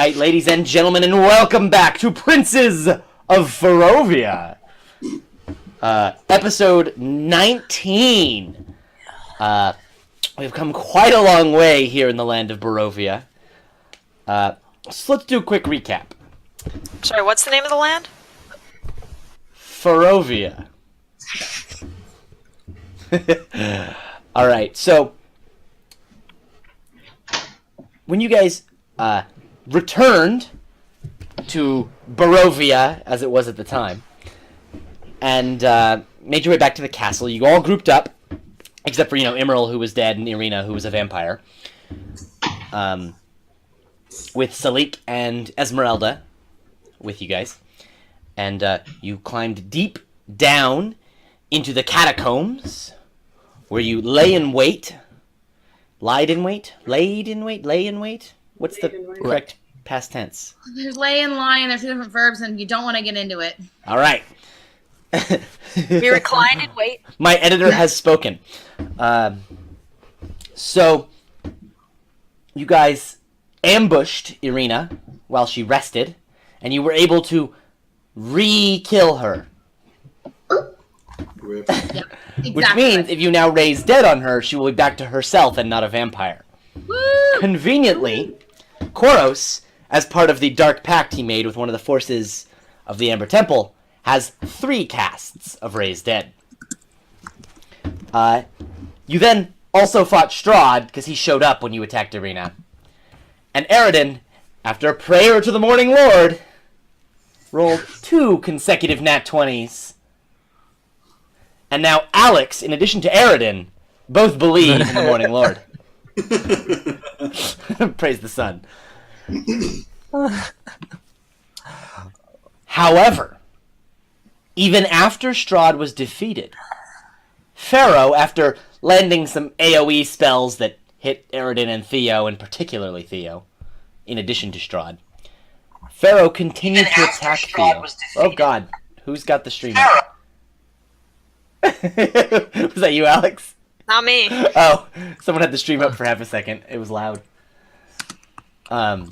right, ladies and gentlemen, and welcome back to Princes of Barovia. Episode 19. We've come quite a long way here in the land of Barovia. So let's do a quick recap. Sorry, what's the name of the land? Barovia. Alright, so when you guys returned to Barovia, as it was at the time, and made your way back to the castle, you all grouped up, except for, Emerald, who was dead, and Irina, who was a vampire, with Salik and Esmeralda with you guys, and you climbed deep down into the catacombs, where you lay in wait. Laid in wait? What's the correct past tense? There's lay and lie, and there's two different verbs, and you don't want to get into it. All right. We reclined and wait. My editor has spoken. So, you guys ambushed Irina while she rested, and you were able to re-kill her. Yeah, exactly. Which means if you now raise dead on her, she will be back to herself and not a vampire. Woo! Conveniently, Koros, as part of the dark pact he made with one of the forces of the Amber Temple, has 3 casts of raise dead. You then also fought Strahd, because he showed up when you attacked Irina. And Aridin, after a prayer to the Morning Lord, rolled 2 consecutive nat 20s. And now Alex, in addition to Aridin, both believe in the Morning Lord. Praise the sun. However, even after Strahd was defeated, Pharaoh, after landing some AoE spells that hit Aridin and Theo, and particularly Theo, in addition to Strahd, Pharaoh continued to attack Theo. Oh god, who's got the stream up? Was that you, Alex? Not me. Oh, someone had the stream up for half a second. It was loud. After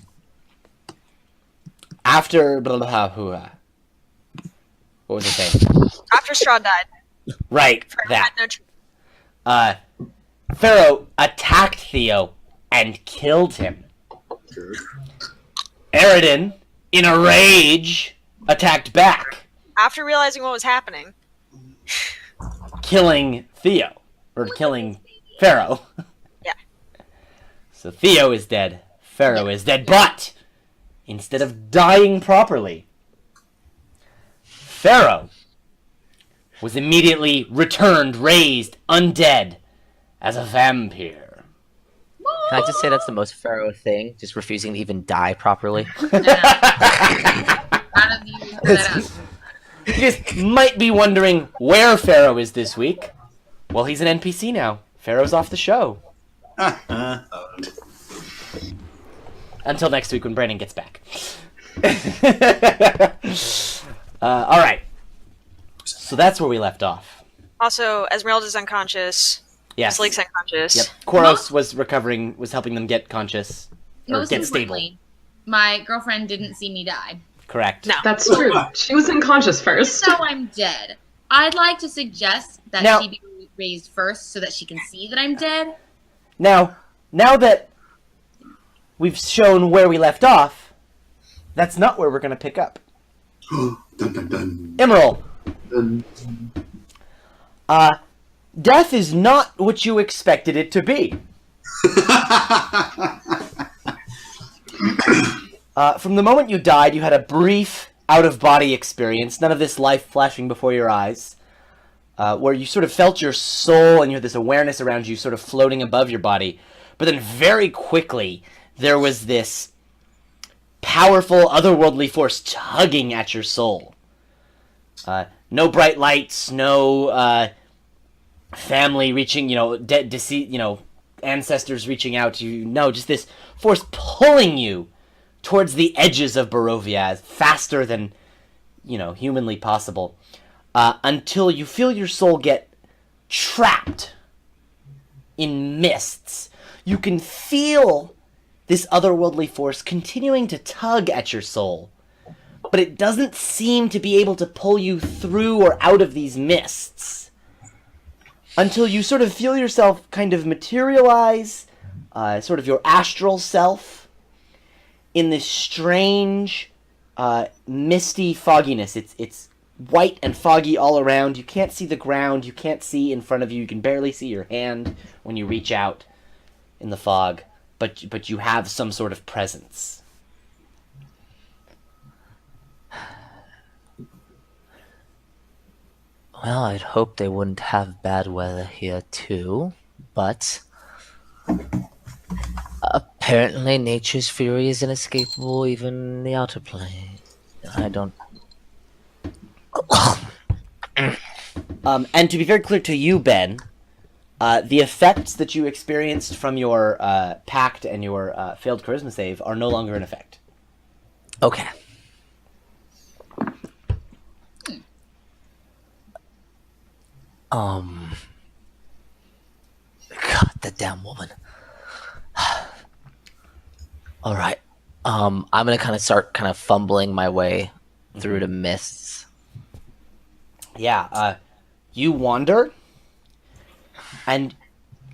what was I saying? After Strahd died. Right, Pharaoh that. had no Pharaoh attacked Theo and killed him. Aridin, in a rage, attacked back, After realizing what was happening. killing Theo. Or killing Pharaoh. Yeah. So Theo is dead. Pharaoh is dead. But, instead of dying properly, Pharaoh was immediately returned, raised, undead, as a vampire. Can I just say that's the most Pharaoh thing? Just refusing to even die properly? You just might be wondering where Pharaoh is this week. Well, he's an NPC now. Pharaoh's off the show. Until next week when Brandon gets back. Alright. So that's where we left off. Also, Esmeralda's unconscious. Yes. Slake's unconscious. Yep. Koros was recovering, was helping them get conscious. Or Most get stable. importantly, my girlfriend didn't see me die. Correct. No. That's true. She was unconscious first. So I'm dead. I'd like to suggest that Now- she be raised first so that she can see that I'm dead. Now that we've shown where we left off, that's not where we're going to pick up. Dun, dun, dun. Emerald, Dun. death is not what you expected it to be. From the moment you died, you had a brief out-of-body experience, none of this life flashing before your eyes, where you sort of felt your soul and you had this awareness around you sort of floating above your body. But then very quickly, there was this powerful, otherworldly force tugging at your soul. No bright lights, no family reaching, ancestors reaching out to you. No, just this force pulling you towards the edges of Barovia faster than, humanly possible. Until you feel your soul get trapped in mists. You can feel this otherworldly force continuing to tug at your soul, but it doesn't seem to be able to pull you through or out of these mists until you sort of feel yourself kind of materialize, sort of your astral self, in this strange, misty fogginess. It's white and foggy all around. You can't see the ground. You can't see in front of you. You can barely see your hand when you reach out in the fog, but you have some sort of presence. Well, I'd hope they wouldn't have bad weather here too, but apparently nature's fury is inescapable even in the outer plane. I don't... And to be very clear to you, Ben, the effects that you experienced from your pact and your failed charisma save are no longer in effect. Okay. God, that damn woman. All right. I'm gonna kind of start kind of fumbling my way through the mists. Yeah, you wander, and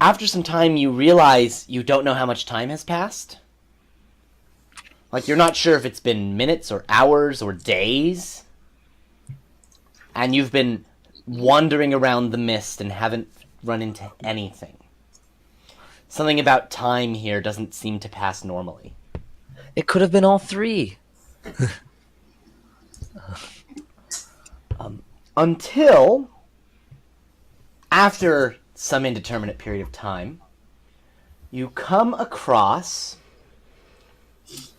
after some time you realize you don't know how much time has passed. Like, you're not sure if it's been minutes or hours or days. And you've been wandering around the mist and haven't run into anything. Something about time here doesn't seem to pass normally. It could have been all three. Until, after some indeterminate period of time, you come across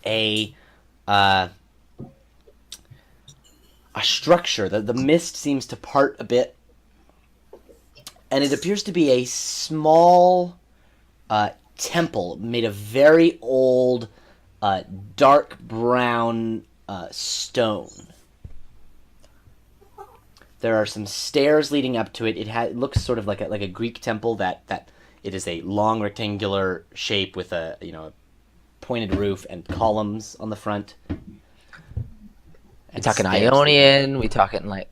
a structure. The mist seems to part a bit, and it appears to be a small temple made of very old, dark brown stone. There are some stairs leading up to it. It looks sort of like a Greek temple that it is a long rectangular shape with a pointed roof and columns on the front. We talking Ionian? We talking like...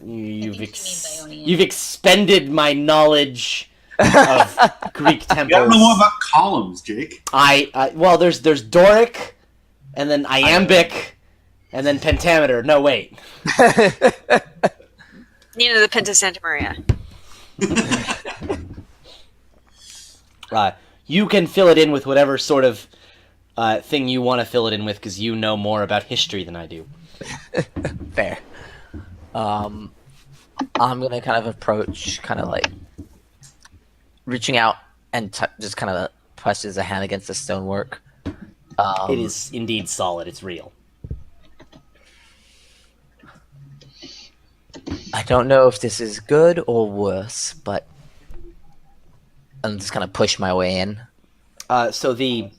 You've Ionian. you've expended my knowledge of Greek temples. You gotta know more about columns, Jake. Well, there's Doric, and then iambic, and then pentameter. No, wait. Nina the Pinta Santa Maria. You can fill it in with whatever sort of thing you want to fill it in with, because you know more about history than I do. Fair. I'm gonna kind of approach, kind of like reaching out and just kind of presses a hand against the stonework. It is indeed solid. It's real. I don't know if this is good or worse, but I'm just kind of push my way in. So there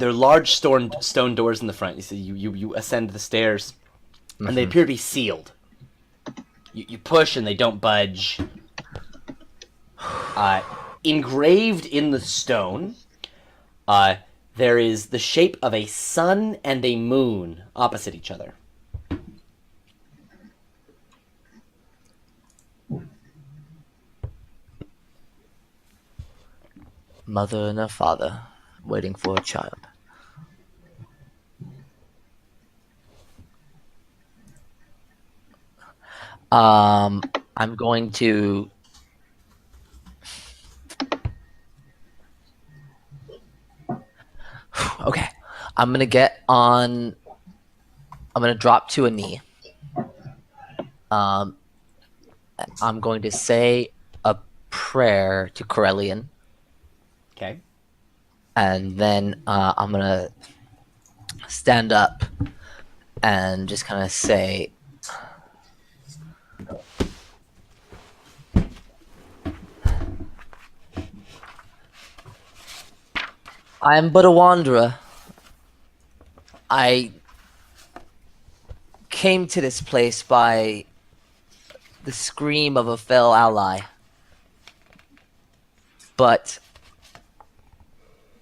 are large stone doors in the front. You see, you ascend the stairs, and they appear to be sealed. You push, and they don't budge. Engraved in the stone, there is the shape of a sun and a moon opposite each other. Mother and a father waiting for a child. I'm going to... Okay. I'm going to get on... I'm going to drop to a knee. I'm going to say a prayer to Corellian. Okay. And then I'm going to stand up and just kind of say, I am but a wanderer. I came to this place by the scream of a fell ally. But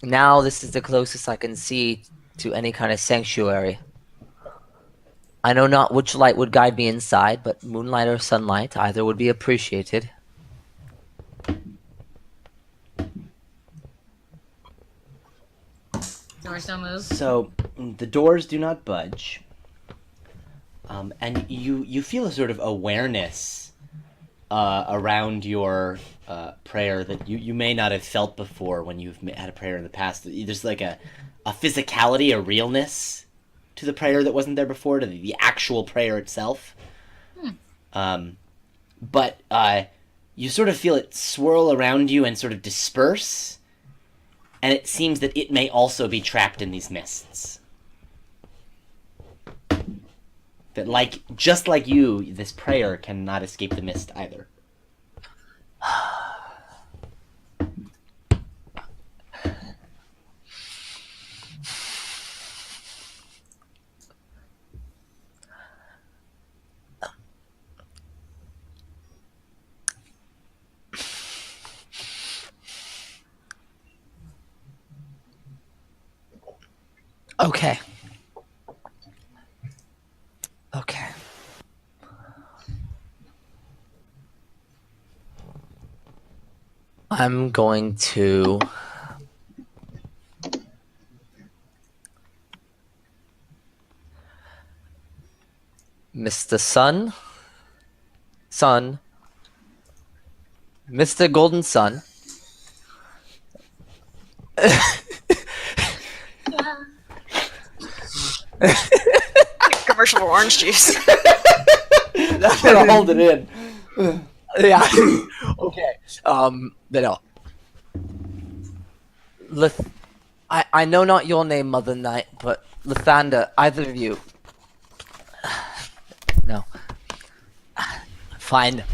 Now this is the closest I can see to any kind of sanctuary. I know not which light would guide me inside, but moonlight or sunlight, either would be appreciated. Door still moves. So the doors do not budge, and you feel a sort of awareness around your prayer that you may not have felt before when you've had a prayer in the past. There's like a physicality, a realness to the prayer that wasn't there before, to the actual prayer itself. But you sort of feel it swirl around you and sort of disperse, and it seems that it may also be trapped in these mists. That, just like you, this prayer cannot escape the mist either. Okay. Okay. I'm going to Mr. Sun, Mr. Golden Sun. Commercial for orange juice. That's gonna hold it in. Yeah. Okay. But no. I know not your name, Mother Knight, but Lathander, either of you. No. Fine.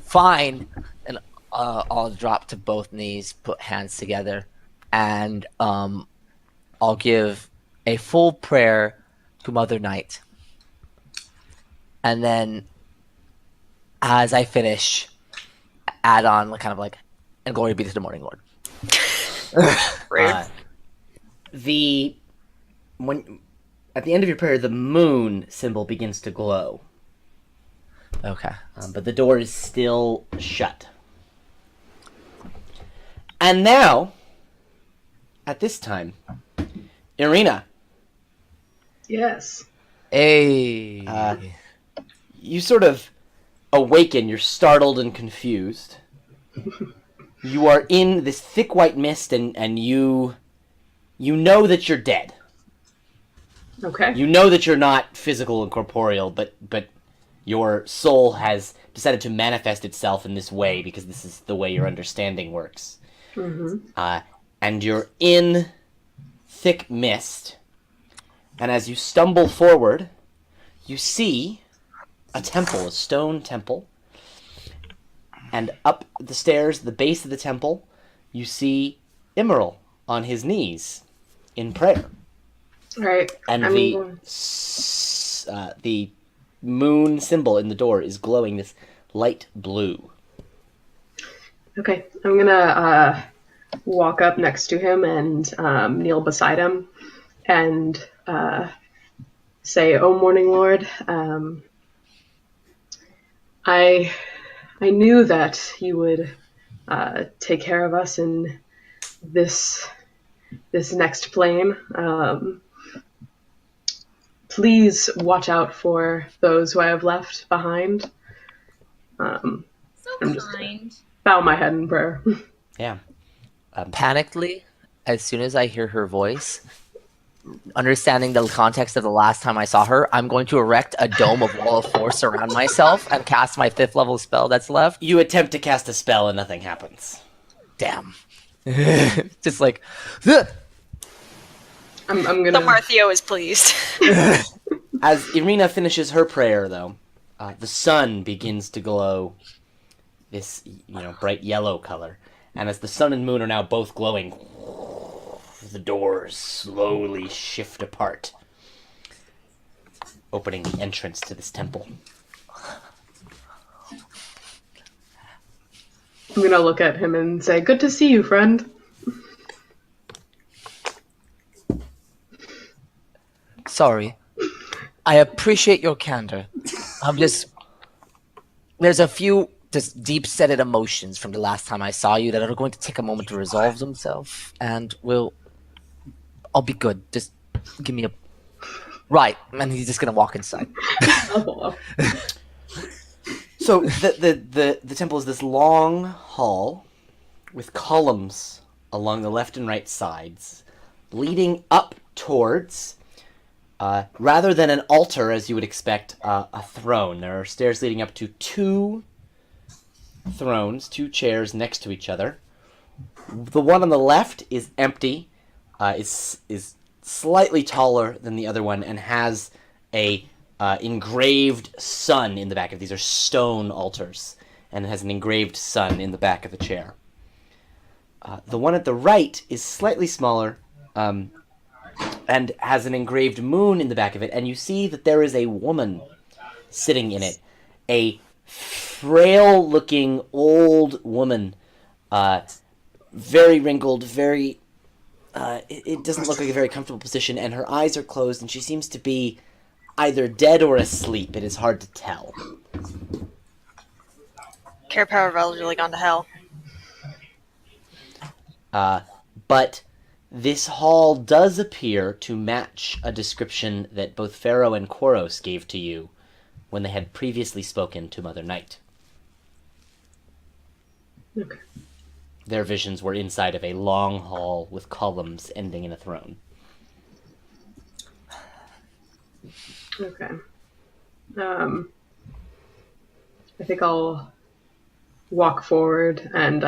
Fine. And I'll drop to both knees, put hands together, and I'll give a full prayer to Mother Knight. And then, as I finish, add on kind of like, and glory be to the morning Lord. Rude. At the end of your prayer, the moon symbol begins to glow, Okay. but the door is still shut. And now, at this time, Irina, Yes. Hey. you sort of awaken. You're startled and confused. You are in this thick white mist, and you know that you're dead. Okay. You know that you're not physical and corporeal, but your soul has decided to manifest itself in this way because this is the way your understanding works. Mm-hmm. And you're in thick mist, and as you stumble forward, you see a temple, a stone temple, and up the stairs, the base of the temple, you see Immeral on his knees in prayer. All right. And the moon symbol in the door is glowing this light blue. Okay. I'm gonna walk up next to him and kneel beside him and say, "Oh, morning Lord, I knew that you would take care of us in this next plane. Please watch out for those who I have left behind." I'm just kind. bow my head in prayer. Yeah. Panically, as soon as I hear her voice, understanding the context of the last time I saw her, I'm going to erect a dome of wall of force around myself and cast my 5th level spell that's left. You attempt to cast a spell and nothing happens. Damn. Just like, "Ugh." I'm gonna. The Marthio is pleased. As Irina finishes her prayer, though, the sun begins to glow this, bright yellow color. And as the sun and moon are now both glowing, the doors slowly shift apart, opening the entrance to this temple. I'm gonna look at him and say, "Good to see you, friend." Sorry. I appreciate your candor. There's a few just deep-seated emotions from the last time I saw you that are going to take a moment to resolve themselves, and I'll be good. Just give me a... Right, and he's just gonna walk inside. Oh, So the temple is this long hall with columns along the left and right sides, leading up towards, rather than an altar as you would expect, a throne. There are stairs leading up to two thrones, two chairs next to each other. The one on the left is empty, is slightly taller than the other one, and has a engraved sun in the back of these are stone altars, and it has an engraved sun in the back of the chair. The one at the right is slightly smaller, and has an engraved moon in the back of it, and you see that there is a woman sitting in it, a frail-looking old woman, very wrinkled, very. It doesn't look like a very comfortable position, and her eyes are closed, and she seems to be either dead or asleep. It is hard to tell. Care Power Vel's really gone to hell. But this hall does appear to match a description that both Pharaoh and Koros gave to you when they had previously spoken to Mother Night. okay. Their visions were inside of a long hall with columns ending in a throne. Okay. I think I'll walk forward and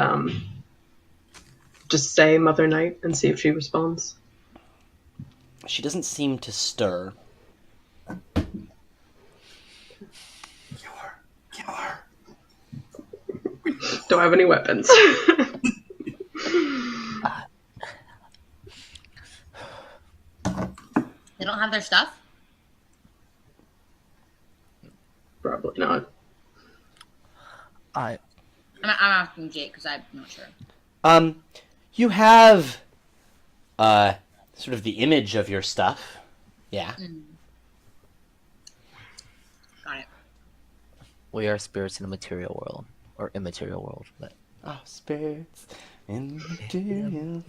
just say Mother Night and see if she responds. She doesn't seem to stir. Kill her. Don't have any weapons. They don't have their stuff? Probably not. I'm asking Jake because I'm not sure. You have, sort of the image of your stuff. Yeah. Got it. We are spirits in a material world, or immaterial world. But Oh, spirits in the material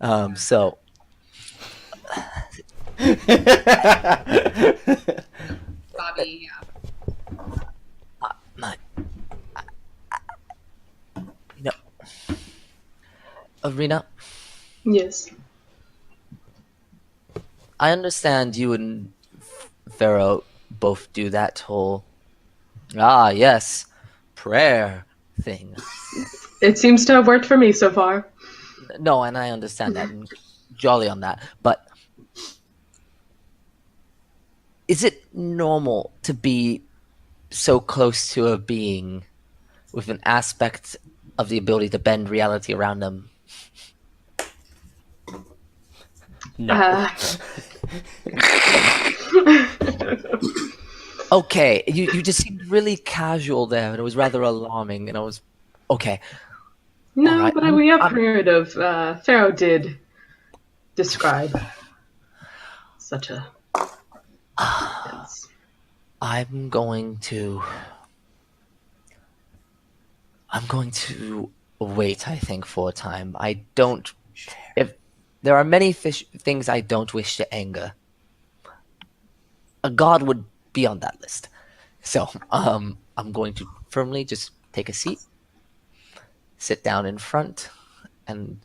world. so Bobby, yeah. my, you know, Arena. Yes. I understand you and Pharaoh both do that whole yes, prayer thing. It seems to have worked for me so far. No, and I understand that, and jolly on that. But is it normal to be so close to a being with an aspect of the ability to bend reality around them? No. Okay, you just seemed really casual there, and it was rather alarming, and I was... Okay. No, All right, but we have heard of Pharaoh did describe such a I'm going to wait, I think, for a time. I don't... If there are many things I don't wish to anger, a god would be on that list. So, I'm going to firmly just take a seat, sit down in front, and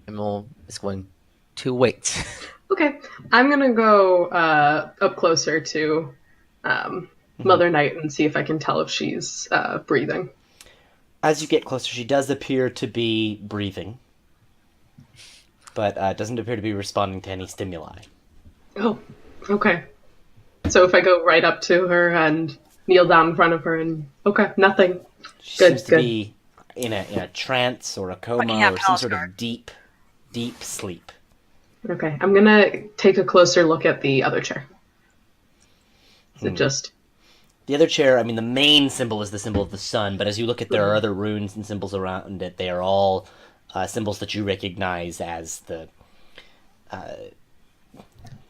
Emil is going to wait. Okay, I'm gonna go up closer to Mother Night and see if I can tell if she's breathing. As you get closer, she does appear to be breathing, but doesn't appear to be responding to any stimuli. Oh, okay. So if I go right up to her and kneel down in front of her and nothing. She Good, seems to good. be in a trance or a Fucking coma have or some house sort guard. of deep sleep. Okay, I'm gonna take a closer look at the other chair. Is it just The other chair, I mean, the main symbol is the symbol of the sun, but as you look at there are other runes and symbols around it. They are all symbols that you recognize as the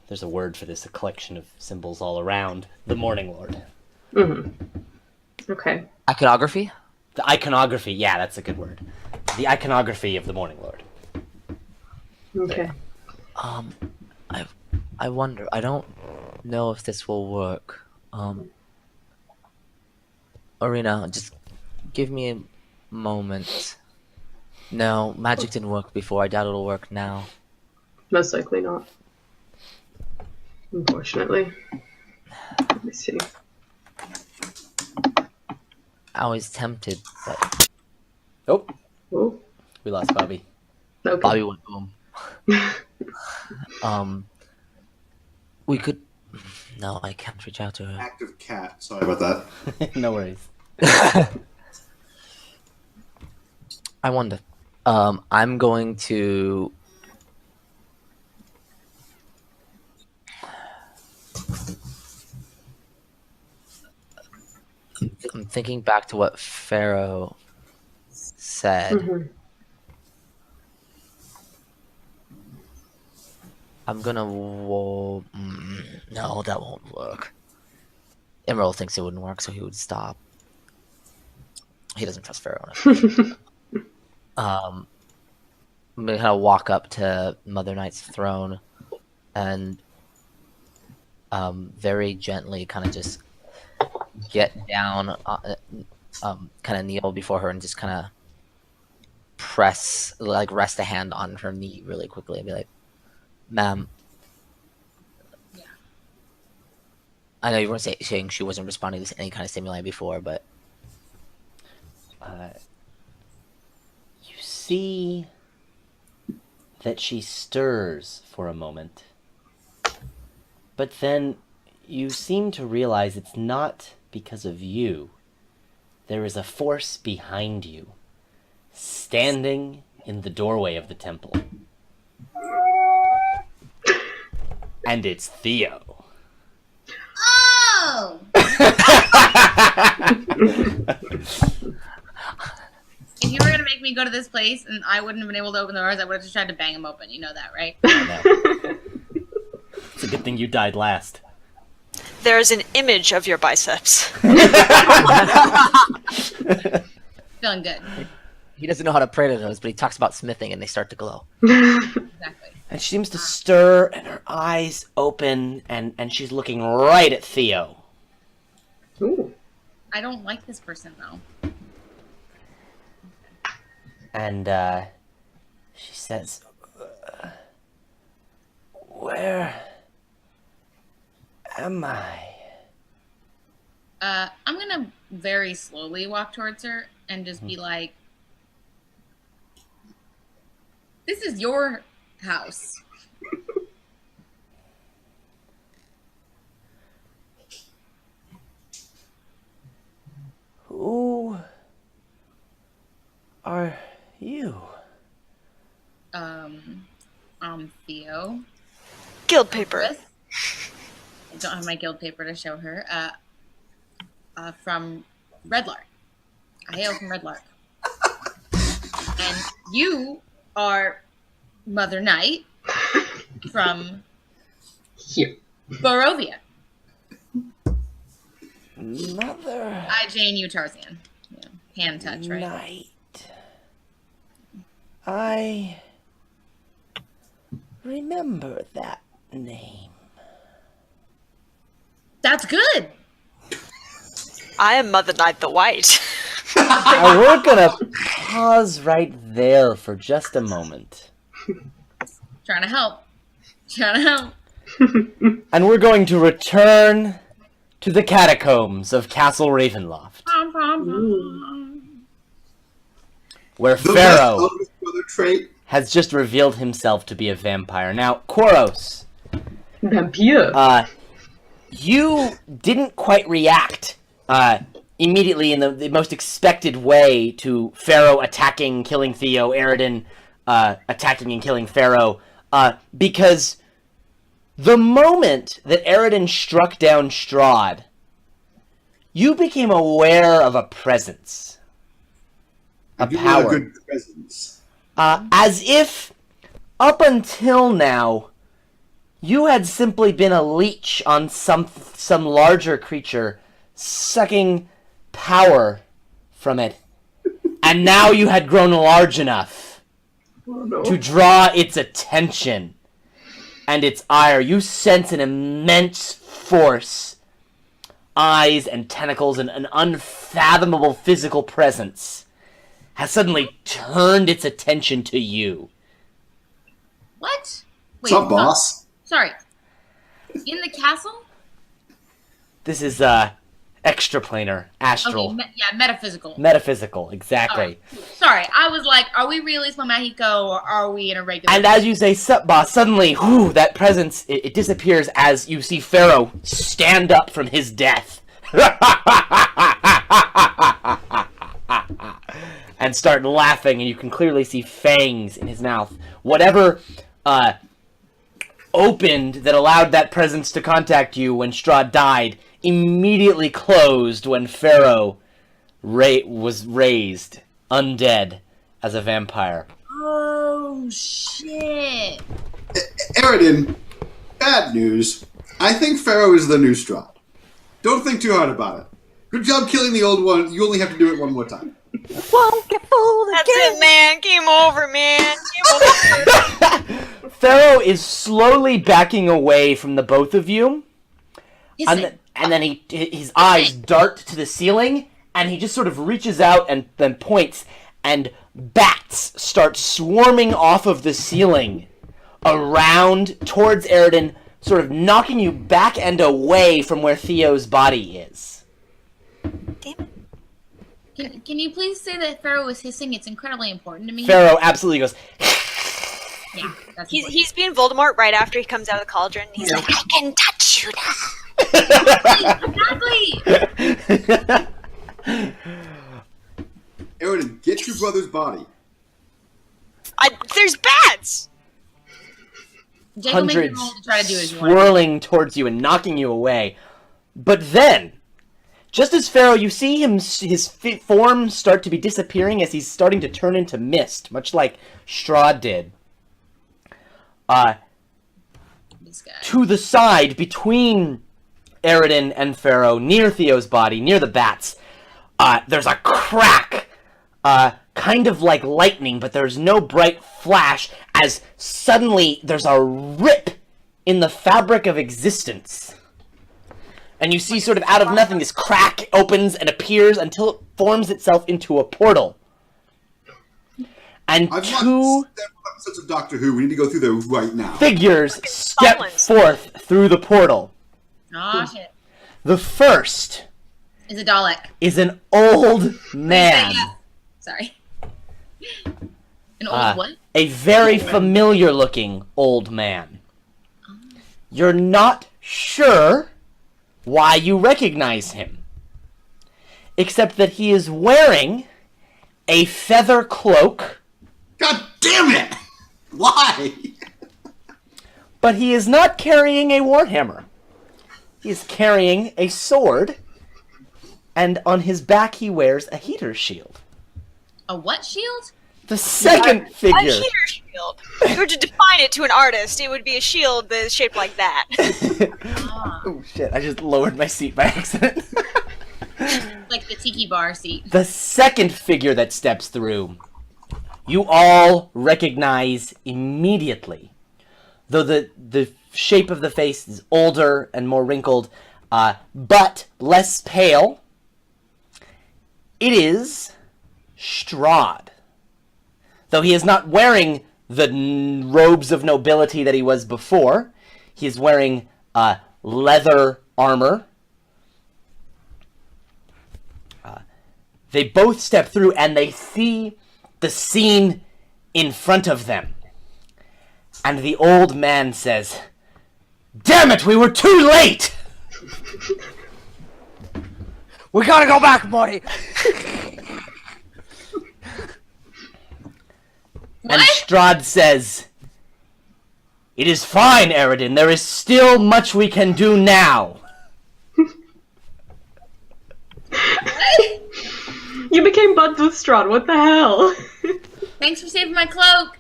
there's a word for this, a collection of symbols all around the Morning Lord. Okay. Iconography? The iconography, yeah, that's a good word. The iconography of the Morning Lord. Okay. I wonder. I don't know if this will work. Arena, just give me a moment. No, magic didn't work before. I doubt it'll work now. Most likely not. Unfortunately. Let me see. I was tempted, but Oh, Oh, we lost Bobby. okay. Bobby went boom. We could. No, I can't reach out to her. Active cat. Sorry about that. No worries. I wonder. I'm going to. I'm thinking back to what Pharaoh said. I'm gonna. No, that won't work. Emerald thinks it wouldn't work, so he would stop. He doesn't trust Pharaoh enough. I'm gonna kind of walk up to Mother Knight's throne and very gently kind of just get down, kind of kneel before her and just kind of rest a hand on her knee really quickly and be like, "Ma'am, Yeah. I know you were saying she wasn't responding to any kind of stimuli before, but You see that she stirs for a moment, but then you seem to realize it's not because of you. There is a force behind you, standing in the doorway of the temple. And it's Theo. Oh! If you were gonna make me go to this place and I wouldn't have been able to open the doors, I would have just tried to bang them open. You know that, right? I know. It's a good thing you died last. There is an image of your biceps. Feeling good. he doesn't know how to pray to those, but he talks about smithing and they start to glow. Exactly. And she seems to stir, and her eyes open, and she's looking right at Theo. Ooh. I don't like this person though. And she says, "Where am I?" I'm gonna very slowly walk towards her and just be like, "This is your house." Who are you? Theo. Guild paper. I don't have my guild paper to show her. From Redlark. I hail from Redlark. And you are Mother Knight from Here. Barovia. Mother Jane, you Tarzan. Yeah. Hand touch, right? Knight. I remember that name. That's good. I am Mother Knight the White. Now we're gonna pause right there for just a moment. Trying to help. Trying to help. And we're going to return to the catacombs of Castle Ravenloft, where The Pharaoh best oldest brother trait. has just revealed himself to be a vampire. Now, Koros, Vampire. you didn't quite react immediately in the most expected way to Pharaoh attacking, killing Theo, Eridan attacking and killing Pharaoh, because the moment that Eridan struck down Strahd, you became aware of a presence, a You want power. a good presence. As if, up until now, You had simply been a leech on some larger creature, sucking power from it. And now you had grown large enough Oh, no. to draw its attention and its ire. You sense an immense force, eyes and tentacles, and an unfathomable physical presence has suddenly turned its attention to you. What? What's up, boss? Sorry. In the castle? This is extraplanar, astral, Okay, metaphysical. metaphysical, exactly. Alright. Sorry, I was like, are we Realismo Mágico or are we in a regular... And as you say, boss, suddenly, that presence, it disappears as you see Pharaoh stand up from his death. And start laughing, and you can clearly see fangs in his mouth. Whatever opened that allowed that presence to contact you when Strahd died immediately closed when Pharaoh was raised undead as a vampire. Oh, shit. Eridan, bad news. I think Pharaoh is the new Strahd. Don't think too hard about it. Good job killing the old one. You only have to do it one more time. Won't get fooled That's again. it, man. Game over, man. Game over. Pharaoh is slowly backing away from the both of you, Listen, and then his eyes dart to the ceiling, and he just sort of reaches out and then points, and bats start swarming off of the ceiling around towards Eridan, sort of knocking you back and away from where Theo's body is. Damn it. Can you please say that Pharaoh was hissing? It's incredibly important to me. Pharaoh absolutely goes, Yeah, that's He's being Voldemort right after he comes out of the cauldron. He's like, I can touch you now. Exactly! Eridan, get your brother's body. There's bats! Jake will make hundreds a roll to try to do as you want. swirling towards you and knocking you away. But then, just as Pharaoh, you see his form start to be disappearing as he's starting to turn into mist, much like Strahd did. This guy. To the side, between Eridan and Pharaoh, near Theo's body, near the bats, there's a crack, kind of like lightning, but there's no bright flash, as suddenly there's a rip in the fabric of existence. And you see, sort of out of nothing, this crack opens and appears until it forms itself into a portal. And I've two watched several episodes of Doctor Who. We need to go through there right now. figures step silence. forth through the portal. Aw, shit. The first It's a Dalek. is an old man. Yeah. Sorry. An old what? A very familiar looking old man. You're not sure why you recognize him, except that he is wearing a feather cloak, God damn it! Why? but he is not carrying a warhammer. He is carrying a sword, and on his back he wears a heater shield. A what shield? The second A figure. heater shield. If you were to define it to an artist, it would be a shield that is shaped like that. Oh shit, I just lowered my seat by accident. Like the tiki bar seat. The second figure that steps through, you all recognize immediately. Though the shape of the face is older and more wrinkled, but less pale, it is Strahd. Though he is not wearing the robes of nobility that he was before, he is wearing leather armor. They both step through and they see the scene in front of them. And the old man says, "Damn it, we were too late!" We gotta go back, Morty. And Strahd says, "It is fine, Eridan. There is still much we can do now." You became buds with Strahd. What the hell? Thanks for saving my cloak.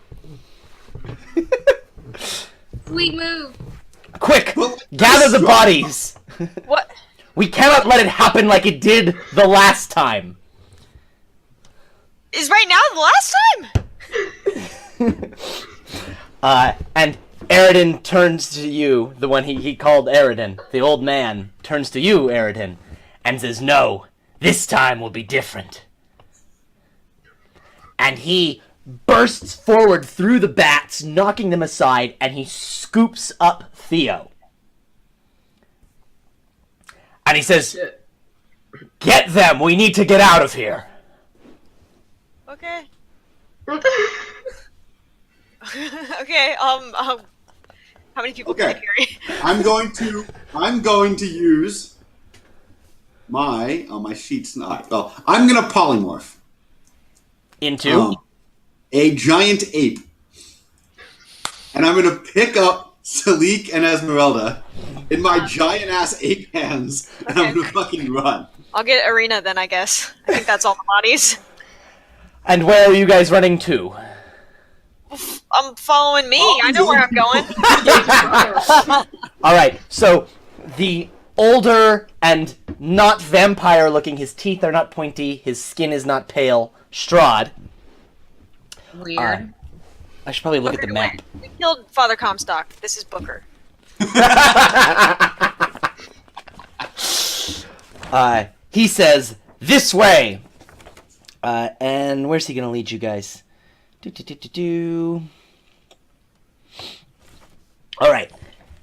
Sweet move. Quick! Well, Gather the strong. bodies! What? We cannot let it happen like it did the last time. Is right now the last time? And Aridin turns to you, the one he called Aridin. The old man turns to you, Aridin, and says, "No, this time will be different." And he bursts forward through the bats, knocking them aside, and he scoops up Theo. And he says, "Get them! We need to get out of here!" Okay. Okay. How many people can I Okay. carry? I'm going to use my sheet's not. Well, I'm gonna polymorph Into? a giant ape, and I'm gonna pick up Salik and Esmeralda in my giant ass ape hands, and I'm gonna fucking run. I'll get Arena then, I guess. I think that's all the bodies. And where are you guys running to? Following me. I know where I'm going. Alright, so the older and not vampire looking, his teeth are not pointy, his skin is not pale, Strahd. Weird. I should probably look at the Booker map. went. We killed Father Comstock. This is Booker. He says, "This way!" And where's he gonna lead you guys? Alright.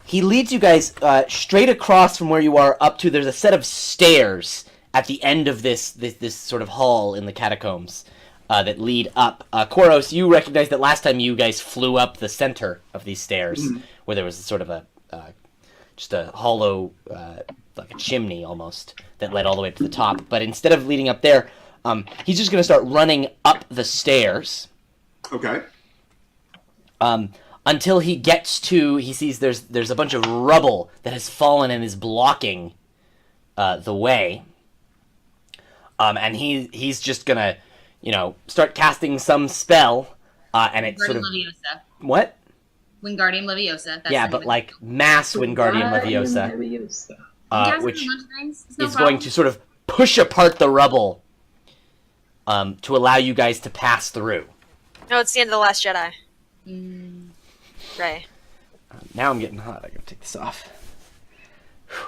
He leads you guys straight across from where you are up to, there's a set of stairs at the end of this sort of hall in the catacombs that lead up. Koros, you recognize that last time you guys flew up the center of these stairs, where there was sort of just a hollow, like a chimney almost, that led all the way up to the top. But instead of leading up there, he's just going to start running up the stairs. Okay. Until he gets to, he sees there's a bunch of rubble that has fallen and is blocking the way. And he's just gonna, start casting some spell, and it sort of... Leviosa. What? Wingardium Leviosa. That's Yeah, the but name of like mass Wingardium Leviosa, it. which It's no is problem. going to sort of push apart the rubble to allow you guys to pass through. No, it's the end of The Last Jedi. Right. Now I'm getting hot. I gotta take this off. Whew.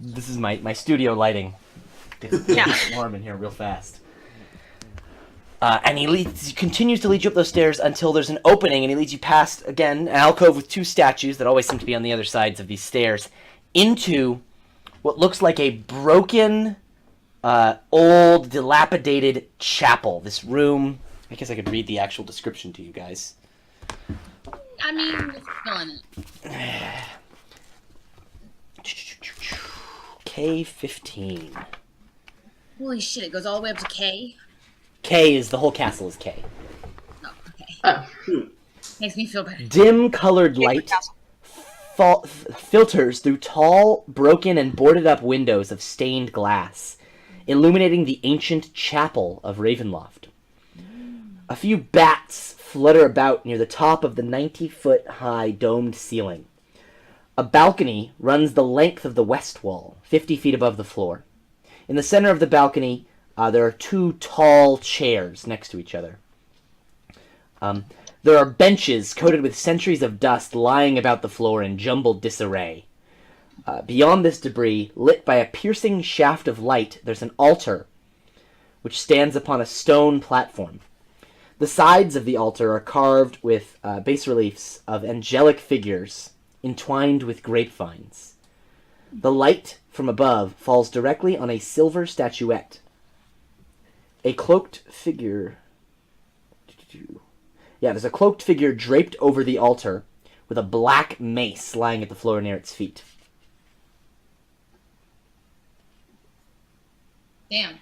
This is my studio lighting. It's Yeah. warm in here real fast. And he continues to lead you up those stairs until there's an opening, and he leads you past, again, an alcove with two statues that always seem to be on the other sides of these stairs, into what looks like a broken, old, dilapidated chapel. This room, I guess I could read the actual description to you guys. I mean, it's killing it. K15. Holy shit, it goes all the way up to K? K is, the whole castle is K. Oh, okay. Oh. Makes me feel better. Dim colored light filters through tall, broken, and boarded up windows of stained glass, illuminating the ancient chapel of Ravenloft. A few bats flutter about near the top of the 90-foot-high domed ceiling. A balcony runs the length of the west wall, 50 feet above the floor. In the center of the balcony, there are two tall chairs next to each other. There are benches coated with centuries of dust lying about the floor in jumbled disarray. Beyond this debris, lit by a piercing shaft of light, there's an altar, which stands upon a stone platform. The sides of the altar are carved with bas-reliefs of angelic figures entwined with grapevines. The light from above falls directly on a silver statuette. A cloaked figure... Yeah, there's a cloaked figure draped over the altar with a black mace lying at the floor near its feet. Damn.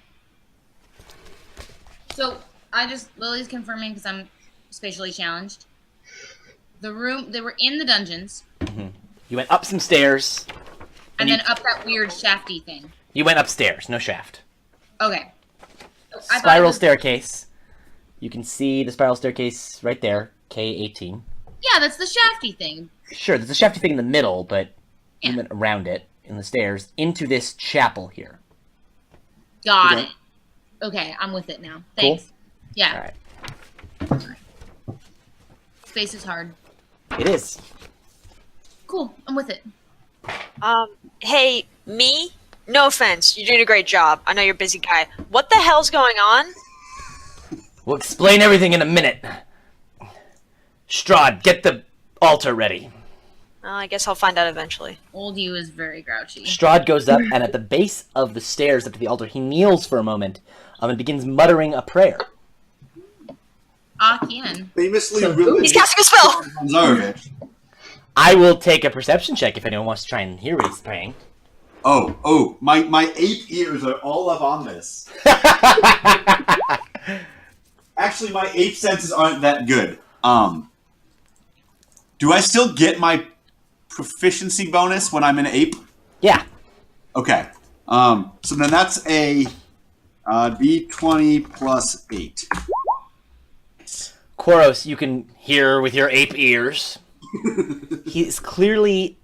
So, Lily's confirming because I'm spatially challenged. They were in the dungeons. You went up some stairs. And then up that weird shafty thing. You went upstairs, no shaft. Okay. I thought it Spiral was- staircase. You can see the spiral staircase right there, K18. Yeah, that's the shafty thing. Sure, there's a shafty thing in the middle, but Yeah. you went around it in the stairs into this chapel here. Got Okay. it. Okay, I'm with it now. Cool. Thanks. Yeah, All right. space is hard. It is. Cool, I'm with it. Hey, me? No offense, you're doing a great job. I know you're a busy guy. What the hell's going on? We'll explain everything in a minute. Strahd, get the altar ready. I guess I'll find out eventually. Old you is very grouchy. Strahd goes up, and at the base of the stairs up to the altar, he kneels for a moment and begins muttering a prayer. Akian. Famously So ruined He's casting a spell! Zarvich. I will take a perception check if anyone wants to try and hear what he's praying. Oh, my ape ears are all up on this. Actually, my ape senses aren't that good. Do I still get my proficiency bonus when I'm an ape? Yeah. Okay. So then that's a d20 plus 8. Koros, you can hear with your ape ears. He's clearly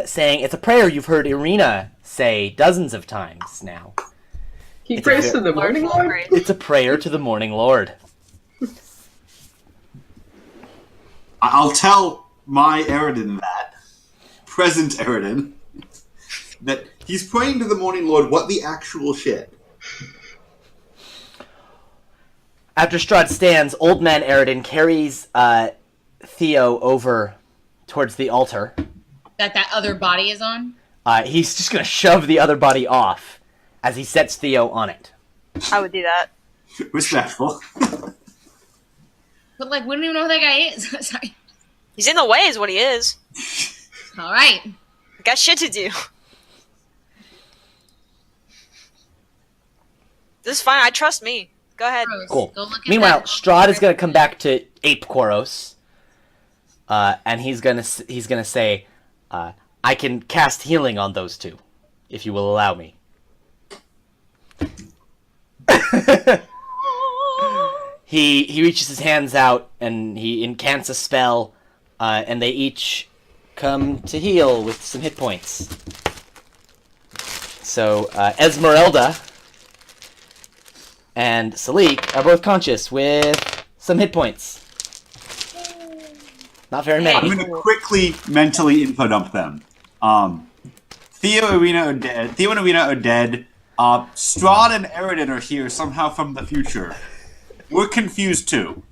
saying it's a prayer you've heard Irina say dozens of times now. He It's prays a- to the morning lord. It's a prayer to the morning lord. I'll tell my Eridan that, present Eridan, that he's praying to the Morning Lord. What the actual shit? After Strahd stands, old man Eridan carries Theo over towards the altar. That other body is on? He's just going to shove the other body off as he sets Theo on it. I would do that. Respectful. But, like, we don't even know who that guy is. Sorry. He's in the way, is what he is. Alright. Got shit to do. This is fine. I trust me. Go ahead. Cool. Go look at Meanwhile, that. Strahd is going to come back to Ape Koros, and he's gonna say, "I can cast healing on those two, if you will allow me." He reaches his hands out and he incants a spell, and they each come to heal with some hit points. So Esmeralda and Salik are both conscious with some hit points. Not very I'm many. going to quickly mentally info dump them. Theo, Irina are dead. Theo and Irina are dead. Strahd and Eridan are here somehow from the future. We're confused too.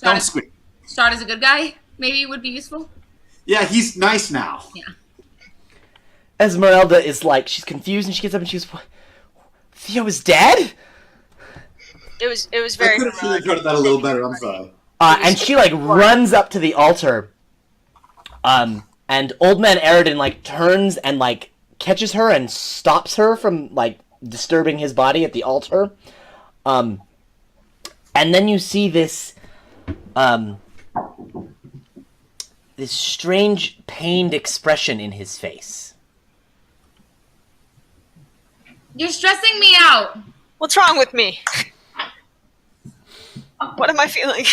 Don't squeak. Strahd is a good guy. Maybe it would be useful. Yeah, he's nice now. Yeah. Esmeralda is like, she's confused and she gets up and she's, "What? Theo is dead?" It was I very could have heroic. sugarcoated that a little better. I'm sorry. And she like runs up to the altar, and old man Eridan like turns and like catches her and stops her from like disturbing his body at the altar. And then you see this, this strange pained expression in his face. You're stressing me out. What's wrong with me? What am I feeling?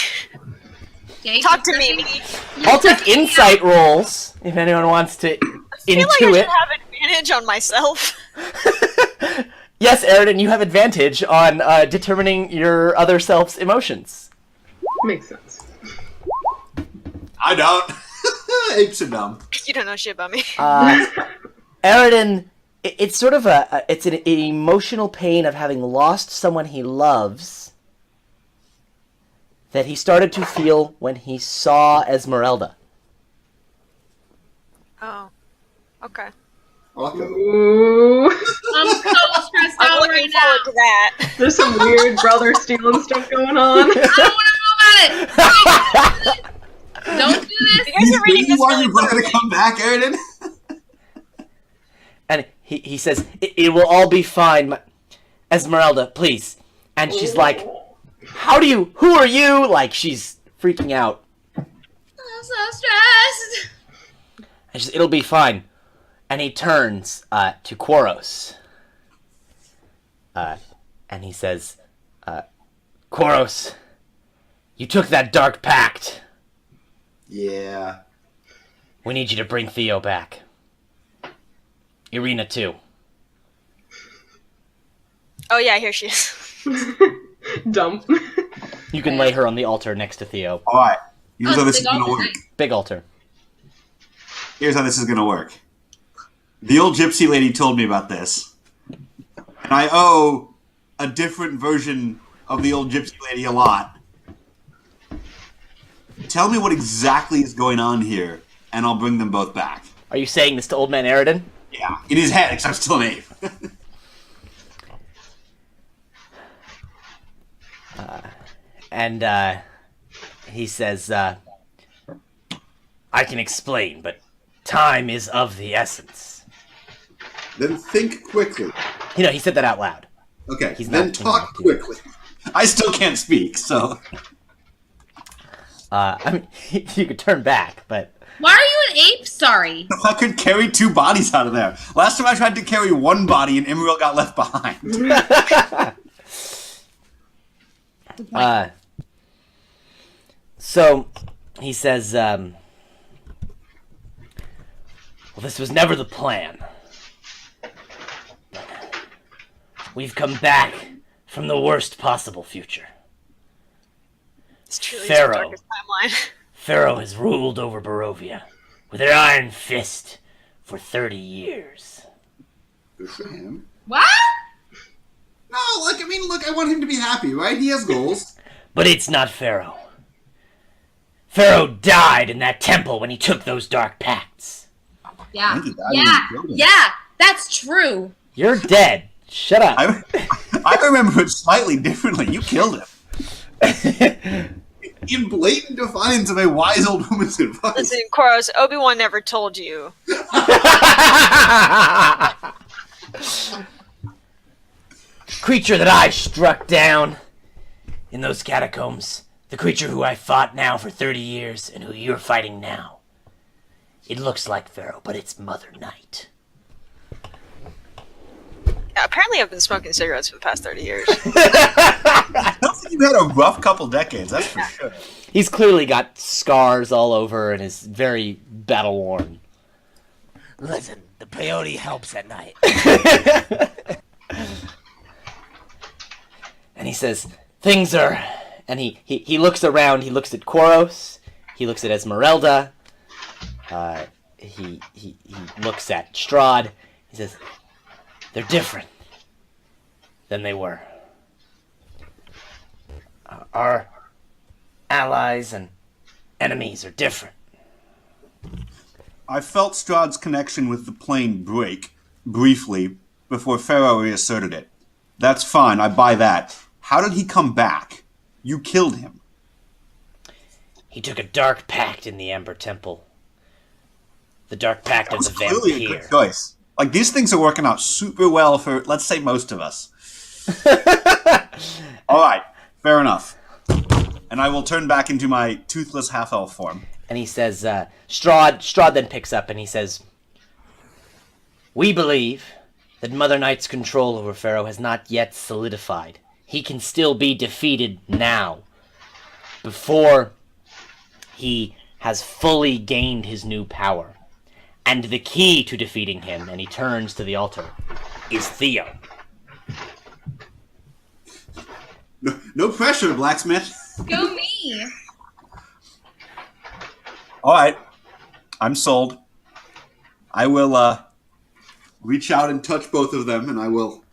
Jake, Talk to you're me. stressing- I'll take insight rolls if anyone wants to I feel like I intuit. should have advantage on myself. Yes, Eridan, you have advantage on determining your other self's emotions. Makes sense. I don't. Apes are dumb. You don't know shit about me. Eridan, it's sort of it's an emotional pain of having lost someone he loves that he started to feel when he saw Esmeralda. Oh. Okay. Ooh. I'm so stressed I'm out looking right now. forward to that. There's some weird brother stealing stuff going on. I don't want to know about it. Don't do this. You guys are reading You this want really your brother to thoroughly. come back, Eridan? And he says, it will all be fine, Esmeralda, please. And she's like, who are you? Like, she's freaking out. I'm so stressed. And she says, it'll be fine. And he turns to Koros. And he says, Koros, you took that dark pact. Yeah. We need you to bring Theo back. Irina, too. Oh yeah, here she is. Dump. You can lay her on the altar next to Theo. All right. Here's Oh, how this big is gonna altar, work. nice. Big altar. Here's how this is gonna work. The old gypsy lady told me about this, and I owe a different version of the old gypsy lady a lot. Tell me what exactly is going on here, and I'll bring them both back. Are you saying this to Old Man Aridin? Yeah, in his head, except I'm still an ape. And he says, I can explain, but time is of the essence. Then think quickly. He said that out loud. Okay, He's then not talk thinking quickly. I still can't speak, so... I mean, you could turn back, but... Why are you an ape? Sorry. I could carry 2 bodies out of there. Last time I tried to carry 1 body and Emerald got left behind. Good point. So, he says, well, this was never the plan. We've come back from the worst possible future. It's truly Pharaoh. the darkest timeline. Pharaoh has ruled over Barovia with her iron fist for 30 years. Good for him. What? No, look, I want him to be happy, right? He has goals. But it's not Pharaoh. Pharaoh died in that temple when he took those dark pacts. Yeah. I think he died when Yeah. he killed him. Yeah. That's true. You're dead. Shut up. I remember it slightly differently. You killed him. In blatant defiance of a wise old woman's advice. Listen, Koros, Obi-Wan never told you. Creature that I struck down in those catacombs. The creature who I fought now for 30 years and who you're fighting now. It looks like Pharaoh, but it's Mother Night. Yeah, apparently I've been smoking cigarettes for the past 30 years. I don't think you've had a rough couple decades, that's for sure. He's clearly got scars all over and is very battle worn. Listen, the peyote helps at night. And he says, things are... And he looks around, he looks at Koros, he looks at Esmeralda, he looks at Strahd, he says, they're different than they were. Our allies and enemies are different. I felt Strahd's connection with the plane break, briefly, before Pharaoh reasserted it. That's fine, I buy that. How did he come back? You killed him. He took a dark pact in the Ember Temple. The dark pact That of was the clearly a vampire. good choice. Like, these things are working out super well for, let's say, most of us. Alright, fair enough. And I will turn back into my toothless half-elf form. And he says, Strahd then picks up and he says, we believe that Mother Knight's control over Pharaoh has not yet solidified. He can still be defeated now, before he has fully gained his new power. And the key to defeating him, and he turns to the altar, is Theo. No pressure, blacksmith. Go me. Alright, I'm sold. I will, reach out and touch both of them, and I will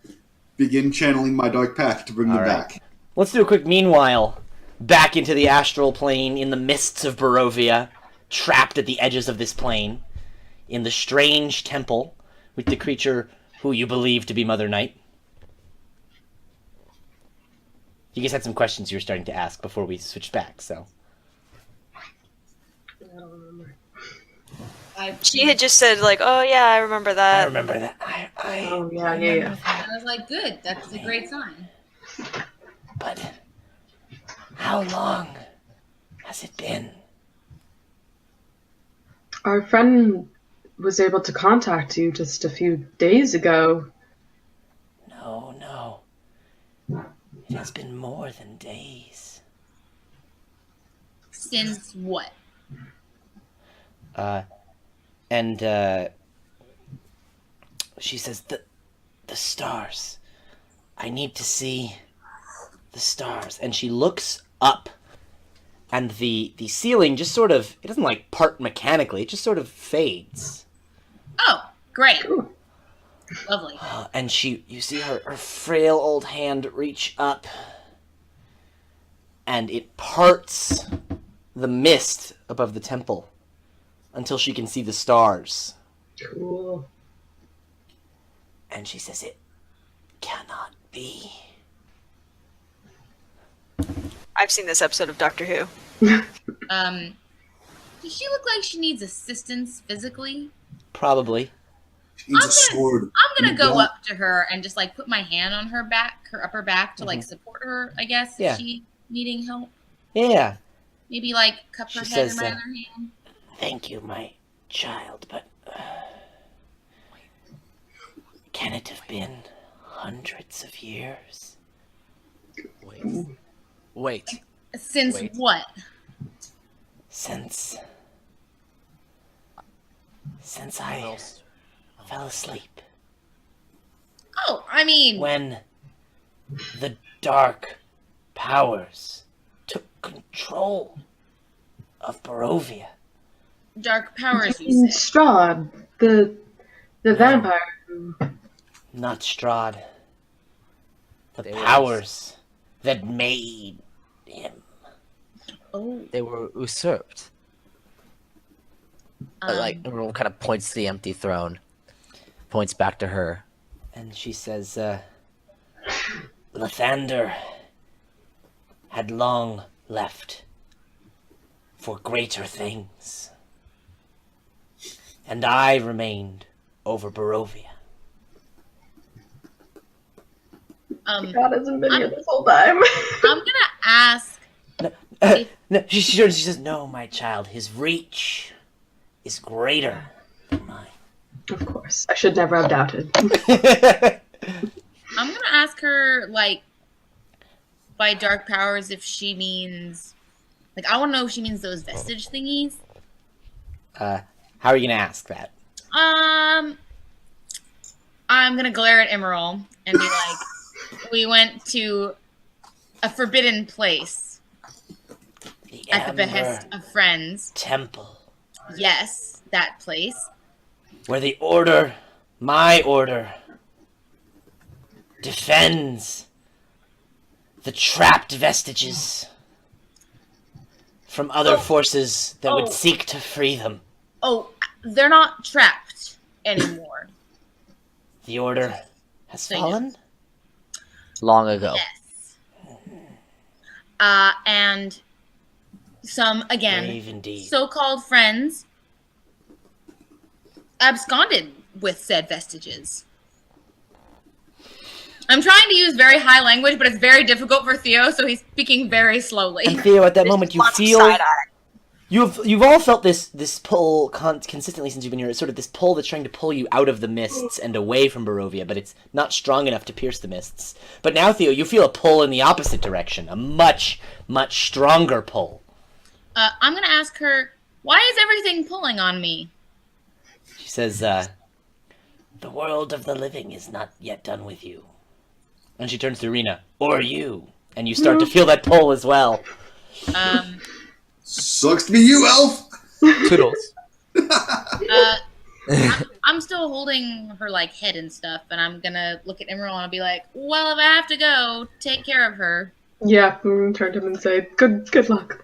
begin channeling my dark path to bring them All right. back. Let's do a quick meanwhile. Back into the astral plane in the mists of Barovia, trapped at the edges of this plane, in the strange temple with the creature who you believe to be Mother Night. You guys had some questions you were starting to ask before we switched back, so. I don't remember. She had just said, like, oh yeah, I remember that. I remember that. I Oh, yeah. I was like, good. That's a great sign. But how long has it been? Our friend was able to contact you just a few days ago. No. It has been more than days. Since what? And she says, the stars. I need to see the stars. And she looks up, and the ceiling just sort of, it doesn't like part mechanically, it just sort of fades. Oh, great. Lovely. And you see her frail old hand reach up, and it parts the mist above the temple until she can see the stars. Cool. And she says, it cannot be. I've seen this episode of Doctor Who. Does she look like she needs assistance physically? Probably. She needs a sword. I'm gonna go up to her and just like put my hand on her back, her upper back, to like support her, I guess, Yeah. if she needing help. Yeah. Maybe like cup her She head says, in my other hand. Thank you, my child, but can it have been hundreds of years? Wait. Since Wait. what? Since I fell asleep. Oh, I mean, When the dark powers took control of Barovia. dark powers, you say. Strahd, the vampire. Not Strahd. The They were- powers that made him. Oh, They were usurped. Like, everyone kind of points to the empty throne. Points back to her. And she says, Lathander had long left for greater things. And I remained over Barovia. God hasn't been here this whole time. I'm gonna ask. No, she turns, she says, no, my child, his reach is greater than mine. Of course. I should never have doubted. I'm gonna ask her, like, by dark powers, if she means, like, I want to know if she means those vestige thingies. How are you going to ask that? I'm gonna glare at Emerald and be like, we went to a forbidden place The at the Amber behest of friends. Temple, Yes, that place. where the order, my order, defends the trapped vestiges from other forces that would Oh. seek to free them. Oh, they're not trapped anymore. The order has So you- fallen? Long ago. Yes. And some, again, Brave indeed. so-called friends absconded with said vestiges. I'm trying to use very high language, but it's very difficult for Theo, so he's speaking very slowly. And Theo, at that moment, you Lots of feel... side-eye. You've all felt this pull consistently since you've been here. Sort of this pull that's trying to pull you out of the mists and away from Barovia, but it's not strong enough to pierce the mists. But now, Theo, you feel a pull in the opposite direction, a much, much stronger pull. I'm gonna ask her, why is everything pulling on me? She says, "The world of the living is not yet done with you." And she turns to Rena, or you, and you start to feel that pull as well. Sucks to be you, elf. Toodles. I'm still holding her like head and stuff, and I'm gonna look at Emerald and I'll be like, well, if I have to go, take care of her. Yeah, I'm gonna turn to him and say, good luck.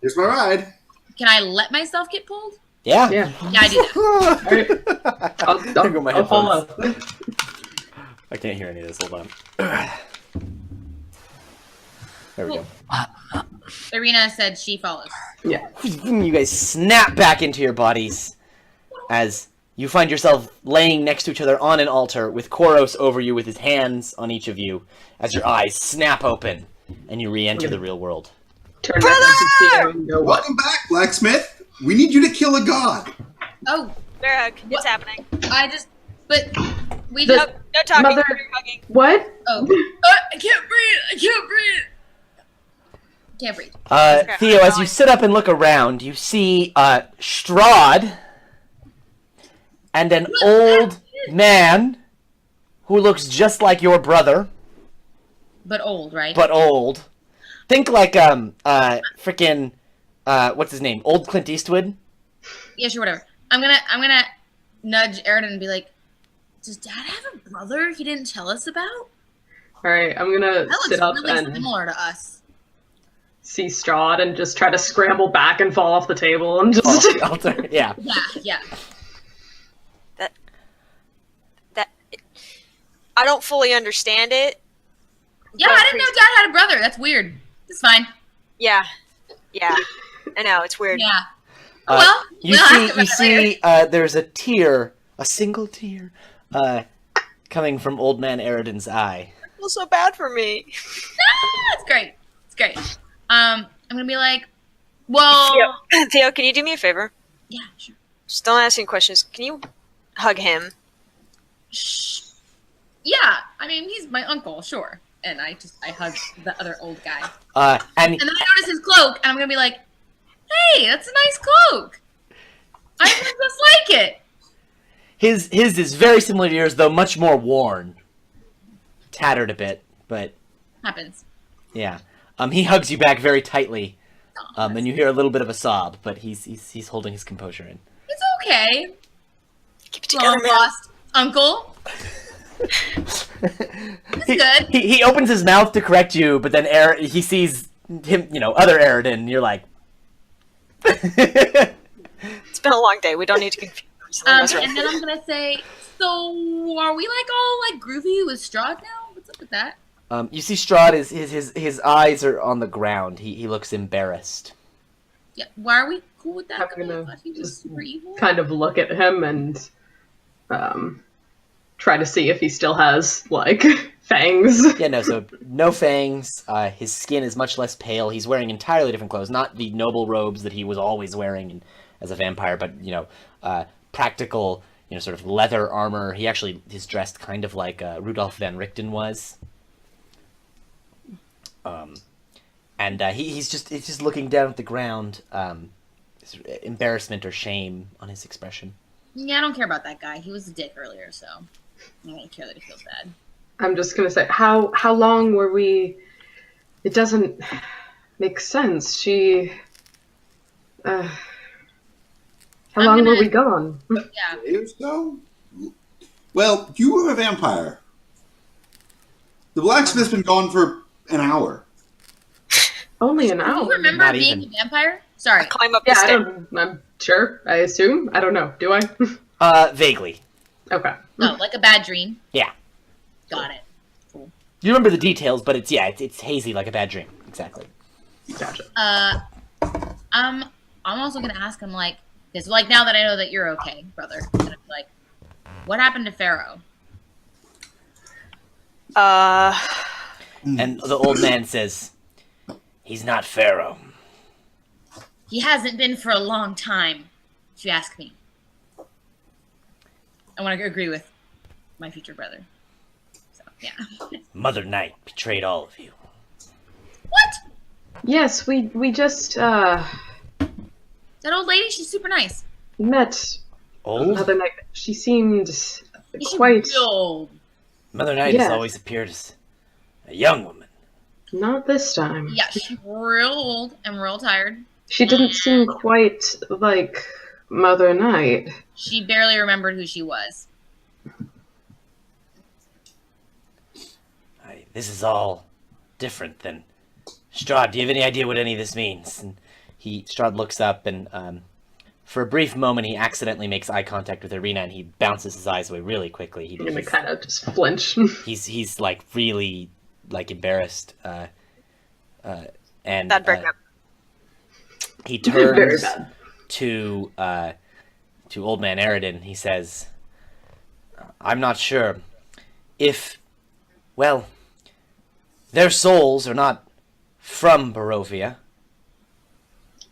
Here's my ride. Can I let myself get pulled? Yeah. Yeah. Yeah, I do that. Alright. There go my I'll follow. I can't hear any of this. Hold on. There we go. Irina said she follows. Yeah. You guys snap back into your bodies as you find yourself laying next to each other on an altar with Koros over you with his hands on each of you as your eyes snap open and you re-enter the real world. Turn back to Theo and go, what? Welcome back, blacksmith. We need you to kill a god. Oh, Bear hug. It's What? happening. but we The- just. No talking. Mother- Bear hugging. What? Oh, I can't breathe. I can't breathe. Can't breathe. Theo, as you sit up and look around, you see Strahd and an old man who looks just like your brother, But old, right? but old. Think like freaking what's his name? Old Clint Eastwood. Yeah, sure, whatever. I'm gonna nudge Aridin and be like, "Does Dad have a brother he didn't tell us about? All right, I'm gonna That sit looks up really and similar to us." see Strahd and just try to scramble back and fall off the table and just. Off the altar. Yeah. Yeah. That I don't fully understand it. Yeah, but I didn't know Dad had a brother. That's weird. It's fine. Yeah. I know it's weird. Yeah. Well, You we'll ask see, about you it see, later. there's a tear, a single tear, coming from Old Man Aridin's eye. I feel so bad for me. It's great. It's great. I'm gonna be like, well, Theo, can you do me a favor? yeah, sure. Just don't ask any questions. Can you hug him? Shh. Yeah, I mean, he's my uncle, sure. And I hug the other old guy. And And then I notice his cloak, and I'm gonna be like, hey, that's a nice cloak. I look just like it. his is very similar to yours, though much more worn, tattered a bit, but Happens. yeah. He hugs you back very tightly, and you hear a little bit of a sob, but he's holding his composure in. It's okay. Keep it together, Long man. lost uncle. good. He opens his mouth to correct you, but then he sees him, other Aridin, and you're like... It's been a long day. We don't need to confuse. And then I'm gonna say, so are we like all like groovy with Strahd now? What's up with that? You see Strahd, his eyes are on the ground. He looks embarrassed. Yeah. Why are we cool with that? I'm 'Cause I gonna thought he was super evil. kind of look at him and try to see if he still has like fangs. Yeah, no, so no fangs. His skin is much less pale. He's wearing entirely different clothes. Not the noble robes that he was always wearing as a vampire, but, practical, sort of leather armor. He actually is dressed kind of like Rudolf van Richten was. And he's just looking down at the ground, embarrassment or shame on his expression. Yeah, I don't care about that guy. He was a dick earlier, so I don't care that he feels bad. I'm just gonna say, how long were we? It doesn't make sense. How long were we gone? Yeah. Day or so? Well, you were a vampire. The blacksmith's been gone for an hour. Only an Do hour. you remember Not being even. a vampire? Sorry. Climb up Yeah, the I stairs. don't. I'm sure. I assume. I don't know. Do I? Vaguely. Okay. Oh, like a bad dream. Yeah. Got it. You remember the details, but it's hazy like a bad dream. Exactly. Gotcha. I'm also gonna ask him like, because like now that I know that you're okay, brother, I'm gonna be like, what happened to Pharaoh? And the old man says, he's not Pharaoh. He hasn't been for a long time, if you ask me. I want to agree with my future brother. So yeah. Mother Night betrayed all of you. What? Yes, we just That old lady, she's super nice. met Old? another night. She seemed She's quite real old. Mother Night has Yes. always appeared as a young woman. not this time. Yeah, she's real old and real tired. She didn't seem quite like Mother Night. She barely remembered who she was. This is all different than... Strahd, do you have any idea what any of this means? And Strahd looks up and for a brief moment he accidentally makes eye contact with Irina and he bounces his eyes away really quickly. I'm gonna kind of just flinch. He's like really like embarrassed. And Bad breakup. he Very turns bad. to Old Man Aridin. He says, "I'm not sure if, well, their souls are not from Barovia."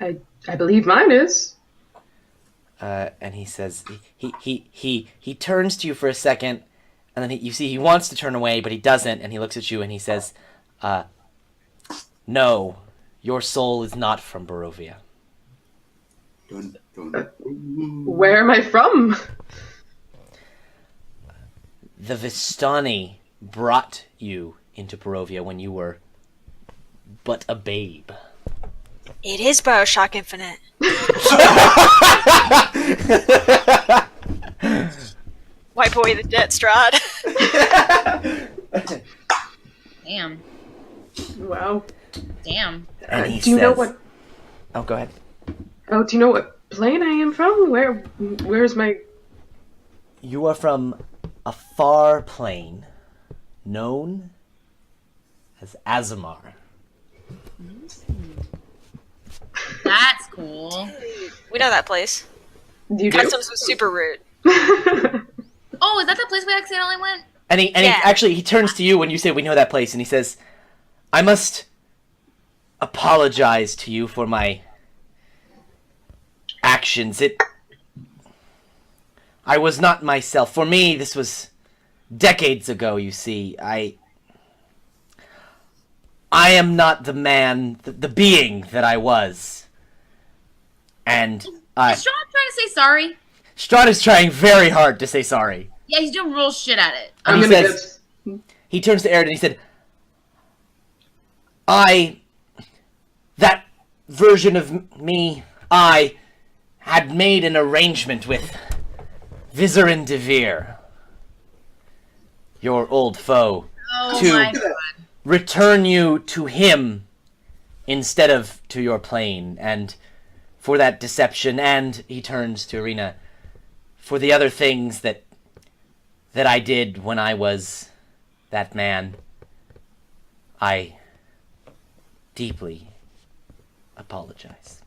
I believe mine is. And he says he turns to you for a second, and then you see he wants to turn away, but he doesn't, and he looks at you and he says, "No, your soul is not from Barovia." Don't. Where am I from? the Vistani brought you into Barovia when you were but a babe. It is Bioshock Infinite. Wipe away the debt, Strahd. Damn. Wow. Damn. And he Do you know says- what? Oh, go ahead. Oh, do you know what plane I am from? Where's my? You are from a far plane known as Azamar. That's cool. We know that place. You do? Customs was super rude. Oh, is that the place we accidentally went? And he Yeah. actually he turns to you when you say we know that place, and he says, "I must apologize to you for my actions. I was not myself. For me, this was decades ago. You see, I am not the man, the being that I was, and Is Sean trying to say sorry? Strahd is trying very hard to say sorry." Yeah, he's doing real shit at it. And I'm he gonna says, he turns to Aerith and he said, that version of me, I had made an arrangement with Vizerin Devere, your old foe, Oh to my god. return you to him instead of to your plane, and for that deception, and he turns to Irina, for the other things that I did when I was that man, I deeply apologize.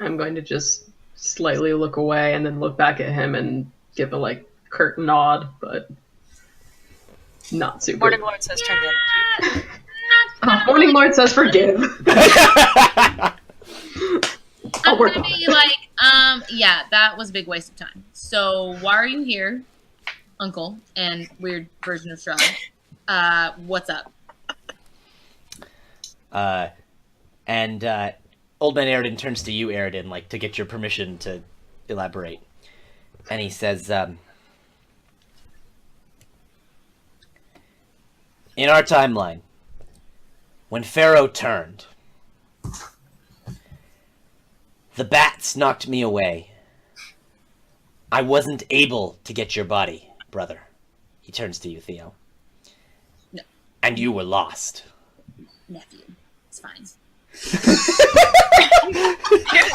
I'm going to just slightly look away and then look back at him and give a curt nod, but not super. Morning Lord says turn the other cheek. Morning Lord says forgive. I'm work gonna on be it. like, yeah, that was a big waste of time. So why are you here, Uncle and weird version of Strahd? What's up? And Old Man Aridin turns to you, Aridin, to get your permission to elaborate. And he says, in our timeline, when Pharaoh turned, the bats knocked me away. I wasn't able to get your body, brother. He turns to you, Theo. No. And you were lost. Nephew. It's fine.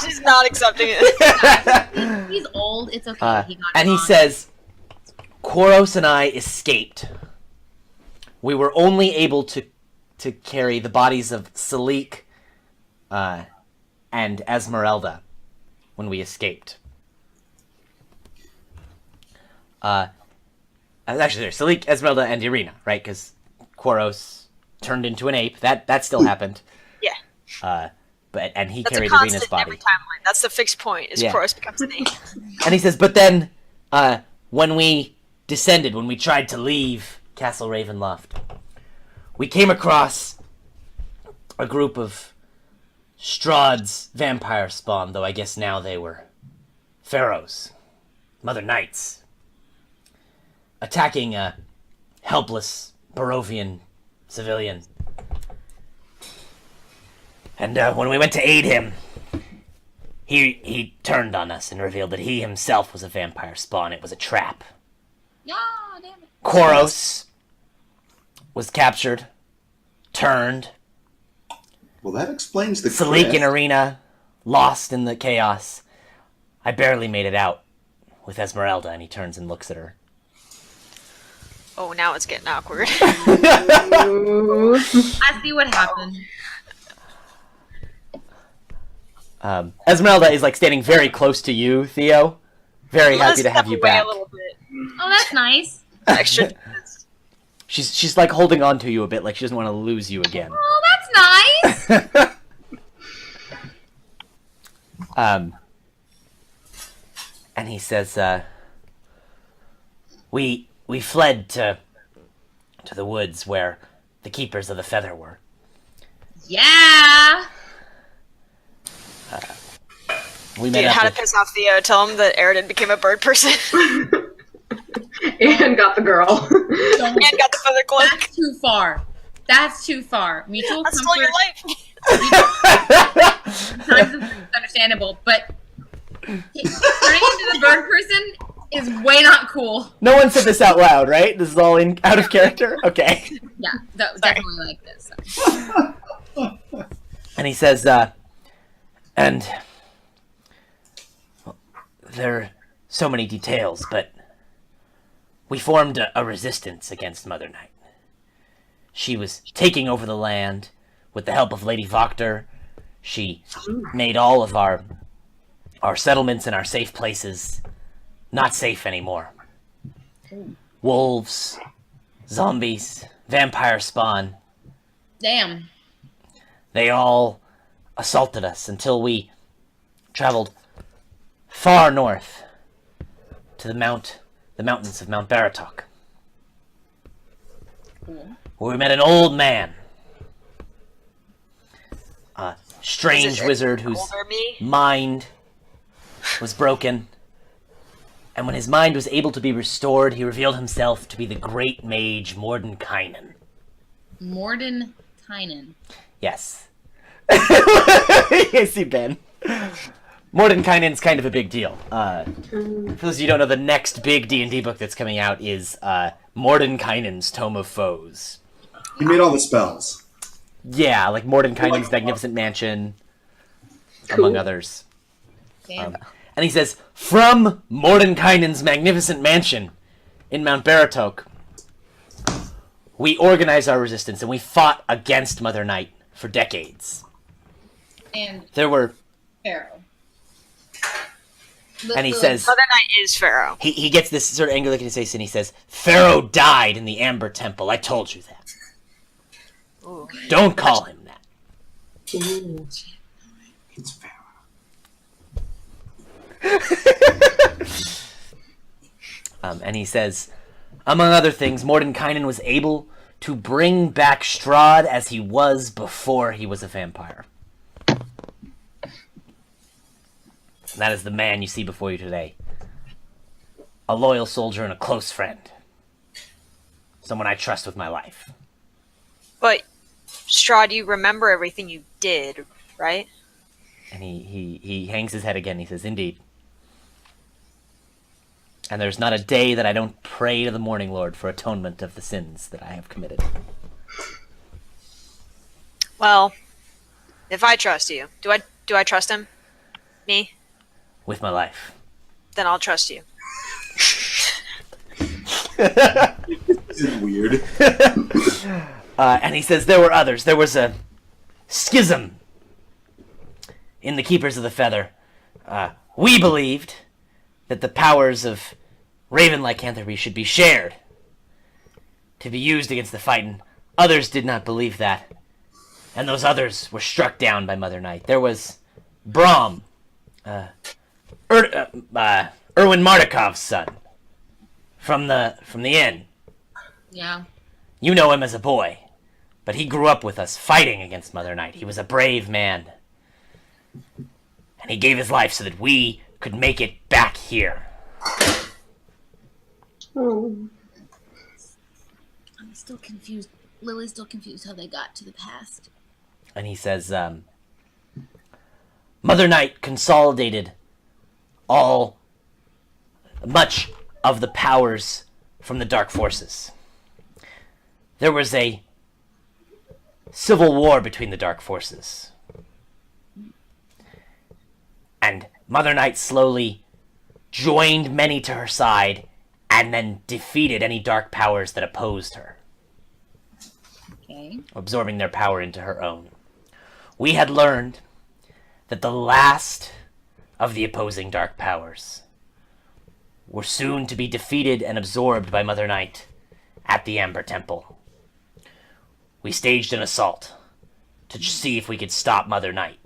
She's not accepting it. He's old. It's okay. He got And it he on. says, Koros and I escaped. We were only able to carry the bodies of Salik and Esmeralda when we escaped. Actually, there's Salik, Esmeralda, and Irina, right? Because Koros turned into an ape. That still happened. Yeah. And he That's carried a Irina's constant in body. every timeline. That's the fixed point, is Yeah. Chorus becomes an ape. And he says, but then, when we descended, when we tried to leave Castle Ravenloft, we came across a group of Strahd's vampire spawn, though I guess now they were pharaohs, Mother Knights, attacking a helpless Barovian civilian. And when we went to aid him, he turned on us and revealed that he himself was a vampire spawn. It was a trap. Yeah, damn it. Koros was captured, turned. Well, that explains the Salik cliff. and Irina lost in the chaos. I barely made it out with Esmeralda, and he turns and looks at her. Oh, now it's getting awkward. Ooh. I see what happened. Esmeralda is standing very close to you, Theo. Very happy to have you back. A little bit. Oh, that's nice. Extra. She's holding on to you a bit, like she doesn't want to lose you again. Oh, that's nice. And he says, we fled to the woods where the keepers of the feather were. Yeah. We met Dude, up how to with, piss off Theo? Tell him that Aridin became a bird person. and got the girl. Don't. And got the feather cloak. That's too far. That's too far. Mutual That's still your comfort. life. Sometimes it's understandable, but turning into the bird person is way not cool. No one said this out loud, right? This is all out of character? Okay. Yeah, definitely like this. And he says, and well, there are so many details, but we formed a resistance against Mother Night. She was taking over the land with the help of Lady Voctor. She made all of our settlements and our safe places not safe anymore. Wolves, zombies, vampire spawn, Damn. they all assaulted us until we traveled far north to the mountains of Mount Baratok, where we met an old man, a strange wizard whose Older me? mind was broken. And when his mind was able to be restored, he revealed himself to be the great mage Mordenkainen. Mordenkainen. Yes. I see Ben. Mordenkainen's kind of a big deal. For those of you who don't know, the next big D&D book that's coming out is Mordenkainen's Tome of Foes. He made all the spells. Yeah, like Mordenkainen's Magnificent Mansion, Cool. among others. Damn. And he says, from Mordenkainen's magnificent mansion in Mount Baratok, we organized our resistance and we fought against Mother Night for decades. And There were, Pharaoh. and he says, Mother Night is Pharaoh. he gets this sort of angry look in his face and he says, Pharaoh died in the Amber Temple. I told you that. Ooh. Don't call him that. It's Pharaoh. And he says, among other things, Mordenkainen was able to bring back Strahd as he was before he was a vampire. And that is the man you see before you today. A loyal soldier and a close friend. Someone I trust with my life. But, Strahd, you remember everything you did, right? And he hangs his head again. He says, indeed. And there's not a day that I don't pray to the Morning Lord for atonement of the sins that I have committed. Well, if I trust you, do I trust him? Me? With my life. Then I'll trust you. This is weird. And he says there were others. There was a schism in the Keepers of the Feather. We believed that the powers of Raven lycanthropy should be shared to be used against the fight, and others did not believe that. And those others were struck down by Mother Night. There was Brahm, Erwin Mardikov's son, from the inn. Yeah. You know him as a boy, but he grew up with us fighting against Mother Night. He was a brave man. And he gave his life so that we could make it back here. Oh. I'm still confused. Lily's still confused how they got to the past. And he says, Mother Night consolidated much of the powers from the dark forces. There was a civil war between the dark forces. And Mother Night slowly joined many to her side and then defeated any dark powers that opposed her, Okay. absorbing their power into her own. We had learned that the last of the opposing dark powers were soon to be defeated and absorbed by Mother Night at the Amber Temple. We staged an assault to see if we could stop Mother Night.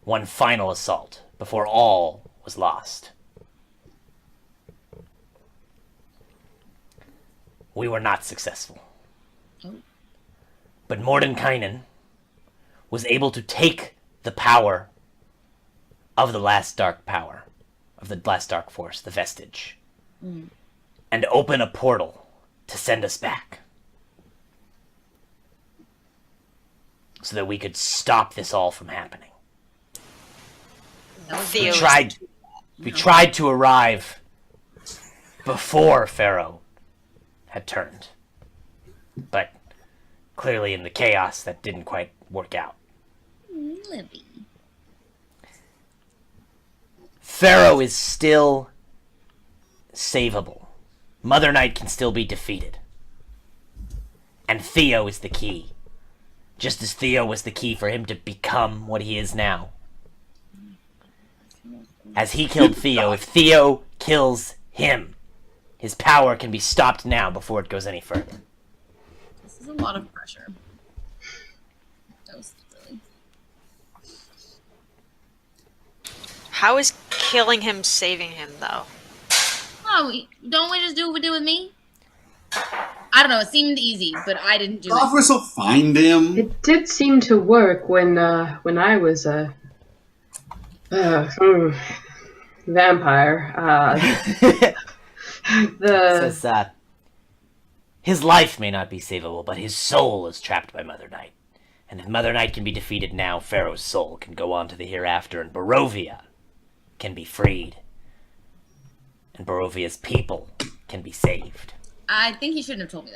One final assault before all was lost. We were not successful. Oh. But Mordenkainen was able to take the power of the last dark power, of the last dark force, the vestige, and open a portal to send us back. So that we could stop this all from happening. Theo We tried to arrive before Pharaoh had turned. But clearly in the chaos that didn't quite work out. Libby. Pharaoh is still savable. Mother Night can still be defeated. And Theo is the key. Just as Theo was the key for him to become what he is now. As he killed Theo, if Theo kills him, his power can be stopped now before it goes any further. This is a lot of pressure. That was silly. How is killing him saving him, though? Oh, don't we just do what we do with me? I don't know. It seemed easy, but I didn't do it. Offers will find him. It did seem to work when I was a vampire. Says, his life may not be savable, but his soul is trapped by Mother Night. And if Mother Night can be defeated now, Pharaoh's soul can go on to the hereafter, and Barovia can be freed. And Barovia's people can be saved. I think he shouldn't have told me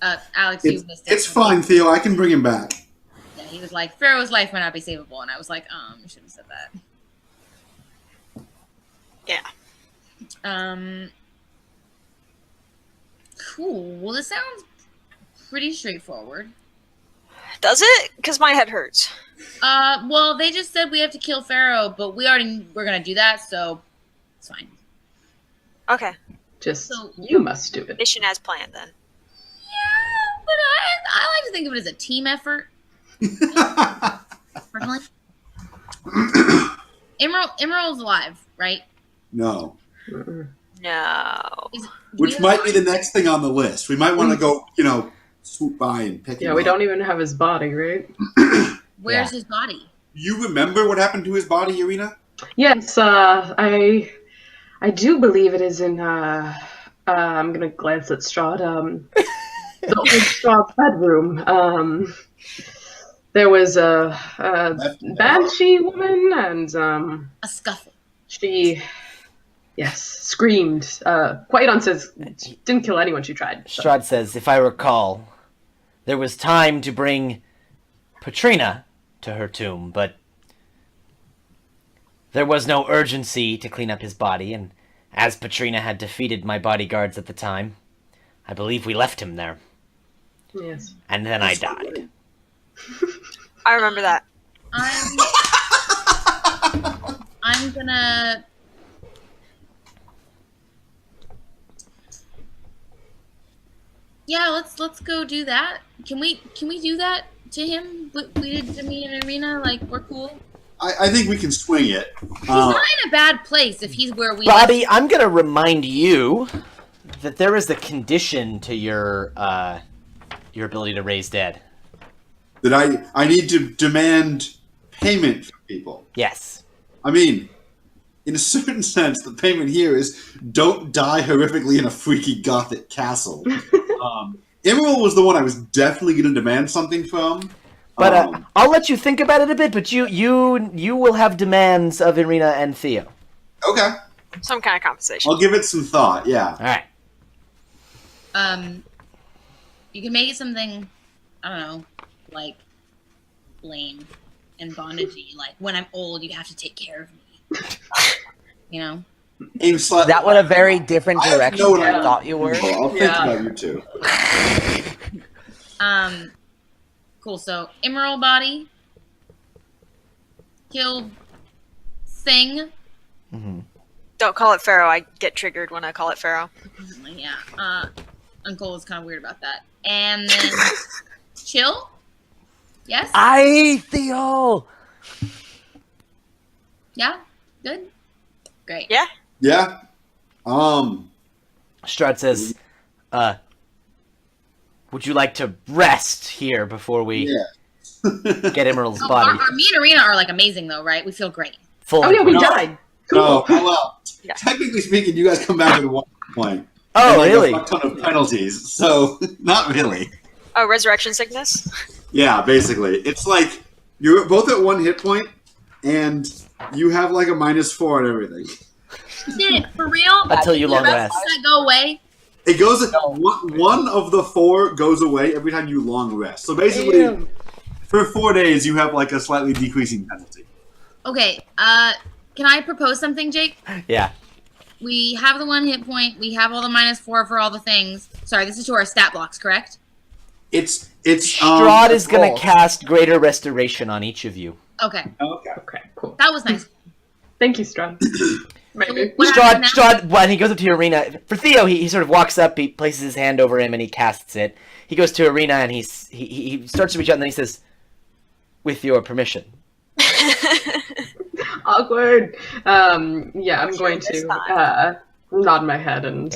that. Alex, you missed it. It's fine, Theo. I can bring him back. Yeah, he was like, Pharaoh's life might not be savable, and I was like, you should have said that. Yeah. Cool. Well, this sounds pretty straightforward. Does it? Because my head hurts. Well, they just said we have to kill Pharaoh, but we're gonna do that, so it's fine. Okay. Just you must do it. Mission as planned, then. Yeah, but I like to think of it as a team effort. Personally. Emerald's alive, right? No. No. Which might be the next thing on the list. We might want to go, swoop by and pick him Yeah, up. we don't even have his body, right? Where's his body? You remember what happened to his body, Irina? Yes, I do believe it is in I'm gonna glance at Strahd. The old Strahd bedroom. There was a banshee woman, and A scuffle. she, yes, screamed. Quite says didn't kill anyone she tried. So. Strahd says, if I recall, there was time to bring Patrina to her tomb, but there was no urgency to clean up his body, and as Patrina had defeated my bodyguards at the time, I believe we left him there. Yes. And then I died. I remember that. I'm gonna. Yeah, let's go do that. Can we do that to him? We did to me and Irina. Like, we're cool. I think we can swing it. He's not in a bad place if he's where we. Bobby, I'm gonna remind you that there is a condition to your ability to raise dead. That I need to demand payment from people. Yes. I mean, in a certain sense, the payment here is don't die horrifically in a freaky gothic castle. Emerald was the one I was definitely going to demand something from. But I'll let you think about it a bit. But you will have demands of Irina and Theo. Okay. Some kind of compensation. I'll give it some thought, yeah. All right. You can make it something, I don't know, like lame and bondagey. Like, when I'm old, you have to take care of me. You know? That went a very different direction know what than I I- thought you were. I'll think about you too. Cool. So, Emerald body killed thing. Don't call it Pharaoh. I get triggered when I call it Pharaoh. Yeah. Uncle is kind of weird about that. And then chill. Yes. Theo. Yeah. Good. Great. Yeah? Yeah. Strahd says, would you like to rest here before we get Emerald's Oh, body? me and Arena are like amazing though, right? We feel great. Full Oh yeah, we no. died. No, well, Yeah. technically speaking, you guys come back with 1 point. Oh, And, like, really? A fuck ton of penalties, so not really. Oh, resurrection sickness. Yeah, basically, it's like you're both at 1 hit point, and you have like a -4 on everything. You did it for real? Until you The long rest rest. does that go away? It goes. One of the 4 goes away every time you long rest. So basically, Damn. for 4 days, you have like a slightly decreasing penalty. Okay, can I propose something, Jake? Yeah. We have the 1 hit point. We have all the -4 for all the things. Sorry, this is to our stat blocks, correct? It's Strahd is going roll. to cast Greater Restoration on each of you. Okay, Okay. Okay, cool. that was nice. Thank you, Strahd. Maybe. What Strahd, happens now? Strahd, when he goes up to Arena, for Theo, he sort of walks up, he places his hand over him, and he casts it. He goes to Arena, and he starts to reach out, and then he says, "With your permission." Awkward. Yeah, I'm going This to time. nod my head and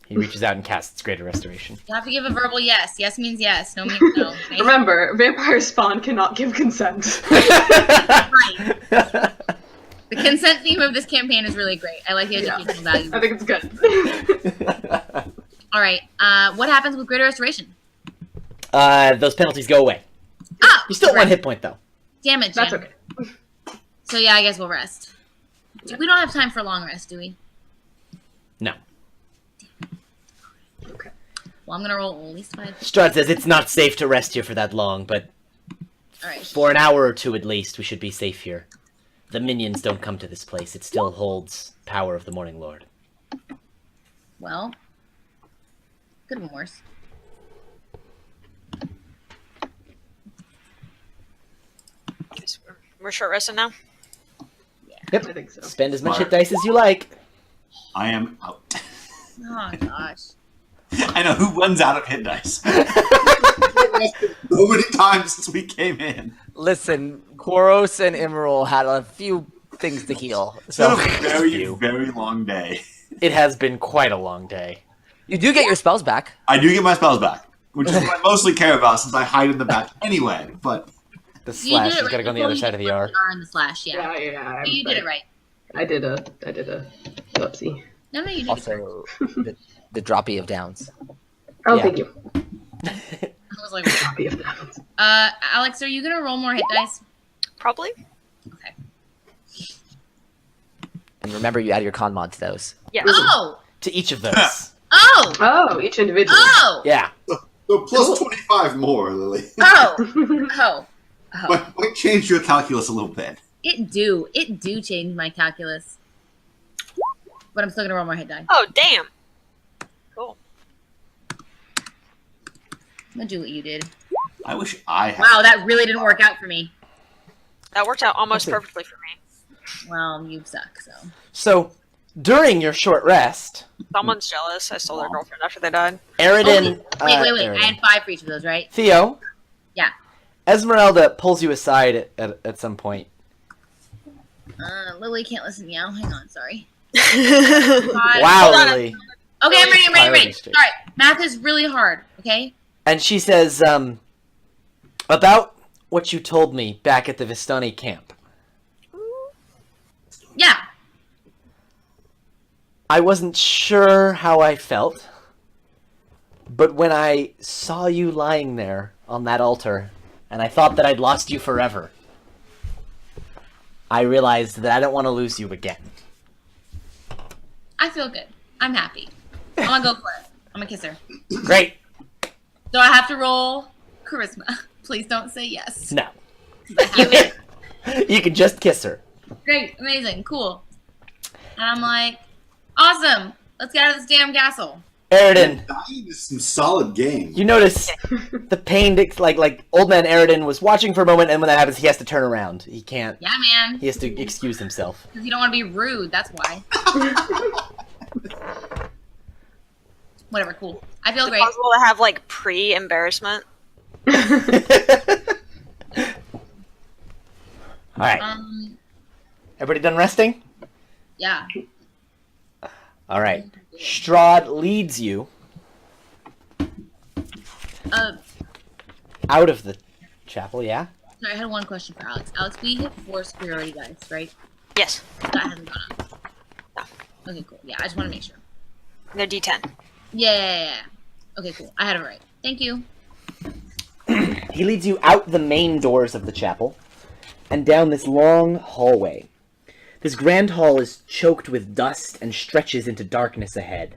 He reaches out and casts Greater Restoration. You have to give a verbal yes. Yes means yes. No means no. Okay? remember, vampire spawn cannot give consent. Right. The consent theme of this campaign is really great. I like the Yeah. educational value. I think it's good. All right. What happens with Greater Restoration? Those penalties go away. Oh, You still at right. 1 hit point, though. Damn it, That's Jim. okay. So yeah, I guess we'll rest. We don't have time for a long rest, do we? No. Okay. Well, I'm gonna roll at least 5. Strahd says it's not safe to rest here for that long, but All right. for an hour or 2 at least, we should be safe here. The minions don't come to this place. It still holds power of the Morning Lord. Well, could have been worse. We're short rested now. I think so. Spend as much hit dice as you like. I am out. Oh gosh. I know who runs out of hit dice. So many times since we came in. Listen, Koros and Emerald had a few things to heal. It's So been a very, Few. very long day. It has been quite a long day. you do get your spells back. I do get my spells back, which is what I mostly care about since I hide in the back anyway. But The You slash did has it got to right go on the before other you side of the put R. R in the slash, yeah. Yeah. You did it right. I did a whoopsie. No, you did. Also, the droppy of downs. Oh, Yeah. thank you. I was like, Happy of that. Alex, are you gonna roll more hit dice? Probably. Okay. And remember, you add your con mod to those. Yeah. Oh! To each of those. Oh! Oh, each individual. Oh! Yeah. so plus 25 more, Lily. Oh! Oh! Oh! Might change your calculus a little bit. It do change my calculus. But I'm still gonna roll more hit die. Oh, damn. Cool. I'm gonna do what you did. I wish I had. Wow, that really didn't work out for me. That worked out almost That's it. perfectly for me. Well, you suck, so. So, during your short rest, Someone's jealous. I stole their girlfriend after they died. Eridan... Wait. Eridan. I had 5 for each of those, right? Theo? Yeah. Esmeralda pulls you aside at some point. Lily can't listen now. Hang on, sorry. Wow, Hold on. Lily. Okay, I'm ready, I'm ready. Priority straight. Alright, math is really hard, okay? And she says, about what you told me back at the Vistani camp. Yeah. I wasn't sure how I felt, but when I saw you lying there on that altar, and I thought that I'd lost you forever, I realized that I don't want to lose you again. I feel good. I'm happy. I'm gonna go for it. I'm gonna kiss her. Great. Do I have to roll charisma? Please don't say yes. No. You You can just kiss her. Great, amazing, cool. And I'm like, awesome. Let's get out of this damn castle. Eridan, Dying is some solid game. you notice the pain, like old man Eridan was watching for a moment, and when that happens, he has to turn around. He can't. Yeah, man. He has to excuse himself. Because you don't want to be rude. That's why. Whatever, cool. I feel Is it great. possible to have like pre-embarrassment? All right. Everybody done resting? Yeah. All right. Strahd leads you out of the chapel, yeah? Sorry, I had one question for Alex. Alex, we hit 4 superiority dice, right? Yes. That hasn't gone up. Okay, cool. Yeah, I just want to make sure. They're D10. Yeah. Okay, cool. I had it right. Thank you. He leads you out the main doors of the chapel and down this long hallway. This grand hall is choked with dust and stretches into darkness ahead.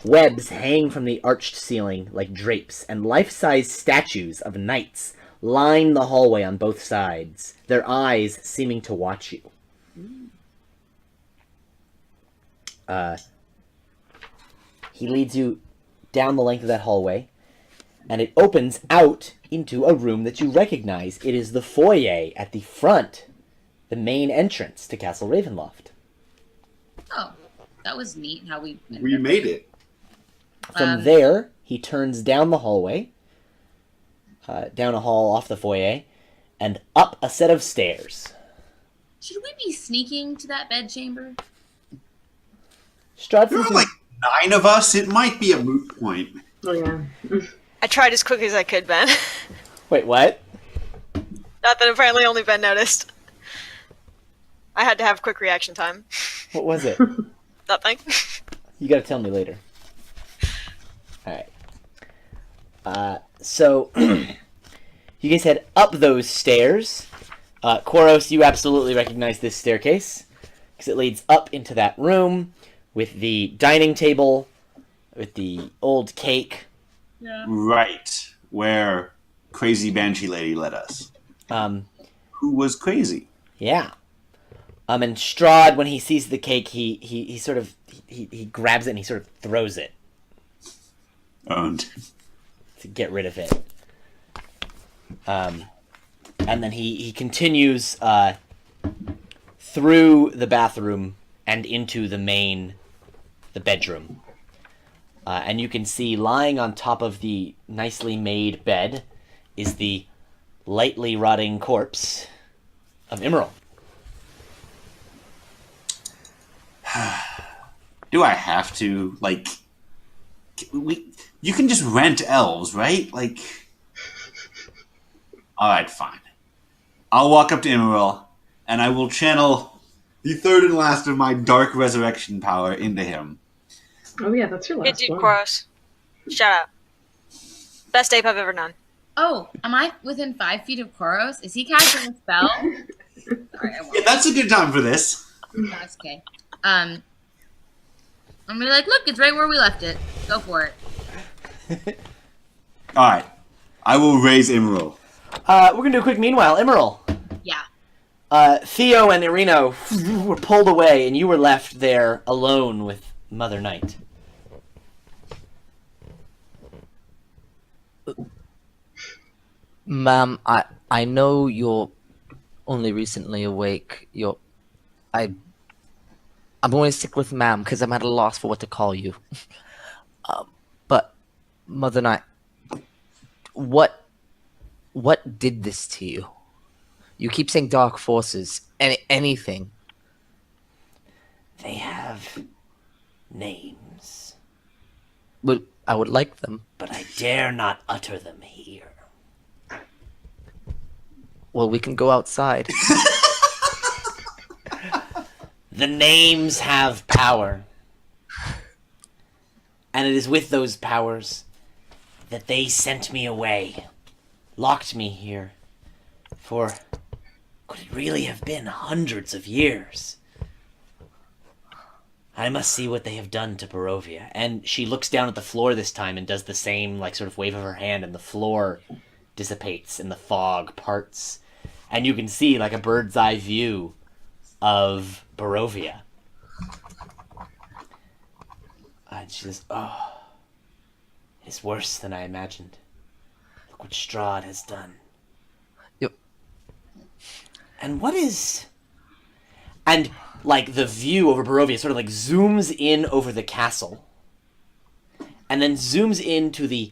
Webs hang from the arched ceiling like drapes, and life-size statues of knights line the hallway on both sides, their eyes seeming to watch you. He leads you down the length of that hallway, and it opens out into a room that you recognize. It is the foyer at the front, the main entrance to Castle Ravenloft. Oh, that was neat how we made it. From there, he turns down the hallway, down a hall off the foyer, and up a set of stairs. Should we be sneaking to that bedchamber? Strahd, There since are like 9 of us. It might be a moot point. Oh yeah. I tried as quickly as I could, Ben. Wait, what? Not that apparently only Ben noticed. I had to have quick reaction time. What was it? Nothing. You gotta tell me later. Alright. So, you guys head up those stairs. Koros, you absolutely recognize this staircase, because it leads up into that room with the dining table, with the old cake. Yeah. Right. Where Crazy Banshee Lady led us. Who was crazy? Yeah. And Strahd, when he sees the cake, he sort of he grabs it and he sort of throws it Owned. to get rid of it. And then he continues through the bathroom and into the bedroom. And you can see lying on top of the nicely made bed is the lightly rotting corpse of Emerald. Do I have to, like... You can just rent elves, right? Like... Alright, fine. I'll walk up to Emerald, and I will channel the third and last of my dark resurrection power into him. Oh yeah, that's your Good last dude, one. Koros. Shout out. Best ape I've ever known. Oh, am I within 5 feet of Koros? Is he casting a spell? Sorry, I won't. Yeah, that's a good time for this. That's okay. I'm gonna be like, look, it's right where we left it. Go for it. Alright. I will raise Emerald. We're gonna do a quick meanwhile. Emerald, Yeah. Theo and Irino were pulled away, and you were left there alone with Mother Night. Ma'am, I know you're only recently awake. I'm going to stick with ma'am because I'm at a loss for what to call you. But Mother Night, what did this to you? You keep saying dark forces. Anything. They have names, But I would like them. but I dare not utter them here. Well, we can go outside. The names have power. And it is with those powers that they sent me away, locked me here for, could it really have been hundreds of years? I must see what they have done to Barovia. And she looks down at the floor this time and does the same, like, sort of wave of her hand, and the floor dissipates and the fog parts. And you can see, like, a bird's eye view of Barovia. And she says, oh, it's worse than I imagined. Look what Strahd has done. Yep. And what is... And, like, the view over Barovia sort of, like, zooms in over the castle. And then zooms into the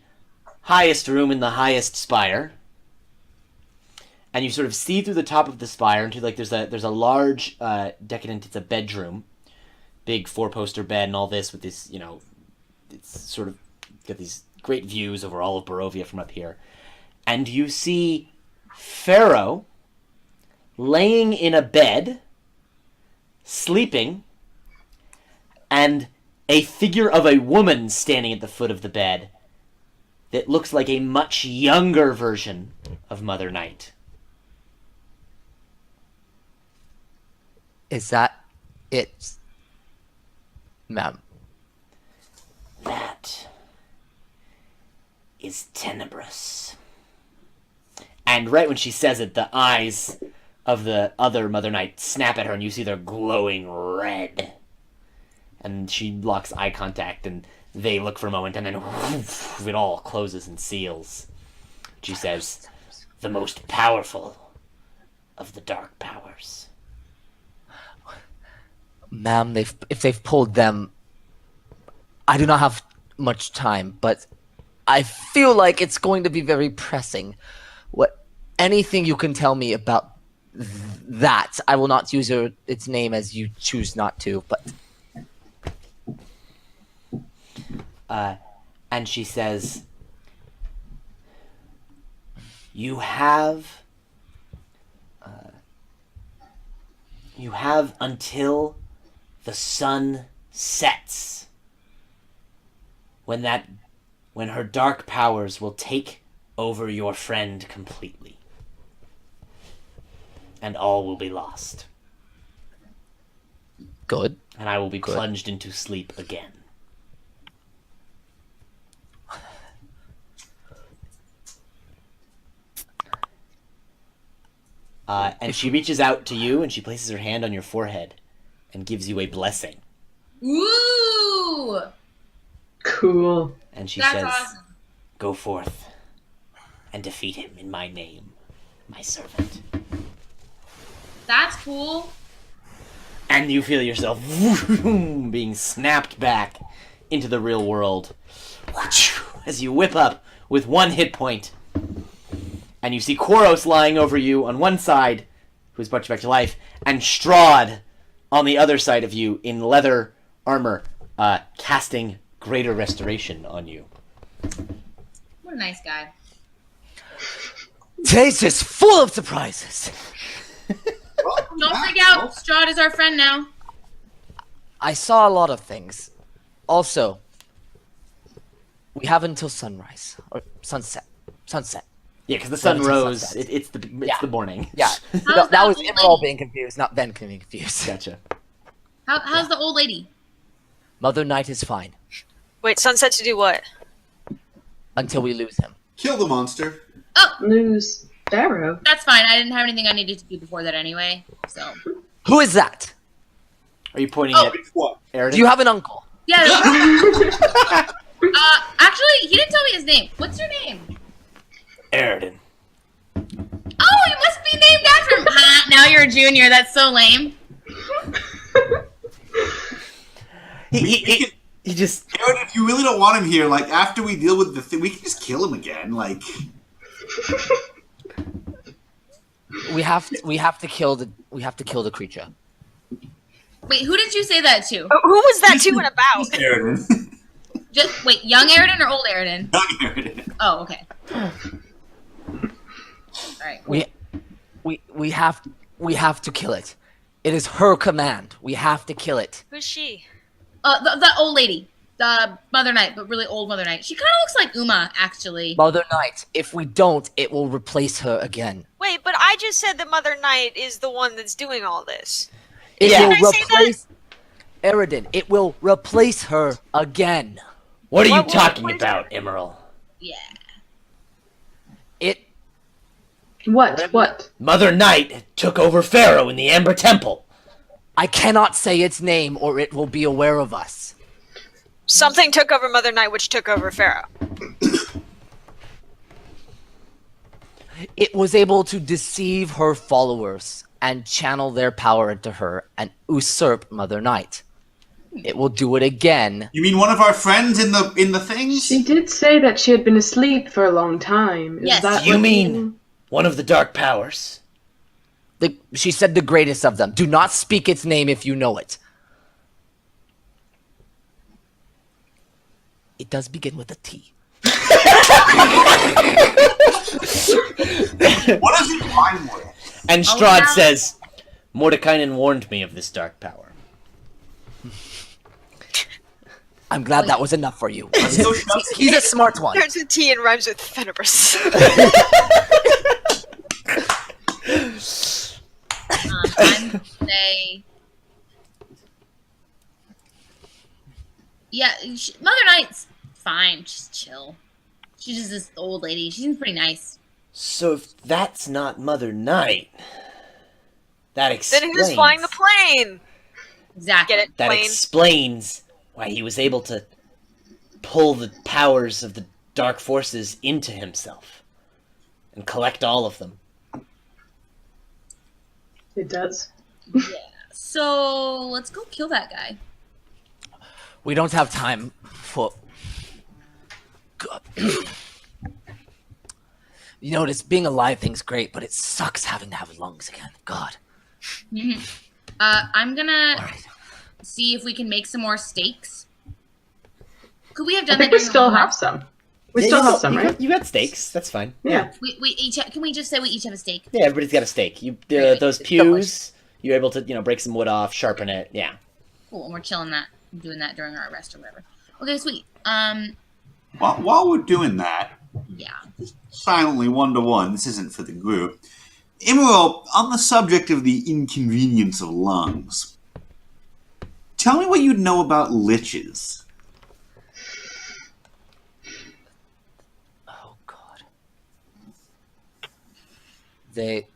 highest room in the highest spire. And you sort of see through the top of the spire into, like, there's a large, decadent, it's a bedroom. Big four-poster bed and all this with this, you know, it's sort of got these great views over all of Barovia from up here. And you see Pharaoh laying in a bed sleeping, and a figure of a woman standing at the foot of the bed that looks like a much younger version of Mother Night. Is that it, ma'am? That is Tenebrous. And right when she says it, the eyes of the other Mother Night snap at her, and you see they're glowing red. And she locks eye contact, and they look for a moment, and then whoosh, it all closes and seals. She says, "The most powerful of the dark powers." Ma'am, if they've pulled them, I do not have much time, but I feel like it's going to be very pressing. Anything you can tell me about that, I will not use its name as you choose not to, but... And she says, you have until the sun sets, when her dark powers will take over your friend completely, and all will be lost. Good. And I will be plunged into sleep again. And she reaches out to you, and she places her hand on your forehead and gives you a blessing. Ooh! Cool. And she That's says, awesome. "Go forth and defeat him in my name, my servant." That's cool. And you feel yourself being snapped back into the real world as you whip up with one hit point. And you see Koros lying over you on one side, who's brought you back to life, and Strahd on the other side of you in leather armor, casting greater restoration on you. What a nice guy. Today's just full of surprises. Don't freak out. Strahd is our friend now. I saw a lot of things. Also, we have until sunrise or sunset. Sunset. Yeah, because the sun Until rose. sunset. It's the morning. Yeah, How's that was old Emerald lady? being confused, not Ben being confused. Gotcha. How's the old lady? Mother Night is fine Wait, sunset to do what? until we lose him. Kill the monster. Oh, Lose Barrow. that's fine. I didn't have anything I needed to do before that anyway. So Who is that? Are you pointing Oh. at What? Aridin? Do you have an uncle? yeah. Actually, he didn't tell me his name. What's your name? Aridin. Oh, you must be named after him. Now you're a junior. That's so lame. He just... Aaron, if you really don't want him here, like after we deal with the thing, we can just kill him again. Like, We have to kill the creature. Wait, who did you say that to? Who was that to and about? Aaron. Just wait, young Aridin or old Aridin? Not Aaron. Oh, okay. All right. We have to kill it. It is her command. We have to kill it. Who's she? The old lady, the Mother Night, but really old Mother Night. She kind of looks like Uma, actually. Mother Night. If we don't, it will replace her again. Wait, but I just said that Mother Night is the one that's doing all this. It Yeah. will Did I say that? replace Aridin. It will replace her again. What are you What- talking what is about, Emerald? Yeah. It What? Mother Night took over Pharaoh in the Amber Temple. I cannot say its name or it will be aware of us. Something took over Mother Night, which took over Pharaoh. It was able to deceive her followers and channel their power into her and usurp Mother Night. It will do it again. You mean one of our friends in the things? She did say that she had been asleep for a long time. Is Yes. that You what mean one of the dark powers? She said the greatest of them. Do not speak its name if you know it. It does begin with a T. What does it rhyme with? And Oh, Strahd yeah. says, Mordekainen warned me of this dark power. I'm glad that was enough for you. So shuts He's a smart one. Starts with T and rhymes with Fenibus. I'm gonna say, yeah, Mother Knight's fine. Just chill. She's just this old lady. She seems pretty nice. So if that's not Mother Night, that explains... Then who's flying the plane? Exactly. Get it? That Plane. explains why he was able to pull the powers of the dark forces into himself and collect all of them. It does. Yeah. So let's go kill that guy. We don't have time for... God. You notice being alive thing's great, but it sucks having to have lungs again. God. Mm-hmm. I'm gonna see if we can make some more steaks. Could we have I done think that? we still have some. We still have some, right? You got steaks. That's fine. Yeah. We each can we just say we each have a steak? Yeah, everybody's got a steak. Great. Those pews, you're able to, break some wood off, sharpen it. Yeah. Cool. And we're chilling that, doing that during our rest or whatever. Okay, sweet. While we're doing that, Yeah. silently 1-to-1, this isn't for the group. Emerald, on the subject of the inconvenience of lungs, tell me what you know about liches. Oh, God. They...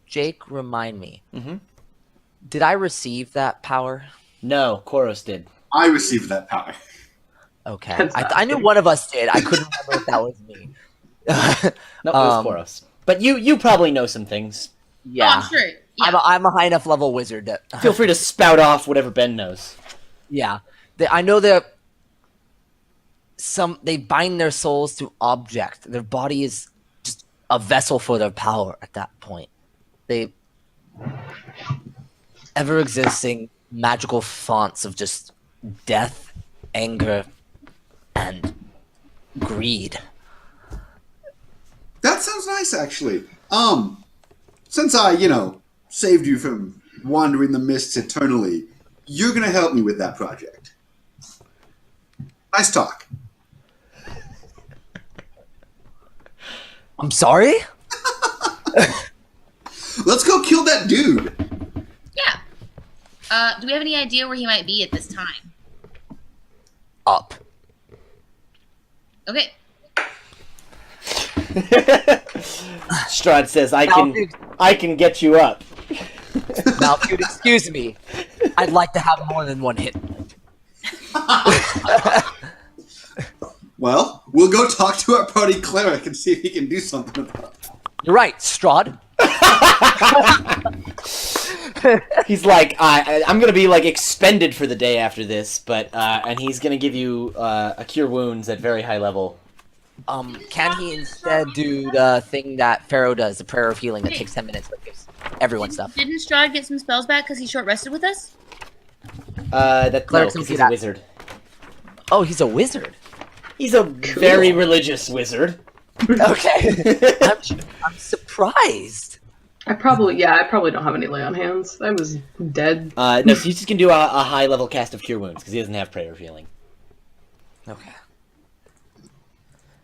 Jake, remind me. Mm-hmm. Did I receive that power? No, Koros did. I received that power. Okay. That's not I knew one of us did. I couldn't remember if that was me. No, it was Koros. But you probably know some things. Yeah. Oh, I'm sure. Yeah. I'm a high enough level wizard that... Feel free to spout off whatever Ben knows. Yeah. I know that they bind their souls to object. Their body is just a vessel for their power at that point. They ever existing magical fonts of just death, anger, and greed. That sounds nice, actually. Since I, saved you from wandering the mists eternally, you're gonna help me with that project. Nice talk. I'm sorry? Let's go kill that dude. Yeah. Do we have any idea where he might be at this time? Up. Okay. Strahd says, I can get you up. Now, if you'd excuse me, I'd like to have more than one hit. Well, we'll go talk to our party cleric and see if he can do something about it. You're right, Strahd. He's like, I'm gonna be expended for the day after this, but and he's gonna give you a cure wounds at very high level. Can he instead do the thing that Pharaoh does, the prayer of healing that takes 10 minutes but gives everyone stuff? Didn't Strahd get some spells back because he short rested with us? That's Clerics because can do he's a that. wizard. Oh, he's a wizard. He's a very religious wizard. Okay. I'm surprised. I probably don't have any lay on hands. I was dead. No, so he just can do a high level cast of cure wounds because he doesn't have prayer of healing. Okay.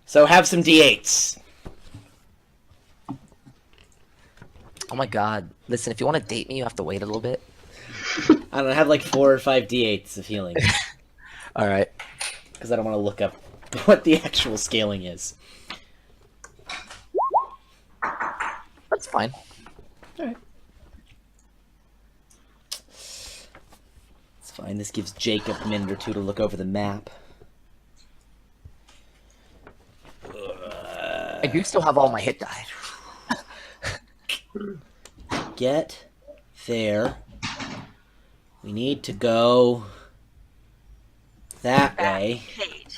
So have some d8s. Oh my god. Listen, if you want to date me, you have to wait a little bit. I don't know, have 4 or 5 d8s of healing Alright. because I don't want to look up what the actual scaling is. That's fine. Alright. It's fine. This gives Jacob a minute or two to look over the map. I do still have all my hit die. Get there. We need to go that way. Kate.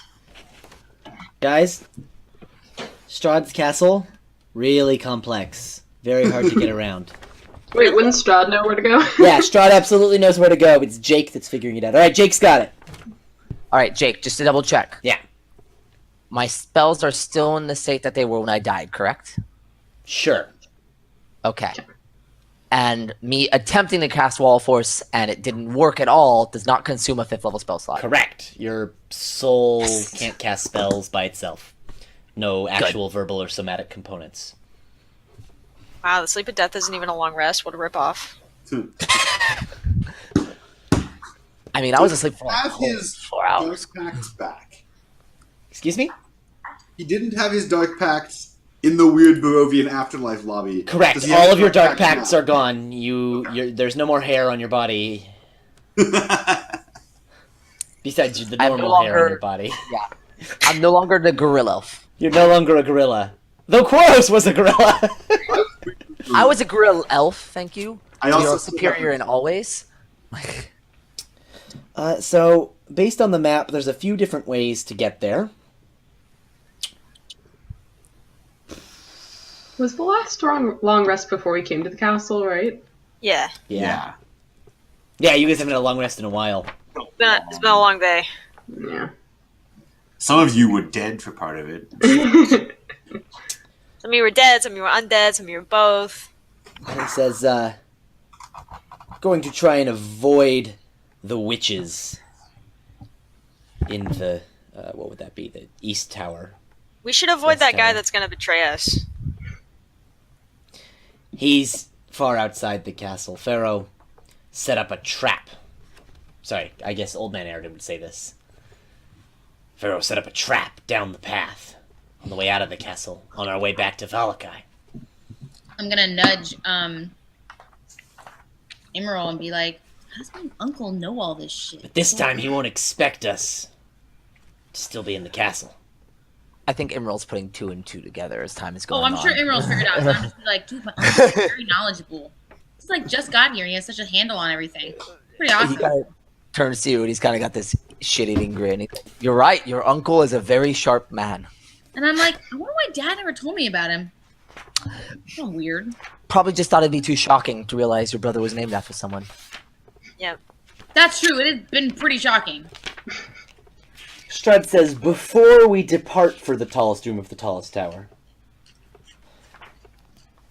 Guys, Strahd's castle, really complex. Very hard to get around. Wait, wouldn't Strahd know where to go? Yeah, Strahd absolutely knows where to go. It's Jake that's figuring it out. Alright, Jake's got it. Alright, Jake, just to double check. Yeah. my spells are still in the state that they were when I died, correct? Sure. Okay. And me attempting to cast Wall of Force and it didn't work at all does not consume a 5th level spell slot. Correct. Your soul can't cast spells by itself. No actual verbal or somatic components. Wow, the sleep of death isn't even a long rest. What a ripoff. I mean, I was asleep for like Have his 4 hours. dark pacts back. Excuse me? He didn't have his dark pacts in the weird Barovian afterlife lobby. Correct. Does he have All his of your dark pacts now? are gone. There's no more hair on your body. Besides the I'm no normal hair on longer- your body. Yeah. I'm no longer the gorilla elf. You're no longer a gorilla. Though Quaros was a gorilla. I was a gorilla elf, thank you. I also You're still superior have- in all ways. So, based on the map, there's a few different ways to get there. Was the last long rest before we came to the castle, right? Yeah. Yeah. Yeah, you guys haven't had a long rest in a while. It's been a long day. Yeah. Some of you were dead for part of it. Some of you were dead, some of you were undead, some of you were both. And it says, going to try and avoid the witches in the, what would that be? The East Tower. We should avoid that guy tower. that's gonna betray us. He's far outside the castle. Pharaoh set up a trap. Sorry, I guess Old Man Eridan would say this. Pharaoh set up a trap down the path on the way out of the castle, on our way back to Valakai. I'm gonna nudge Emerald and be like, how does my uncle know all this shit? But this time he won't expect us to still be in the castle. I think Emerald's putting 2 and 2 together as time is Oh, going on. I'm sure Emerald's figured out. So I'm just like, dude, my uncle's very knowledgeable. He's like just got here. He has such a handle on everything. Pretty He awesome. kind of turns to you and he's kind of got this shit-eating grin. He's like, you're right. Your uncle is a very sharp man. And I'm like, I wonder why Dad never told me about him. So weird. Probably just thought it'd be too shocking to realize your brother was named after someone. Yep. That's true. It has been pretty shocking. Strud says, before we depart for the tallest room of the tallest tower.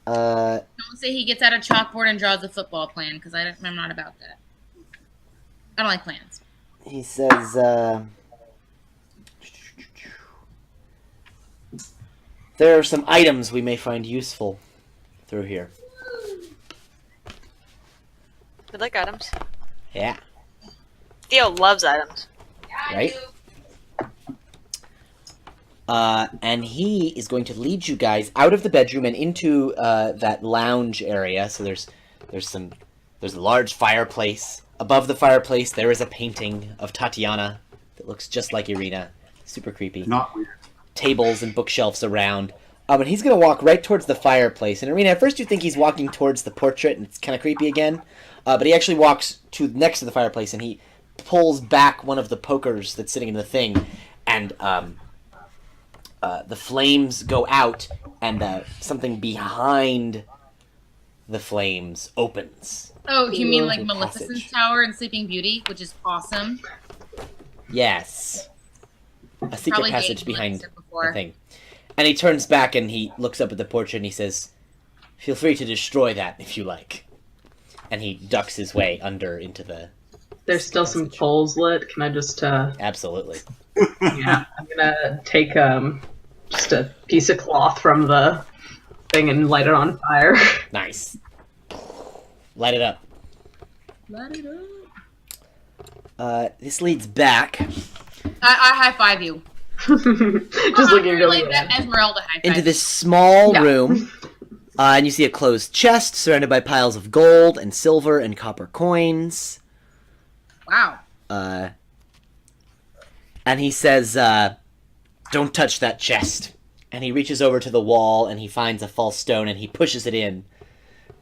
Don't say he gets out a chalkboard and draws a football plan, because I'm not about that. I don't like plans. He says, there are some items we may find useful through here. We like items. Yeah, Theo loves items. right? And he is going to lead you guys out of the bedroom and into that lounge area. So there's a large fireplace. Above the fireplace, there is a painting of Tatiana that looks just like Irina. Super creepy. Not weird. Tables and bookshelves around. And he's going to walk right towards the fireplace. And Irina, at first you think he's walking towards the portrait, and it's kind of creepy again. But he actually walks next to the fireplace, and he pulls back one of the pokers that's sitting in the thing, and the flames go out, and something behind the flames opens. Oh, you mean like Passage. Maleficent's Tower and Sleeping Beauty, which is awesome. Yes. A secret Probably passage dated behind Maleficent before. the thing. And he turns back and he looks up at the portrait and he says, feel free to destroy that if you like. And he ducks his way under into the... There's still some poles lit. Can I just, Absolutely. yeah, I'm gonna take, just a piece of cloth from the thing and light it on fire. Nice. Light it up. Light it up. This leads back I high five you. Just looking really that bad. Esmeralda high five. into this small Yeah. room. And you see a closed chest surrounded by piles of gold and silver and copper coins. Wow. And he says, don't touch that chest. And he reaches over to the wall and he finds a false stone and he pushes it in.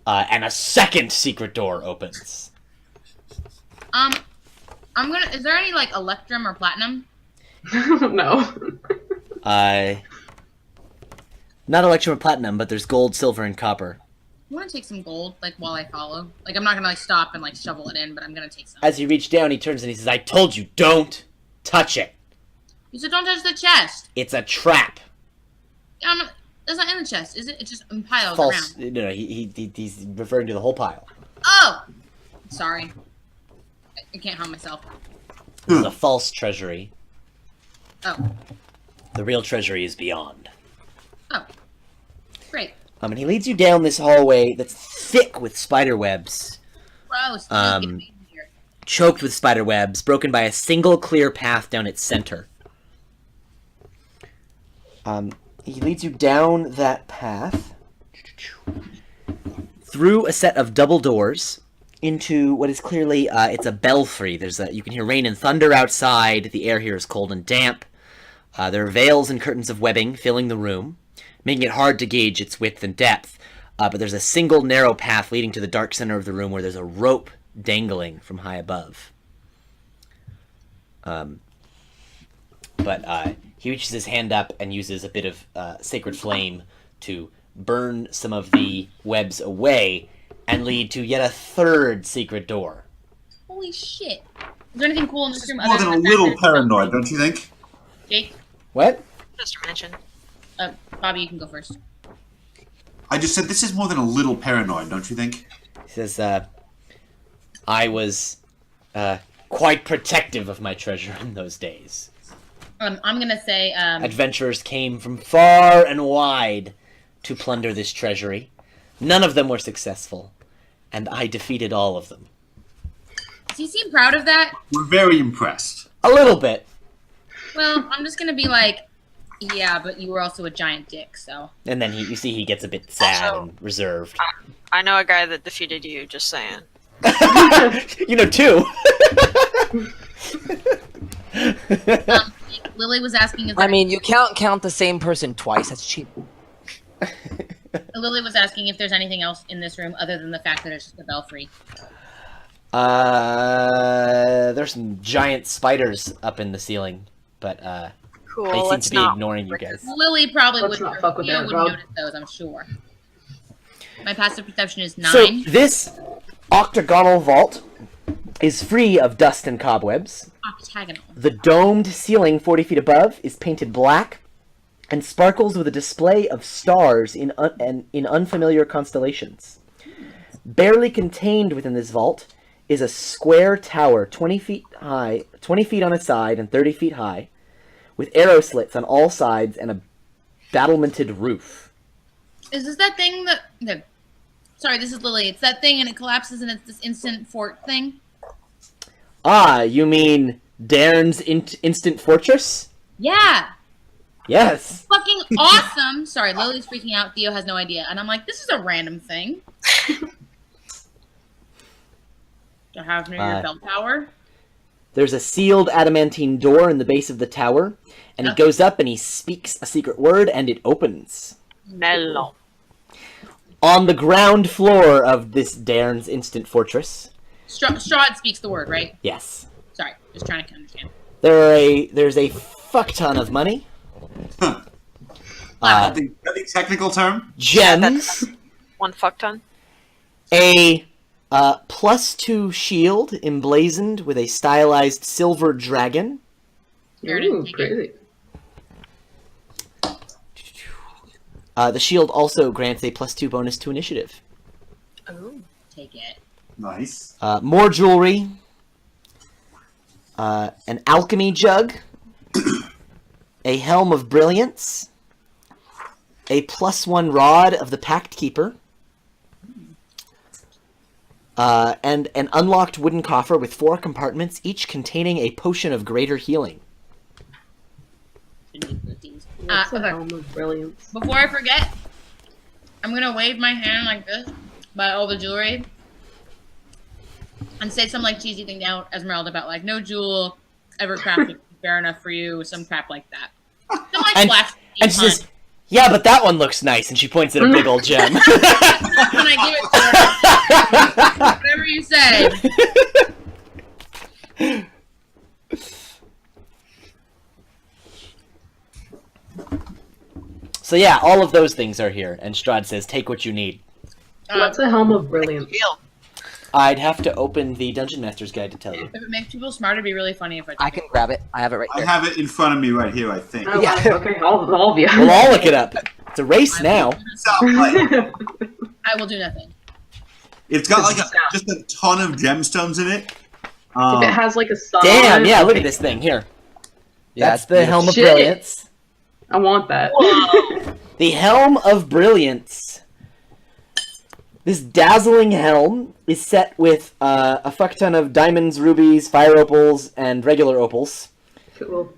And a second secret door opens. I'm gonna. Is there any like electrum or platinum? No. Not electrum or platinum, but there's gold, silver, and copper. I want to take some gold, like while I follow. Like I'm not gonna like stop and like shovel it in, but I'm gonna take some. As you reach down, he turns and he says, I told you, don't touch it. You said don't touch the chest. It's a trap. That's not in the chest, is it? It's just piled False. around. No, he's referring to the whole pile. Oh! Sorry. I can't help myself. This is a false treasury. Oh. The real treasury is beyond. Oh. Great. And he leads you down this hallway that's thick with spider webs. Gross. Um, Get me in here. Choked with spider webs, broken by a single clear path down its center. He leads you down that path, through a set of double doors, into what is clearly, it's a belfry. You can hear rain and thunder outside, the air here is cold and damp. There are veils and curtains of webbing filling the room, making it hard to gauge its width and depth. But there's a single narrow path leading to the dark center of the room where there's a rope dangling from high above. He reaches his hand up and uses a bit of sacred flame to burn some of the webs away and lead to yet a third secret door. Holy shit. Is there anything cool in this room More other than a than the little fact that it's paranoid, don't you think? Jake? What? Just to mention. Bobby, you can go first. I just said this is more than a little paranoid, don't you think? He says, I was quite protective of my treasure in those days. I'm gonna say, Adventurers came from far and wide to plunder this treasury. None of them were successful, and I defeated all of them. does he seem proud of that? We're very impressed. A little bit. Well, I'm just gonna be like, yeah, but you were also a giant dick, so. And then you see he gets a bit sad Also- and reserved. I know a guy that defeated you, just saying. You know, two. Lily was asking if I mean, you can't count the same person twice. That's cheap. Lily was asking if there's anything else in this room other than the fact that it's just a belfry. There's some giant spiders up in the ceiling, but Cool. they seem let's to be not ignoring you break guys. Lily probably Let's wouldn't, not fuck with Theo that, wouldn't Rob. notice those, I'm sure. My passive perception is 9. So this octagonal vault is free of dust and cobwebs. Octagonal. The domed ceiling 40 feet above is painted black and sparkles with a display of stars in unfamiliar constellations. Barely contained within this vault is a square tower 20 feet high, 20 feet on its side and 30 feet high, with arrow slits on all sides and a battlemented roof. Is this that thing that... Okay. Sorry, this is Lily. It's that thing and it collapses and it's this instant fort thing? Ah, you mean Dairn's instant fortress? Yeah! Yes. Fucking awesome! Sorry, Lily's freaking out. Theo has no idea. And I'm like, this is a random thing. To have near your bell tower. There's a sealed adamantine door in the base of the tower, and he goes up and he speaks a secret word and it opens. Melon. On the ground floor of this Dairn's instant fortress, Strahd speaks the word, right? yes, Sorry, just trying to understand. there's a fuck ton of money, The technical term? gems, One fuck ton. a +2 shield emblazoned with a stylized silver dragon, Here, didn't Ooh, take it. crazy. the shield also grants a +2 bonus to initiative. Oh. Take it. Nice. More jewelry, an alchemy jug, a helm of brilliance, a +1 rod of the Pact Keeper, and an unlocked wooden coffer with 4 compartments, each containing a potion of greater healing. What's a Okay. helm of brilliance? Before I forget, I'm gonna wave my hand like this by all the jewelry and say some like cheesy thing to Esmeralda about like no jewel ever crafted fair enough for you, some crap like that. Some, like, And, flash and she says, "Yeah, but that one looks nice," and she points at a big old gem. when I give it to her. Whatever you say. So yeah, all of those things are here, and Strahd says, "Take what you need." What's a helm of brilliance? Deal. I'd have to open the Dungeon Master's Guide to tell you. If it makes people smarter, it'd be really funny if I I can grab it. I have it right I here. have it in front of me right here, I think. Oh, Yeah. okay, all of you. We'll all look it up. It's a race now. Stop playing. I will do nothing. It's got like just a ton of gemstones in it. If it has like a sun Damn, on it, yeah, I'll look at take this it. thing here. Yeah, That's it's the Helm of Shit. Brilliance. I want that. Whoa. The Helm of Brilliance. This dazzling helm is set with a fuck ton of diamonds, rubies, fire opals, and regular opals. Cool.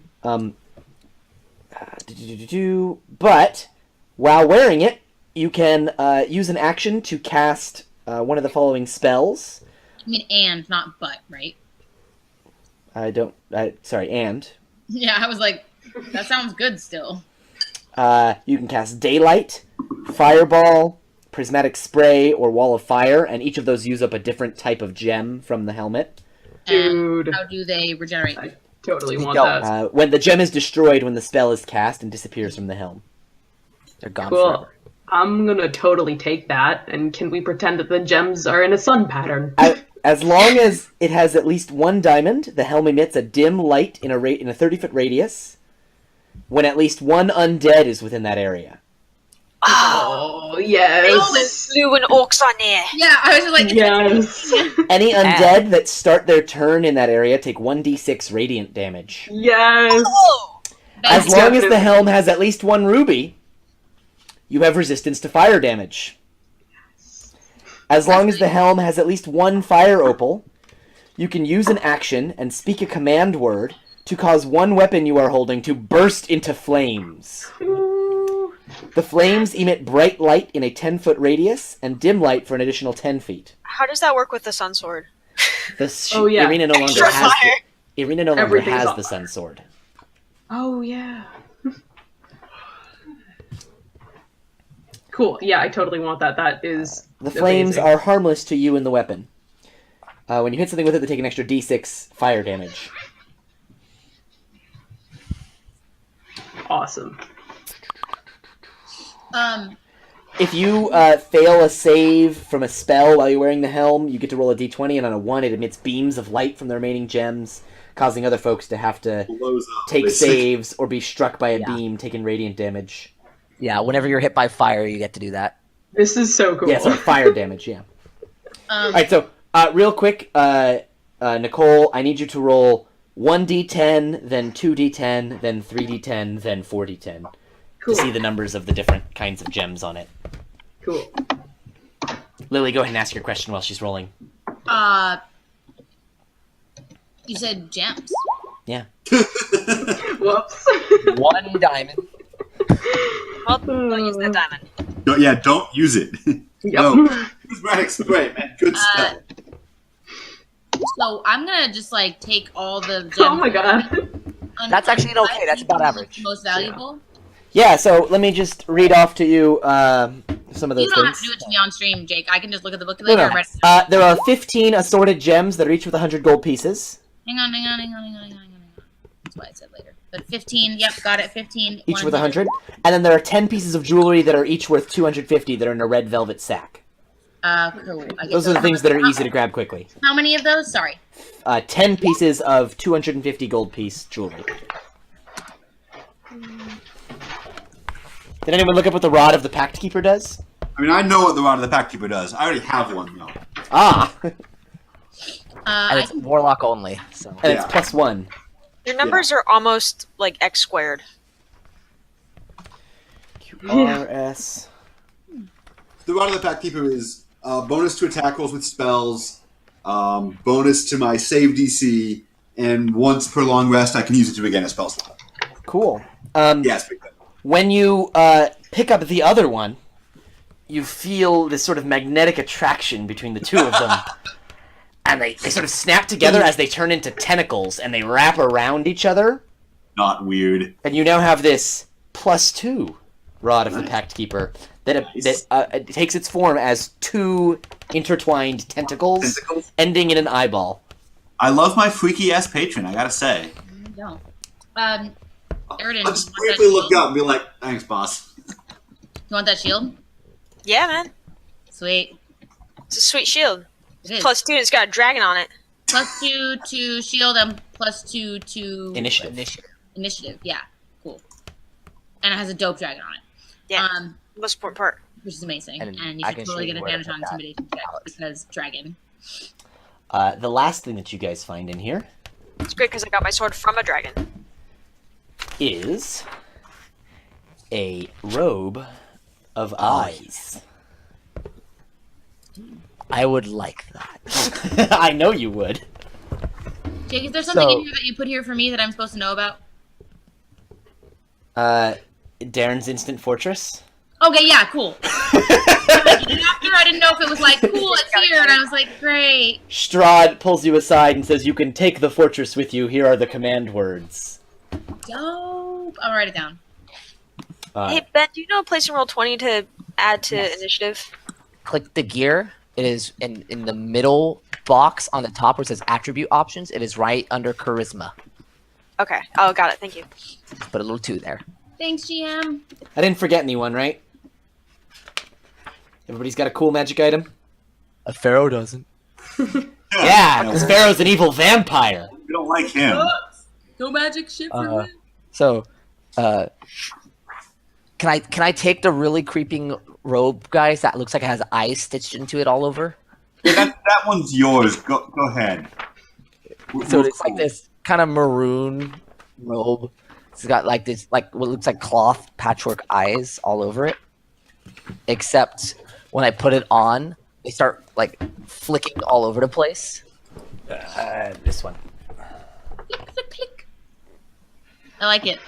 But while wearing it, you can use an action to cast one of the following spells. I mean, and not but, right? Sorry, and. Yeah, I was like, that sounds good still. You can cast Daylight, Fireball, Prismatic Spray, or Wall of Fire, and each of those use up a different type of gem from the helmet. Dude. And how do they regenerate? I totally want Yo, that. When the gem is destroyed when the spell is cast and disappears from the helm. They're gone Cool. forever. I'm gonna totally take that, and can we pretend that the gems are in a sun pattern? As long as it has at least one diamond, the helm emits a dim light in a 30-foot radius when at least one undead is within that area. Oh, They yes. always flew an orcs on there. Yeah, I was just like, Yes. Any undead that start their turn in that area take 1d6 radiant damage. Yes. Oh! As long as the Definitely. helm has at least one ruby, you have resistance to fire damage. As long as the helm has at least one fire opal, you can use an action and speak a command word to cause one weapon you are holding to burst into flames. Ooh. The flames emit bright light in a 10-foot radius and dim light for an additional 10 feet. How does that work with the sun sword? Oh, yeah. Irina no longer Extra has fire. Irina no longer Everything's has on the fire. sun sword. Oh, yeah. Cool. Yeah, I totally want that. That is The flames amazing. are harmless to you and the weapon. When you hit something with it, they take an extra d6 fire damage. awesome. If you fail a save from a spell while you're wearing the helm, you get to roll a d20, and on a 1, it emits beams of light from the remaining gems, causing other folks to have to Blows up, take basically. saves or be struck by a Yeah. beam, taking radiant damage. Yeah, whenever you're hit by fire, you get to do that. This is so cool. Yeah, sorry, fire damage, yeah. Alright, so, real quick, Nicole, I need you to roll 1d10, then 2d10, then 3d10, then 4d10. Cool. To see the numbers of the different kinds of gems on it. Cool. Lily, go ahead and ask your question while she's rolling. You said gems. Yeah. Whoops. 1 diamond. Well, don't use that diamond. Don't use it. Yep. No. Prismatic spray, man. Good spell. So I'm gonna just like take all the gems. Oh my god. That's actually okay, that's about average. Most valuable. Yeah, so let me just read off to you some of those You don't have things. to do it to me on stream, Jake. I can just look at the book No, later. no. and write it down. There are 15 assorted gems that are each with 100 gold pieces, Hang on. That's why I said later. But 15. Yep, got it. 15. each with 100. And then there are 10 pieces of jewelry that are each worth 250 that are in a red velvet sack. Cool. I get Those are the things that are easy to grab quickly. How many of those? Sorry. 10 pieces of 250 gold piece jewelry. Did anyone look up what the Rod of the Pact Keeper does? I mean, I know what the Rod of the Pact Keeper does. I already have one, though. Ah! And I it's warlock only, so. And it's Yeah. +1. Your numbers are almost like x squared. QRS. The Rod of the Pact Keeper is bonus to attack rolls with spells, bonus to my save DC, and once per long rest, I can use it to regain a spell slot. Cool. Yes, pretty good. When you pick up the other one, you feel this sort of magnetic attraction between the two of them. And they sort of snap together as they turn into tentacles, and they wrap around each other. Not weird. And you now have this +2 Rod of the Pact Keeper that it takes its form as 2 intertwined tentacles, ending in an eyeball. I love my freaky ass patron, I gotta say. don't. Eridan, I'll just briefly look up and be like, thanks, boss. You want that shield? Yeah, man. Sweet. It's a sweet shield. It is. +2, it's got a dragon on it. +2 to shield and +2 to Initiative. Yeah, cool. And it has a dope dragon on it. Yeah. Most important part. Which is amazing. And And you I should can totally show get you where to advantage on put that. intimidation checks because dragon. The last thing that you guys find in here It's great because I got my sword from a dragon. is a robe of eyes. I would like that. I know you would. Jake, is there something So- in here that you put here for me that I'm supposed to know about? Darren's Instant Fortress. Okay, yeah, cool. After I didn't know if it was like, cool, it's here, and I was like, great. Strahd pulls you aside and says, "You can take the fortress with you. Here are the command words." Dope. I'll write it down. Hey, Ben, do you know a place in Roll20 to add to Yes. initiative? Click the gear. It is in the middle box on the top where it says attribute options. It is right under charisma. Okay. Oh, got it. Thank you. Put a little 2 there. Thanks, GM. I didn't forget anyone, right? Everybody's got a cool magic item? A pharaoh doesn't. Yeah, because Pharaoh's an evil vampire. We don't like him. No magic shit for me. So, can I take the really creeping robe, guys? That looks like it has eyes stitched into it all over. Yeah, that one's yours. Go ahead. So We're it's like cool. this kind of maroon robe. It's got like this, like what looks like cloth patchwork eyes all over it. Except when I put it on, they start like flicking all over the place. This one. Click, click, click. I like it.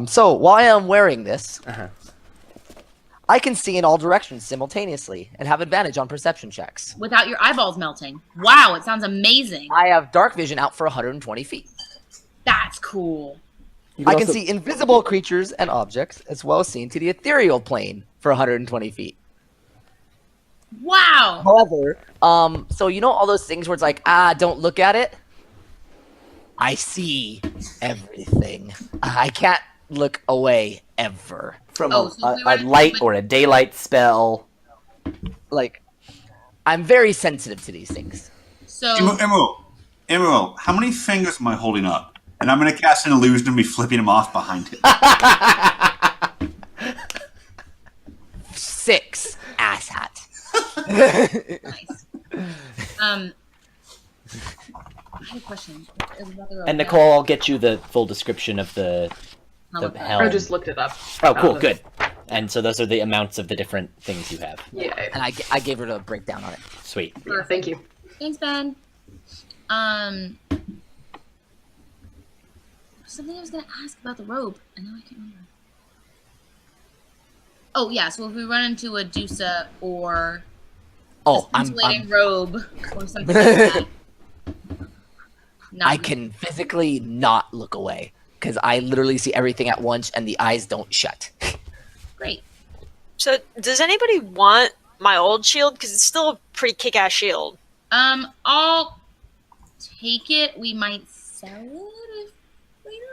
So while I am wearing this, Uh-huh. I can see in all directions simultaneously and have advantage on perception checks. Without your eyeballs melting. Wow, it sounds amazing. I have dark vision out for 120 feet. That's cool. You I can also- see invisible creatures and objects, as well as seen to the ethereal plane for 120 feet. Wow. However, so you know all those things where it's like, don't look at it? I see everything. I can't look away ever. from Oh, so a, we a went- light or a daylight spell. Like, I'm very sensitive to these things. So, Emerald, how many fingers am I holding up? And I'm going to cast an illusion and be flipping them off behind it. 6, asshat. nice. I had a question. It was about the robe. And Nicole, I'll get you the full description of the I'll look that up. helm. I just looked it up. Oh, cool, good. And so those are the amounts of the different things you have. Yeah. And I gave her the breakdown on it. Sweet. Thank you. Thanks, Ben. Something I was gonna ask about the robe, and now I can't remember. Oh yeah, so if we run into a Dusa or Oh, a I'm scintillating robe or something like that, not I can physically not look away because I literally see everything at once and the eyes don't shut. great. So, does anybody want my old shield? Because it's still a pretty kick-ass shield. I'll take it. We might sell it if later.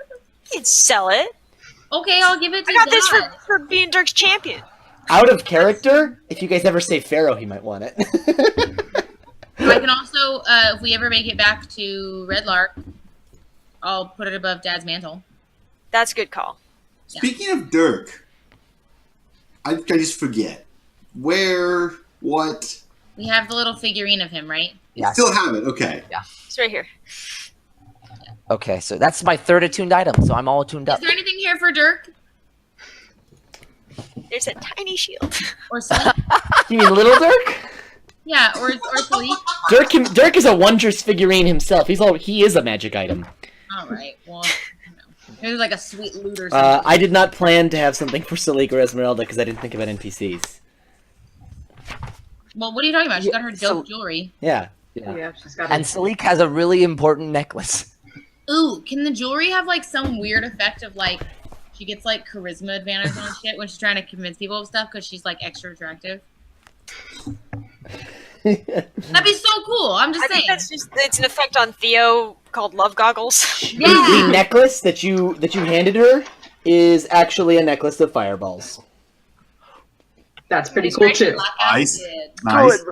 You can sell it. Okay, I'll give it to I got this Dad. for being Dirk's champion. Out of character, if you guys ever say Pharaoh, he might want it. I can also, if we ever make it back to Red Lark, I'll put it above Dad's mantle. That's a good call. Speaking of Dirk, I just forget. Where, what? We have the little figurine of him, right? Yeah. Still have it, okay. It's right here. Okay, so that's my third attuned item, so I'm all attuned Is up. there anything here for Dirk There's a tiny shield. or Salik? You mean Little Dirk? Yeah, or Salik. Dirk is a wondrous figurine himself. He is a magic item. All right. Well, you know, maybe like a sweet loot or something. I did not plan to have something for Salik or Esmeralda because I didn't think about NPCs. Well, what are you talking about? She got her So- dope jewelry. Yeah. Yeah, she's got And it. Salik has a really important necklace. Ooh, can the jewelry have like some weird effect of like she gets like charisma advantage on shit when she's trying to convince people of stuff because she's like extra attractive? That'd be so cool. I'm just I saying. think that's it's an effect on Theo called Love Goggles. The Yeah. necklace that you handed her is actually a necklace of fireballs. That's pretty It's cool right, too. Black Ass Nice. did. Nice.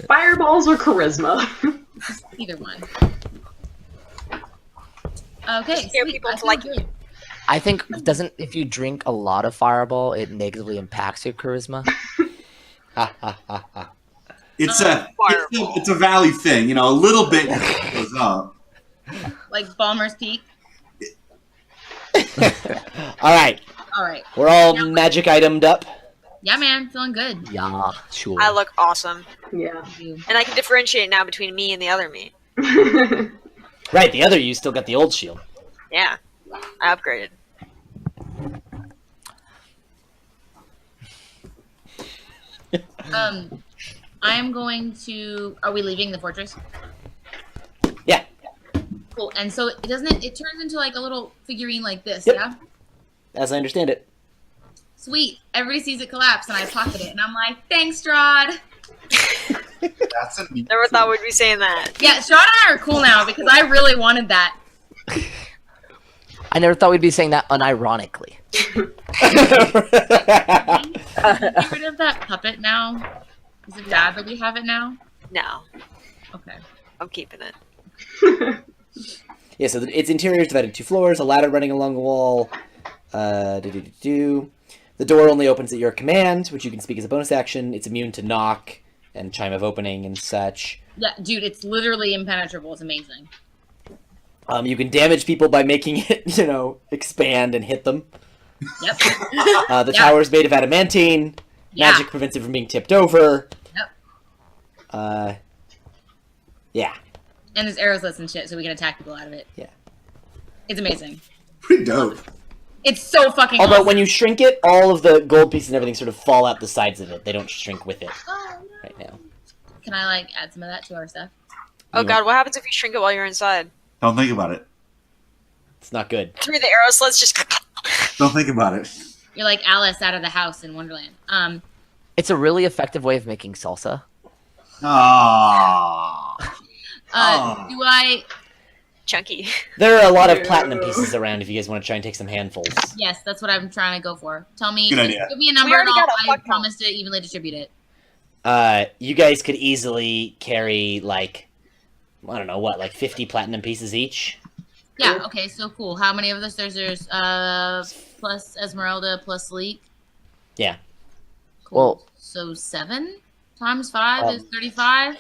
Fireballs or charisma? Either one. Okay, Scare sweet. people I to feel like good. I think if you drink a lot of Fireball, it negatively impacts your charisma. Ha ha ha ha. It's a valley thing, you know. A little bit goes up. Like Balmer's Peak. All right, All right. we're all magic itemed up. Yeah, man, feeling good. Yeah, sure. I look awesome. Yeah. You. And I can differentiate now between me and the other me. Right, the other you still got the old shield. Yeah. I upgraded. I'm going to. Are we leaving the fortress? Yeah. Cool. And so it doesn't. It turns into like a little figurine like this. Yep. Yeah. As I understand it. Sweet. Everybody sees it collapse, and I pocket it, and I'm like, "Thanks, Strahd." That's a neat Never thought we'd be saying that. Yeah, Strahd and I are cool now because I really wanted that. I never thought we'd be saying that unironically. Can we get rid of that puppet now? Is it bad that we have it now? No. Okay. I'm keeping it. Yeah, so its interior is divided into 2 floors, a ladder running along the wall. The door only opens at your command, which you can speak as a bonus action. It's immune to knock and chime of opening and such. Yeah, dude, it's literally impenetrable. It's amazing. You can damage people by making it, expand and hit them. Yep. The tower is made of adamantine. Yeah. Magic prevents it from being tipped over. Yep. Yeah. And there's arrowslets and shit, so we can attack people out of it. Yeah. It's amazing. pretty dope. It's so fucking Although awesome. when you shrink it, all of the gold pieces and everything sort of fall out the sides of it. They don't shrink with it Oh, no. right now. Can I, add some of that to our stuff? Oh You god, what happens if you shrink it while you're inside? Don't think about it. It's not good. Through the arrow slits, just. Don't think about it. You're like Alice out of the house in Wonderland. It's a really effective way of making salsa. Ah. Do I... Chunky. There are a lot of platinum pieces around if you guys want to try and take some handfuls. Yes, that's what I'm trying to go for. Tell me... Good idea. Give me a number already and got a I fuck ton. promise to evenly distribute it. You guys could easily carry, I don't know, 50 platinum pieces each? Yeah, okay, so cool. How many of those? There's plus Esmeralda plus Sleek. Yeah. Cool. Well- So 7 times 5 is 35?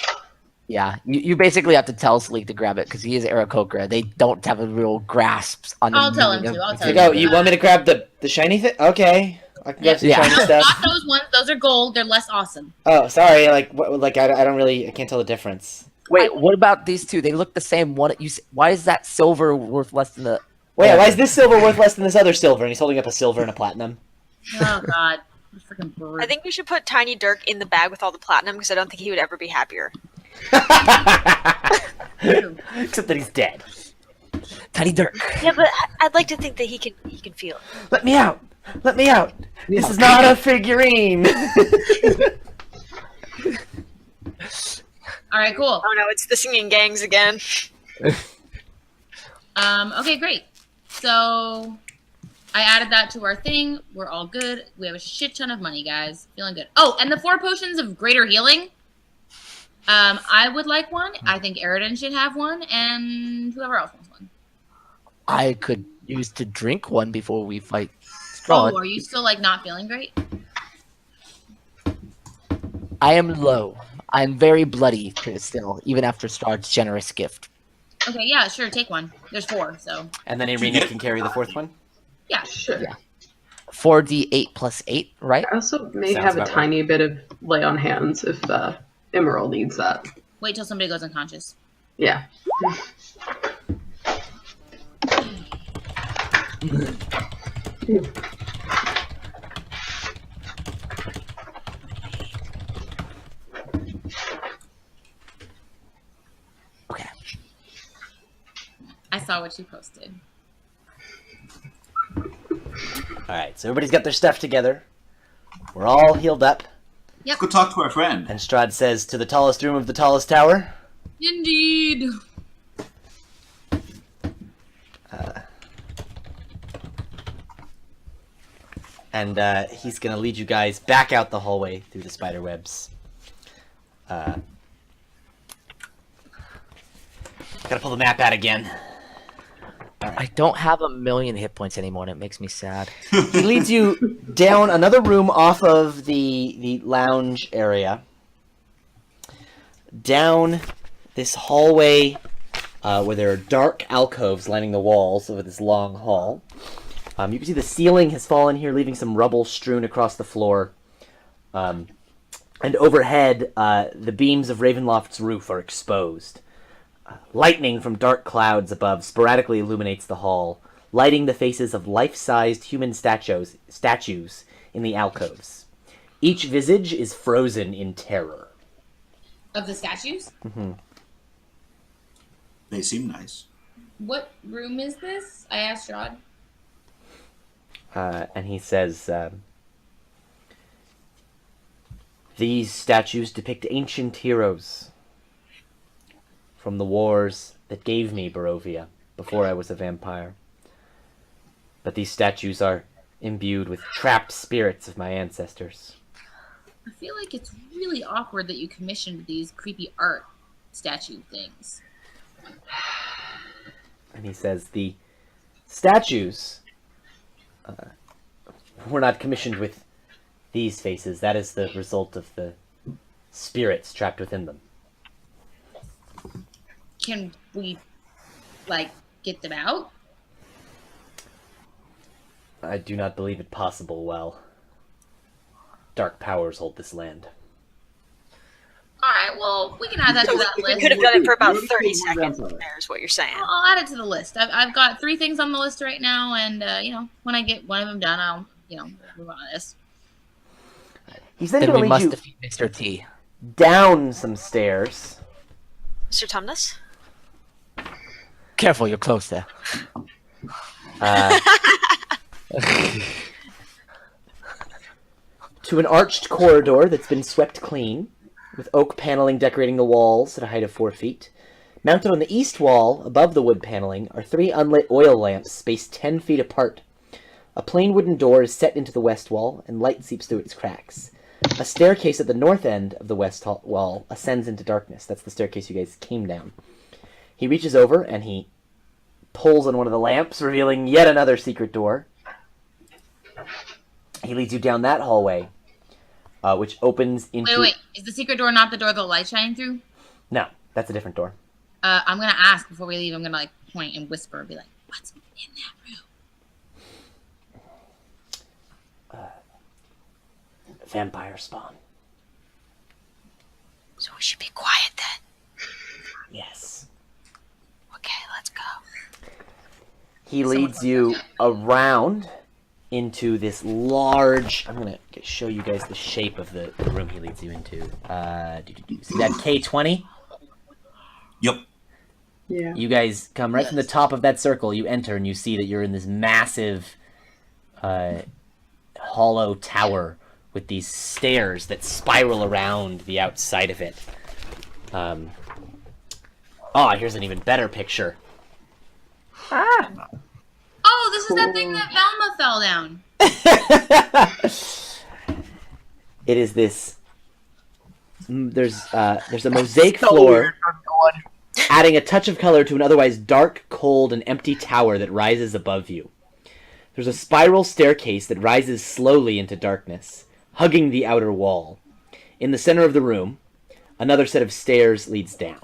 Yeah, you basically have to tell Sleek to grab it because he is Aarakocra. They don't have a real grasp on the I'll tell him meaning to, of I'll tell material. him Oh, you want me to grab the shiny thing? Okay. I can grab some Yeah. shiny No, stuff. not those ones. Those are gold. They're less awesome. Oh, sorry. I don't really, I can't tell the difference. Wait, what about these two? They look the same. Why is that silver worth less than the? Wait, why is this silver worth less than this other silver? And he's holding up a silver and a platinum. Oh, God. Freaking brute. I think we should put Tiny Dirk in the bag with all the platinum because I don't think he would ever be happier. Except that he's dead. Tiny Dirk. Yeah, but I'd like to think that he can feel it. Let me out! Let me out! This is not a figurine! All right, cool. Oh no, it's the singing gangs again. Okay, great. So I added that to our thing. We're all good. We have a shit ton of money, guys. Feeling good. Oh, and the 4 potions of greater healing. I would like one. I think Eridan should have one, and whoever else wants one. I could use to drink one before we fight Oh, Strahd. are you still not feeling great? I am low. I'm very bloody still, even after Strahd's generous gift. Okay, yeah, sure, take one. There's 4, so And then Irina can carry the 4th one? yeah. Sure. Yeah. 4d8 plus 8, right? I also may Sounds have a about right. tiny bit of lay on hands if Emerald needs that. Wait till somebody goes unconscious. Yeah. Okay. I saw what you posted. Alright, so everybody's got their stuff together. We're all healed up. Let's go talk to our friend. And Strahd says, to the tallest room of the tallest tower. Indeed. And he's going to lead you guys back out the hallway through the spider webs. Gotta pull the map out again. I don't have 1,000,000 hit points anymore, and it makes me sad. He leads you down another room off of the lounge area, down this hallway where there are dark alcoves lining the walls of this long hall. You can see the ceiling has fallen here, leaving some rubble strewn across the floor. And overhead, the beams of Ravenloft's roof are exposed. Lightning from dark clouds above sporadically illuminates the hall, lighting the faces of life-sized human statues in the alcoves. Each visage is frozen in terror. Of the statues? Mm-hmm. They seem nice. What room is this? I asked Rod. And he says, these statues depict ancient heroes from the wars that gave me Barovia before I was a vampire. But these statues are imbued with trapped spirits of my ancestors. I feel like it's really awkward that you commissioned these creepy art statue things. And he says, the statues were not commissioned with these faces. That is the result of the spirits trapped within them. Can we, get them out? I do not believe it possible while dark powers hold this land. Alright, well, we can add that to that We list. could have done it for about Beautiful 30 seconds. vampire. There's what you're saying. I'll add it to the list. I've got 3 things on the list right now, and, when I get one of them done, I'll, move on to this. He's then Then going we to must lead you defeat Mr. T. down some stairs. Mr. Tumnus? Careful, you're close there. To an arched corridor that's been swept clean, with oak paneling decorating the walls at a height of 4 feet. Mounted on the east wall, above the wood paneling, are 3 unlit oil lamps spaced 10 feet apart. A plain wooden door is set into the west wall, and light seeps through its cracks. A staircase at the north end of the west wall ascends into darkness. That's the staircase you guys came down. He reaches over, and he pulls on one of the lamps, revealing yet another secret door. He leads you down that hallway, which opens into... Wait. Is the secret door not the door with the light shining through? No, that's a different door. I'm gonna ask before we leave. I'm gonna, point and whisper and be like, what's in that room? Vampire spawn. So we should be quiet then. Yes. Okay, let's go. He leads you around into this large... I'm going to show you guys the shape of the room he leads you into. See that K20? Yep. Yeah. You guys come right from the top of that circle. You enter and you see that you're in this massive hollow tower with these stairs that spiral around the outside of it. Here's an even better picture. Oh, this is that thing that Velma fell down. It is this... There's a mosaic floor, adding a touch of color to an otherwise dark, cold, and empty tower that rises above you. There's a spiral staircase that rises slowly into darkness, hugging the outer wall. In the center of the room, another set of stairs leads down.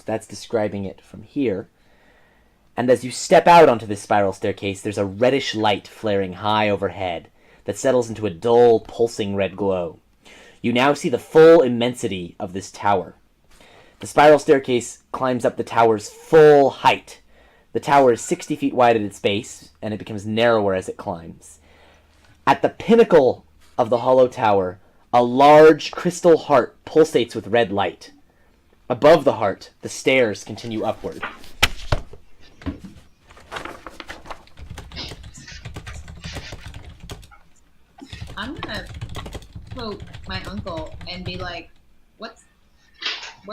That's describing it from here. And as you step out onto this spiral staircase, there's a reddish light flaring high overhead that settles into a dull, pulsing red glow. You now see the full immensity of this tower. The spiral staircase climbs up the tower's full height. The tower is 60 feet wide at its base, and it becomes narrower as it climbs. At the pinnacle of the hollow tower, a large crystal heart pulsates with red light. Above the heart, the stairs continue upward. I'm gonna quote my uncle and be like, what's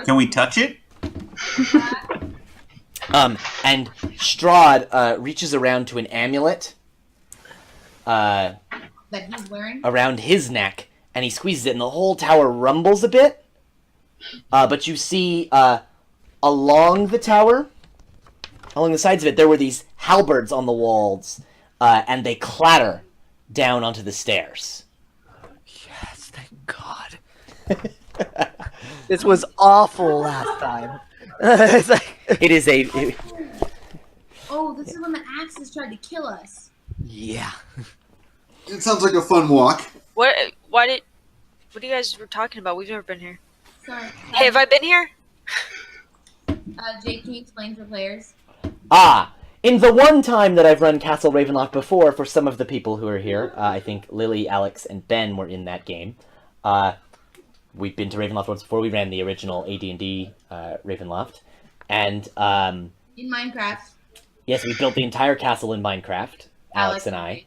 Can we touch it? that? And Strahd reaches around to an amulet that he's wearing? around his neck, and he squeezes it, and the whole tower rumbles a bit. But you see, along the tower, along the sides of it, there were these halberds on the walls, and they clatter down onto the stairs. Yes, thank God. This was awful last time. It's like, It is a... Oh, this is when the Axis tried to kill us. yeah. It sounds like a fun walk. What are you guys were talking about? We've never been here. Sorry. Hey, have I been here? Jake, can you explain for players? In the one time that I've run Castle Ravenloft before, for some of the people who are here, I think Lily, Alex, and Ben were in that game. We've been to Ravenloft once before. We ran the original AD&D Ravenloft. And, In Minecraft. yes, we built the entire castle in Minecraft, Alex and I.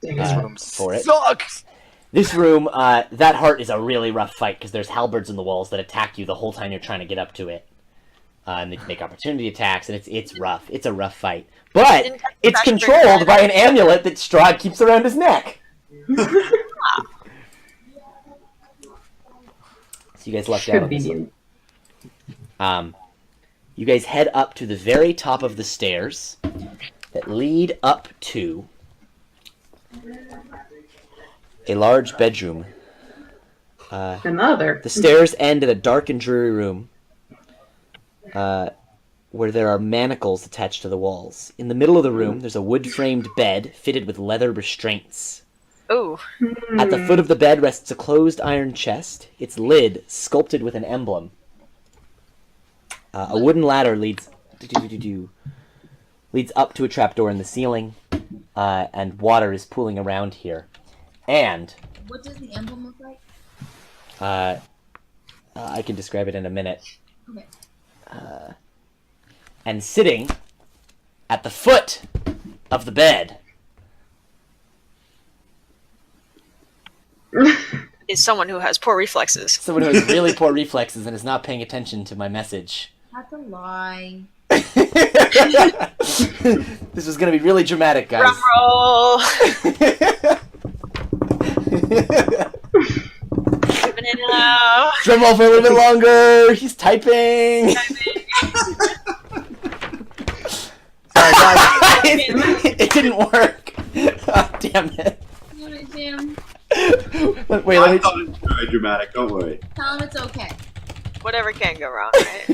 This room for it. sucks. This room, that heart is a really rough fight, because there's halberds in the walls that attack you the whole time you're trying to get up to it. And they make opportunity attacks, and it's rough. It's a rough fight. But it's controlled by an amulet that Strahd keeps around his neck. So you guys lucked out on this one. You guys head up to the very top of the stairs that lead up to a large bedroom. Another. The stairs end in a dark and dreary room where there are manacles attached to the walls. In the middle of the room, there's a wood-framed bed fitted with leather restraints. Oh. At the foot of the bed rests a closed iron chest, its lid sculpted with an emblem. A wooden ladder leads up to a trapdoor in the ceiling, and water is pooling around here. And What does the emblem look like? I can describe it in a minute. Okay. And sitting at the foot of the bed Is someone who has poor reflexes. someone who has really poor reflexes and is not paying attention to my message. That's a lie. This was going to be really dramatic, guys. Drum roll. Keeping it low. Drum roll for a little bit longer. He's typing. Sorry, guys. It didn't work. Oh, damn it. Damn it, Jim. Wait, I let me. thought it was very dramatic. Don't worry. Tell him it's okay. Whatever can go wrong, right?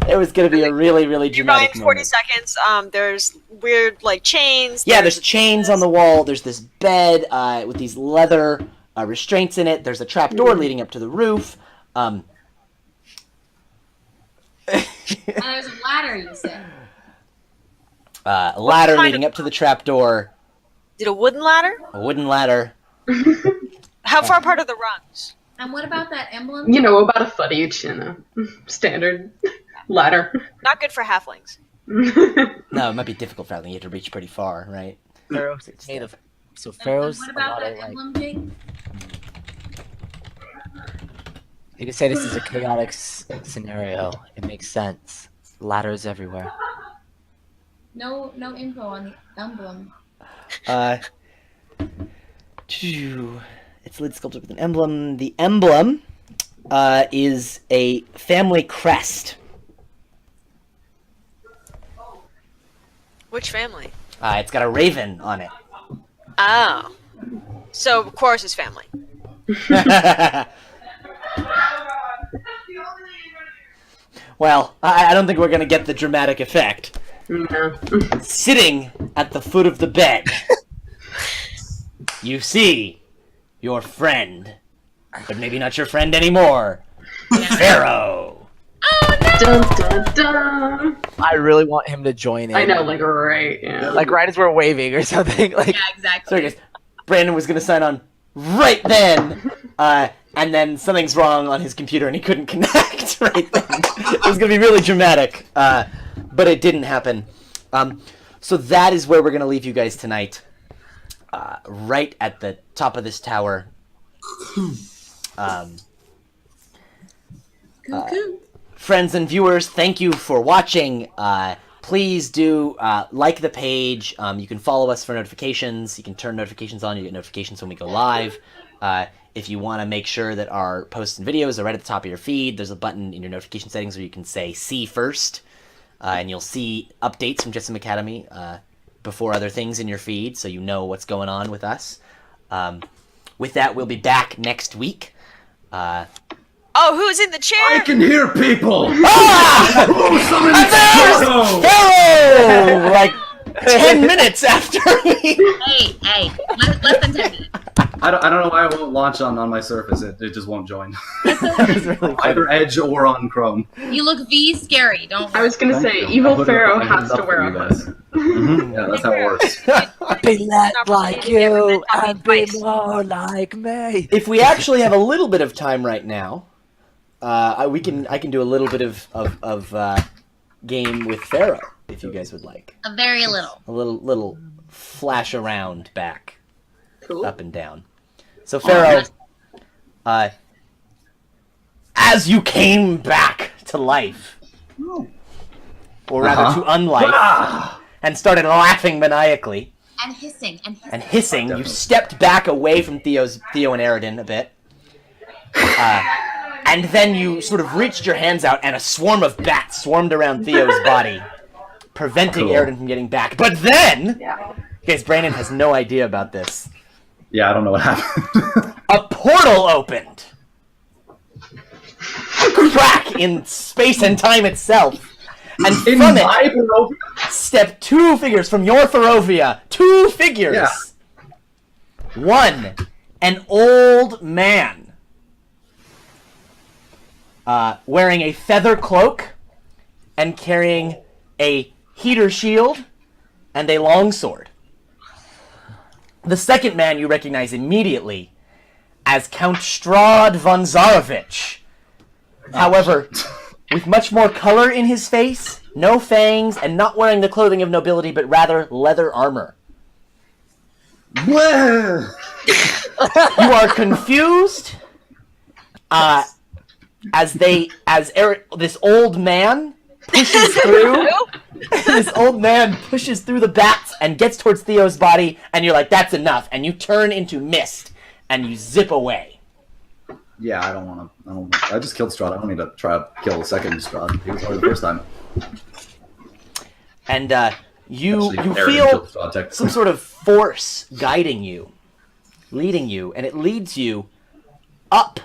It was going to be a really, really You're buying dramatic 40 moment. seconds. There's weird, like, chains. Yeah, there's chains on the wall. There's this bed with these leather restraints in it. There's a trapdoor leading up to the roof. And there's a ladder, you said. A ladder kind leading up to the trapdoor. Did a wooden ladder? A wooden ladder. How far apart are the rungs? And what about that emblem? You know, about a foot each, standard ladder. Not good for halflings. No, it might be difficult for Alan. You have to reach pretty far, right? Pharaoh's made of. So And Pharaoh's what a about lot that of like. emblem, Jake? You could say this is a chaotic scenario. It makes sense. Ladders everywhere. No info on the emblem. It's lid sculpted with an emblem. The emblem is a family crest. Which family? It's got a raven on it. Oh. So, Chorus's family. Well, I don't think we're going to get the dramatic effect. No. Sitting at the foot of the bed, you see your friend, but maybe not your friend anymore, Pharaoh. Dun, dun, dun. I really want him to join in. I know, like, right, yeah. Like right as we're waving or something. Like Yeah, exactly. Sorry guys, Brandon was going to sign on right then, and then something's wrong on his computer and he couldn't connect right then. It was going to be really dramatic, but it didn't happen. So that is where we're going to leave you guys tonight, right at the top of this tower. Cuckoo. Friends and viewers, thank you for watching. please do like the page. You can follow us for notifications. You can turn notifications on. You get notifications when we go live. If you want to make sure that our posts and videos are right at the top of your feed, there's a button in your notification settings where you can say "See first," and you'll see updates from Jetsam Academy before other things in your feed, so you know what's going on with us. With that, we'll be back next week. Oh, who's in the chair? I can hear people! Pharaoh! Like 10 minutes after we... Hey, less than 10 minutes. I don't know why it won't launch on my Surface. It just won't join. It's really funny. Either Edge or on Chrome. You look V scary. Don't. I was gonna say, Thank you. evil I put it Pharaoh up- I put has it to up wear for a you hood. guys. Yeah, that's how it works. Be less like you and be Twice. more like me. If we actually have a little bit of time right now, I can do a little bit of game with Pharaoh, if you guys would like. A very little. A little flash around back, Cool. up and down. So Pharaoh, as you came back to life, or rather to unlife, and started laughing maniacally And hissing. and hissing, you stepped back away from Theo and Aridin a bit. And then you sort of reached your hands out, and a swarm of bats swarmed around Theo's body, preventing Cool. Aridin from getting back. But then, Yeah. guys, Brandon has no idea about this. Yeah, I don't know what happened. A portal opened. A crack in space and time itself. And In from my it Barovia? stepped two figures from your Barovia. Two figures. Yeah. One, an old man, wearing a feather cloak and carrying a heater shield and a longsword. The second man you recognize immediately as Count Strahd von Zarovich. However, with much more color in his face, no fangs, and not wearing the clothing of nobility, but rather leather armor. Well, You are confused as this old man pushes through. This old man pushes through the bats and gets towards Theo's body, and you're like, "That's enough!" And you turn into mist and you zip away. yeah, I don't want to. I just killed Strahd. I don't need to try to kill the second Strahd. He was already the first time. And you Actually, Aaron feel killed Strahd, technically. some sort of force guiding you, leading you, and it leads you up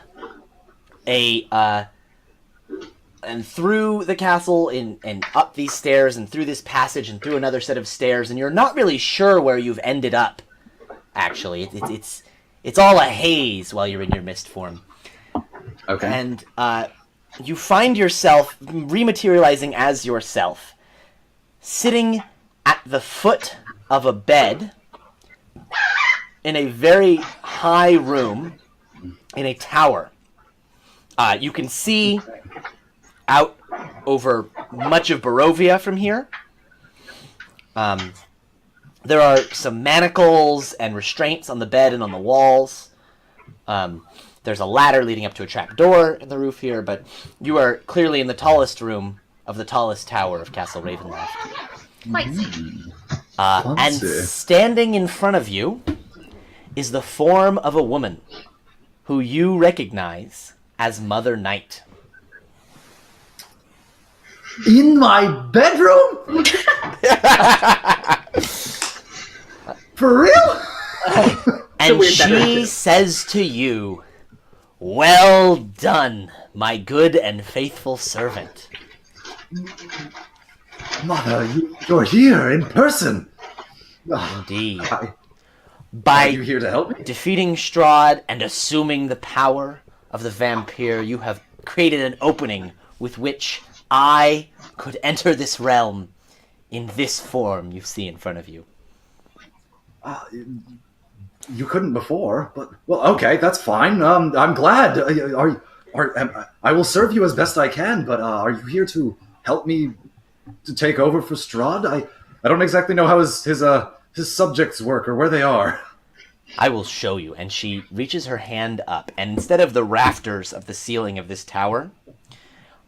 and through the castle and up these stairs and through this passage and through another set of stairs, and you're not really sure where you've ended up. Actually, it's all a haze while you're in your mist form, Okay. and you find yourself rematerializing as yourself, sitting at the foot of a bed in a very high room in a tower. You can see out over much of Barovia from here. There are some manacles and restraints on the bed and on the walls. There's a ladder leading up to a trap door in the roof here, but you are clearly in the tallest room of the tallest tower of Castle Ravenloft. Quite safe. And Fancy. standing in front of you is the form of a woman who you recognize as Mother Night. In my bedroom? For real? And weird she beverage. says to you, "Well done, my good and faithful servant." Mother, you're here in person. Indeed. Are By you here to help me? defeating Strahd and assuming the power of the vampire, you have created an opening with which I could enter this realm in this form you see in front of you. You couldn't before, but well, okay, that's fine. I'm glad. I will serve you as best I can, but are you here to help me to take over for Strahd? I don't exactly know how his subjects work or where they are. I will show you. And she reaches her hand up, and instead of the rafters of the ceiling of this tower,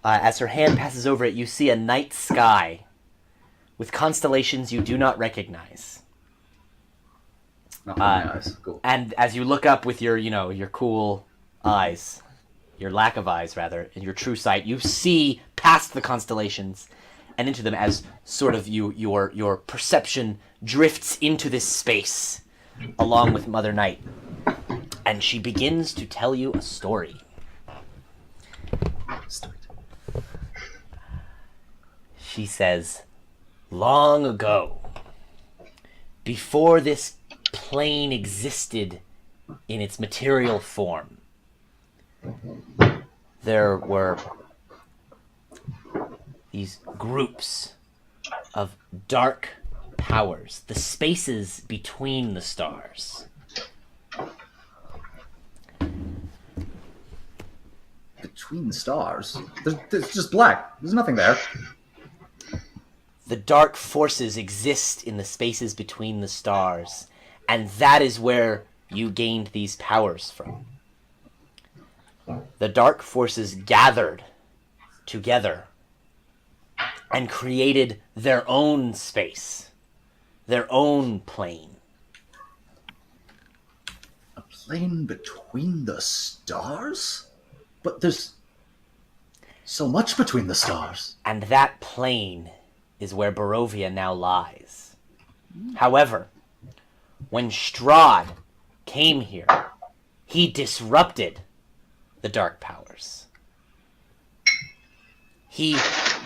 as her hand passes over it, you see a night sky with constellations you do not recognize. Not my eyes. Cool. And as you look up with your, your cool eyes, your lack of eyes, rather, in your true sight, you see past the constellations and into them as sort of your perception drifts into this space along with Mother Night. And she begins to tell you a story. She says, long ago, before this plane existed in its material form, there were these groups of dark powers, the spaces between the stars. Between the stars? There's just black. There's nothing there. The dark forces exist in the spaces between the stars, and that is where you gained these powers from. The dark forces gathered together and created their own space, their own plane. A plane between the stars? But there's so much between the stars. And that plane is where Barovia now lies. However, when Strahd came here, he disrupted the dark powers. He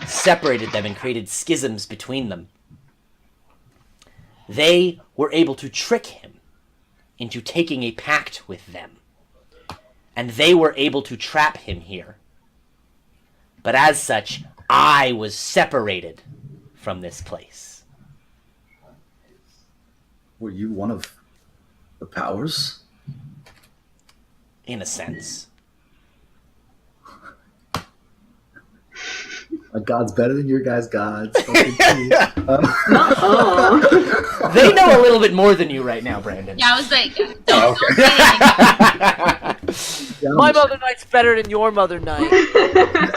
separated them and created schisms between them. They were able to trick him into taking a pact with them. And they were able to trap him here. But as such, I was separated from this place. Were you one of the powers? In a sense. My god's better than your guys' gods. They know a little bit more than you right now, Brandon. Yeah, I was like, don't say anything. My Mother Night's better than your Mother Night.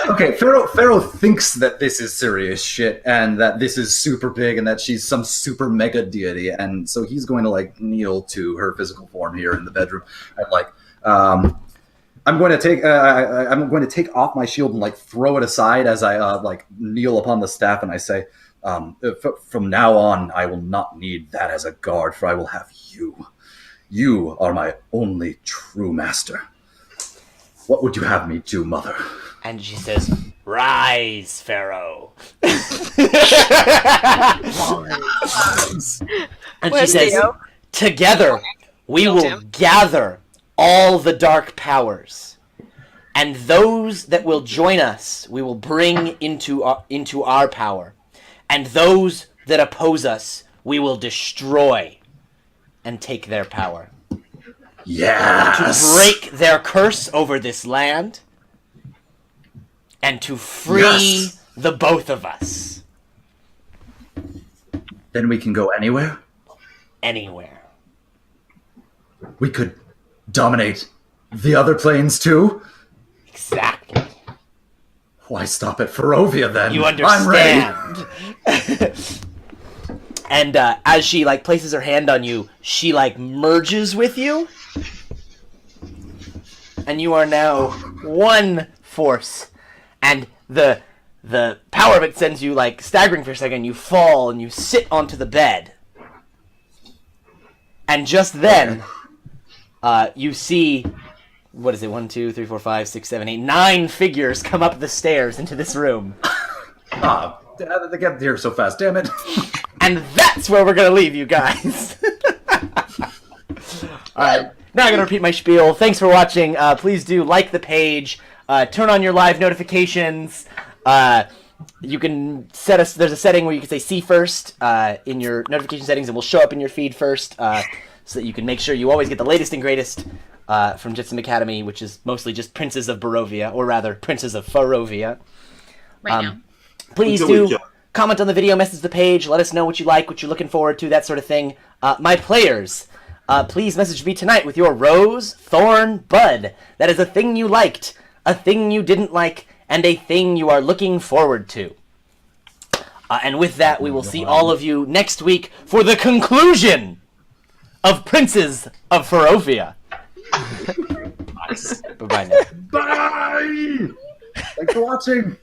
Okay, Pharaoh thinks that this is serious shit and that this is super big and that she's some super mega deity, and so he's going to like kneel to her physical form here in the bedroom and like I'm going to take off my shield and like throw it aside as I like kneel upon the staff, and I say, from now on, I will not need that as a guard, for I will have you. You are my only true master. What would you have me do, Mother? And she says, rise, Pharaoh. And she Where's says, Theo? together we Killed will him. gather all the dark powers, and those that will join us we will bring into our power, and those that oppose us we will destroy and take their power. Yes! To break their curse over this land, and to free Yes! the both of us. Then we can go anywhere? Anywhere. We could dominate the other planes too? Exactly. Why stop at Barovia then? You I'm ready. understand. And as she like places her hand on you, she like merges with you, and you are now one force. And the power of it sends you like staggering for a second. You fall and you sit onto the bed, and just then, you see, what is it? 1, 2, 3, 4, 5, 6, 7, 8, 9 figures come up the stairs into this room. They get here so fast, damn it. And that's where we're gonna leave you guys. Alright, now I'm gonna repeat my spiel. Thanks for watching. Please do like the page, turn on your live notifications. You can there's a setting where you can say see first in your notification settings, and will show up in your feed first, so that you can make sure you always get the latest and greatest from Jetsam Academy, which is mostly just Princes of Barovia, or rather, Princes of Barovia. Right now. Please Until we do kill. comment on the video, message the page, let us know what you like, what you're looking forward to, that sort of thing. My players, please message me tonight with your rose, thorn, bud. That is a thing you liked, a thing you didn't like, and a thing you are looking forward to. And with that, we will see all of you next week for the conclusion of Princes of Barovia. Nice. Bye-bye now. Bye! Thanks for watching.